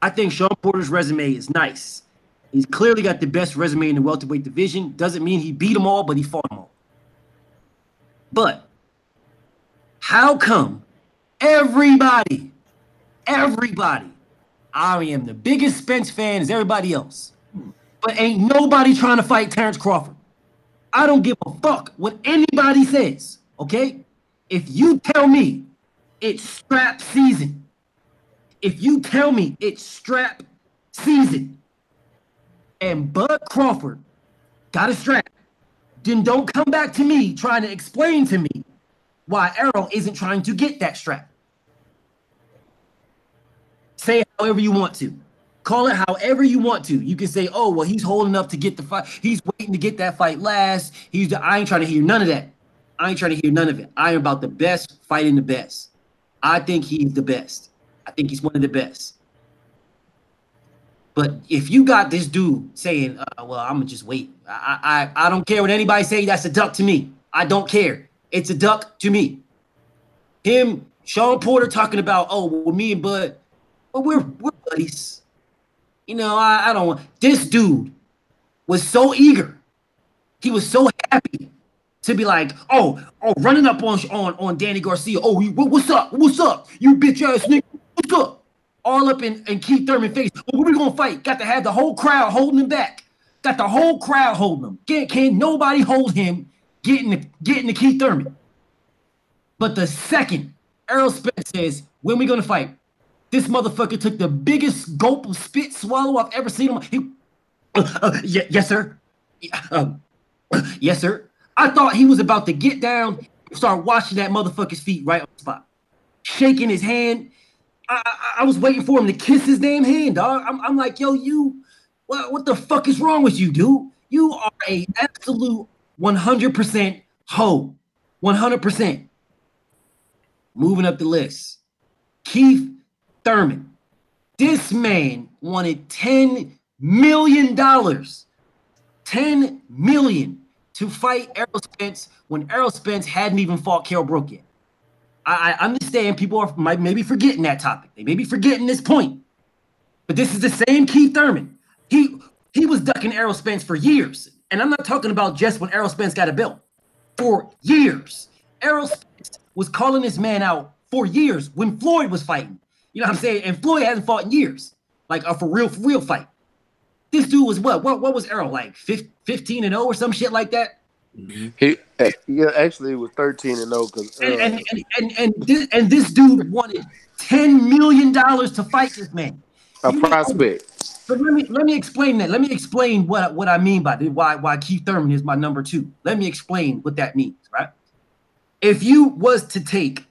[SPEAKER 10] I think Sean Porter's resume is nice. He's clearly got the best resume in the welterweight division. Doesn't mean he beat them all, but he fought them all. But how come everybody, I am the biggest Spence fan as everybody else, but ain't nobody trying to fight Terrence Crawford? I don't give a fuck what anybody says, okay? If you tell me it's strap season, and Bud Crawford got a strap, then don't come back to me trying to explain to me why Errol isn't trying to get that strap. Say it however you want to. Call it however you want to. You can say, oh, well, he's holding up to get the fight. He's waiting to get that fight last. I ain't trying to hear none of that. I ain't trying to hear none of it. I am about the best fighting the best. I think he's the best. I think he's one of the best. But if you got this dude saying, well, I'm going to just wait. I don't care what anybody say. That's a duck to me. I don't care. It's a duck to me. Him, Sean Porter talking about, oh, well, me and Bud, well, we're buddies. You know, I don't want. This dude was so eager. He was so happy to be like, running up on Danny Garcia. Oh, what's up? What's up? You bitch ass nigga. What's up? All up in Keith Thurman's face. Oh, what we gonna fight? Got to have the whole crowd holding him back. Got the whole crowd holding him. Can't nobody hold him getting to Keith Thurman. But the second Errol Spence says, when we gonna fight? This motherfucker took the biggest gulp of spit swallow I've ever seen him. Yes, sir. Yes, sir. I thought he was about to get down and start washing that motherfucker's feet right on the spot. Shaking his hand. I was waiting for him to kiss his damn hand, dog. I'm like, yo, what the fuck is wrong with you, dude? You are a absolute 100% hoe. 100%. Moving up the list. Keith Thurman. This man wanted $10 million. $10 million to fight Errol Spence when Errol Spence hadn't even fought Kell Brook yet. I understand people might maybe forgetting that topic. They may be forgetting this point. But this is the same Keith Thurman. He was ducking Errol Spence for years. And I'm not talking about just when Errol Spence got a belt. For years. Errol Spence was calling this man out for years when Floyd was fighting. You know what I'm saying? And Floyd hasn't fought in years. Like a for real fight. This dude was what was Errol, like 15-0 or some shit like that?
[SPEAKER 2] Actually it was 13-0 because
[SPEAKER 10] and this dude wanted $10 million to fight this man.
[SPEAKER 2] A prospect.
[SPEAKER 10] But let me explain that. Let me explain what I mean by why Keith Thurman is my number 2. Let me explain what that means, right? If you was to take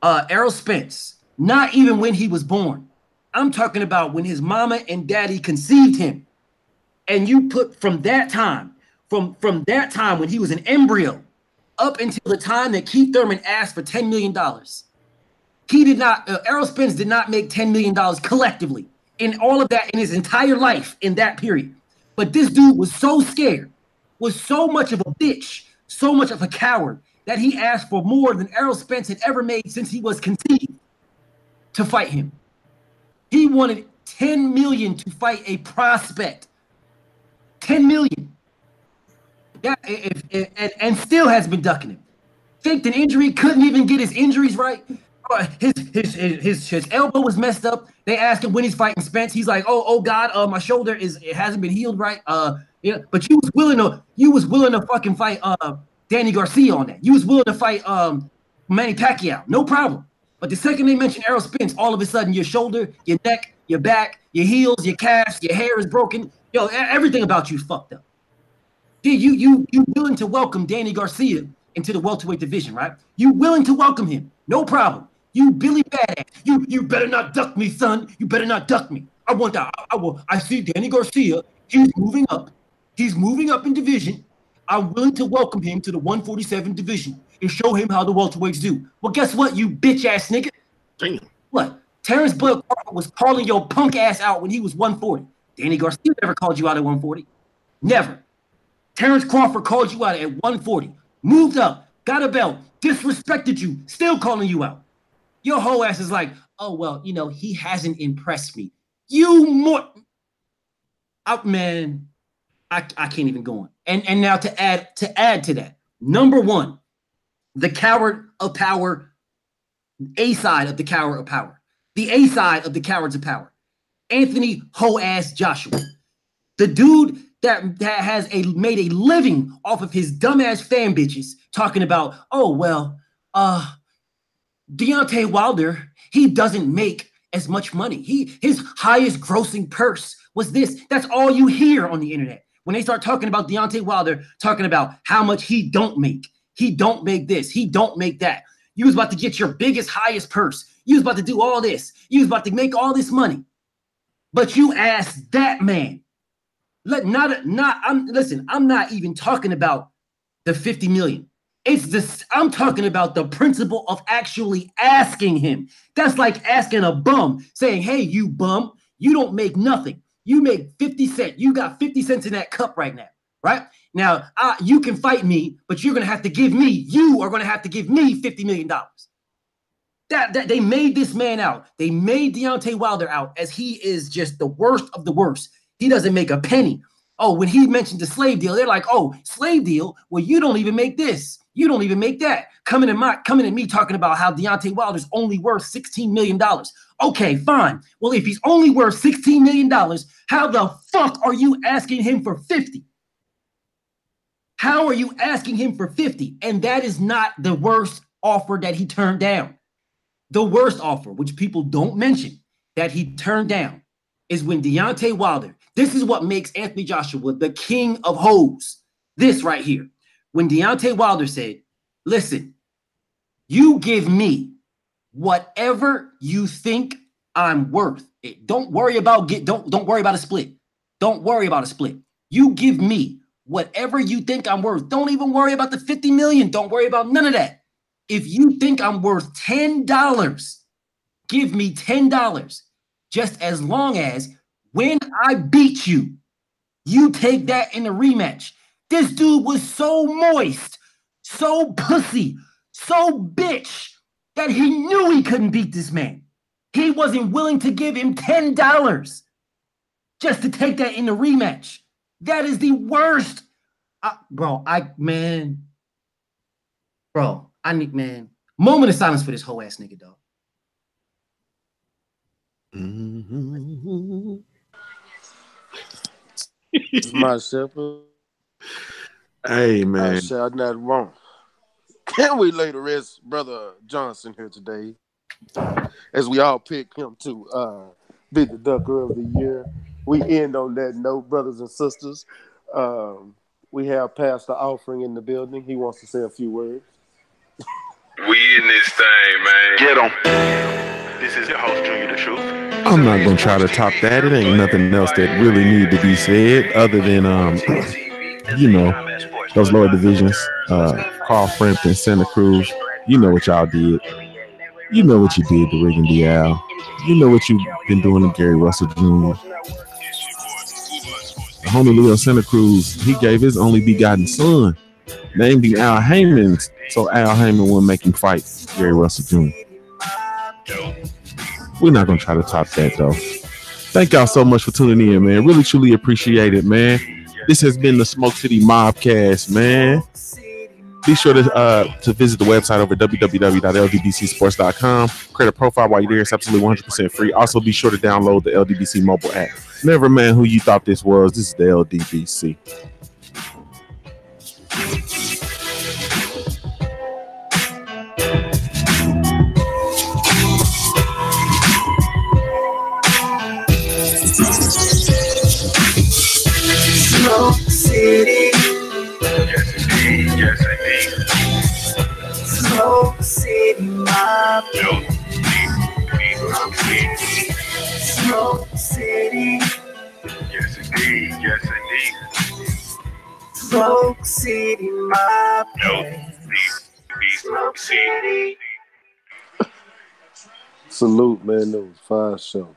[SPEAKER 10] Errol Spence, not even when he was born, I'm talking about when his mama and daddy conceived him, and you put from that time when he was an embryo up until the time that Keith Thurman asked for $10 million, he did not. Errol Spence did not make $10 million collectively in all of that in his entire life in that period. But this dude was so scared, was so much of a bitch, so much of a coward that he asked for more than Errol Spence had ever made since he was conceived to fight him. He wanted $10 million to fight a prospect. $10 million. Yeah, and still has been ducking him. Faked an injury, couldn't even get his injuries right. His elbow was messed up. They asked him when he's fighting Spence. He's like, oh God, my shoulder hasn't been healed right. Yeah, but you was willing to fucking fight Danny Garcia on that. You was willing to fight Manny Pacquiao, no problem. But the second they mention Errol Spence, all of a sudden your shoulder, your neck, your back, your heels, your calves, your hair is broken. Yo, everything about you fucked up. Dude, you willing to welcome Danny Garcia into the welterweight division, right? You willing to welcome him, no problem. You Billy Badass. You better not duck me, son. You better not duck me. I want that. I see Danny Garcia. He's moving up. He's moving up in division. I'm willing to welcome him to the 147 division and show him how the welterweights do. Well, guess what, you bitch ass nigga?
[SPEAKER 2] Damn.
[SPEAKER 10] What? Terrence Bud was calling your punk ass out when he was 140. Danny Garcia never called you out at 140. Never. Terrence Crawford called you out at 140. Moved up, got a belt, disrespected you, still calling you out. Your whole ass is like, oh, well, you know, he hasn't impressed me. You more... man, I can't even go on. And now to add to that, number one, the coward of power, A side of the coward of power. The A side of the cowards of power. Anthony Ho-ass Joshua. The dude that has made a living off of his dumbass fan bitches talking about, oh, well, Deontay Wilder, he doesn't make as much money. His highest grossing purse was this. That's all you hear on the internet. When they start talking about Deontay Wilder, talking about how much he don't make. He don't make this. He don't make that. You was about to get your biggest, highest purse. You was about to do all this. You was about to make all this money. But you asked that man. Listen, I'm not even talking about the 50 million. I'm talking about the principle of actually asking him. That's like asking a bum, saying, hey, you bum, you don't make nothing. You make 50 cents. You got 50 cents in that cup right now, right? Now, you can fight me, but you are going to have to give me $50 million. That they made this man out. They made Deontay Wilder out as he is just the worst of the worst. He doesn't make a penny. Oh, when he mentioned the slave deal, they're like, oh, slave deal? Well, you don't even make this. You don't even make that. Coming at me talking about how Deontay Wilder's only worth $16 million. Okay, fine. Well, if he's only worth $16 million, how the fuck are you asking him for 50? How are you asking him for 50? And that is not the worst offer that he turned down. The worst offer, which people don't mention, that he turned down is when Deontay Wilder, this is what makes Anthony Joshua the king of hoes. This right here. When Deontay Wilder said, listen, you give me whatever you think I'm worth. Don't worry about don't worry about a split. Don't worry about a split. You give me whatever you think I'm worth. Don't even worry about the 50 million. Don't worry about none of that. If you think I'm worth $10, give me $10. Just as long as when I beat you, you take that in a rematch. This dude was so moist, so pussy, so bitch that he knew he couldn't beat this man. He wasn't willing to give him $10 just to take that in the rematch. That is the worst. I need, man. Moment of silence for this whole ass nigga, dog.
[SPEAKER 2] It's myself.
[SPEAKER 7] Hey, man.
[SPEAKER 2] I shall not wrong. Can we lay the rest, Brother Johnson, here today? As we all pick him to be the Ducker of the Year. We end on that note, brothers and sisters. We have Pastor Offering in the building. He wants to say a few words.
[SPEAKER 3] We in this thing, man.
[SPEAKER 1] Get him. This is your host, Junior the Truth.
[SPEAKER 7] I'm not going to try to top that. It ain't nothing else that really need to be said other than, those lower divisions, Carl Frampton, Santa Cruz. You know what y'all did. You know what you did to Reagan Dial. You know what you've been doing to Gary Russell Jr. The homie Leo Santa Cruz, he gave his only begotten son, named him Al Heyman, so Al Heyman wouldn't make him fight Gary Russell Jr. We're not going to try to top that, though. Thank y'all so much for tuning in, man. Really, truly appreciate it, man. This has been the Smoke City Mobcast, man. Be sure to visit the website over at www.ldbcsports.com. Create a profile while you're there. It's absolutely 100% free. Also, be sure to download the LDBC mobile app. Never mind who you thought this was. This is the LDBC.
[SPEAKER 6] Smoke City.
[SPEAKER 3] Yes, indeed. Yes, indeed.
[SPEAKER 6] Smoke City, my Smoke City.
[SPEAKER 3] Yes, indeed. Yes, indeed.
[SPEAKER 6] Smoke City, my place. Smoke City.
[SPEAKER 2] Salute, man. That was fire show.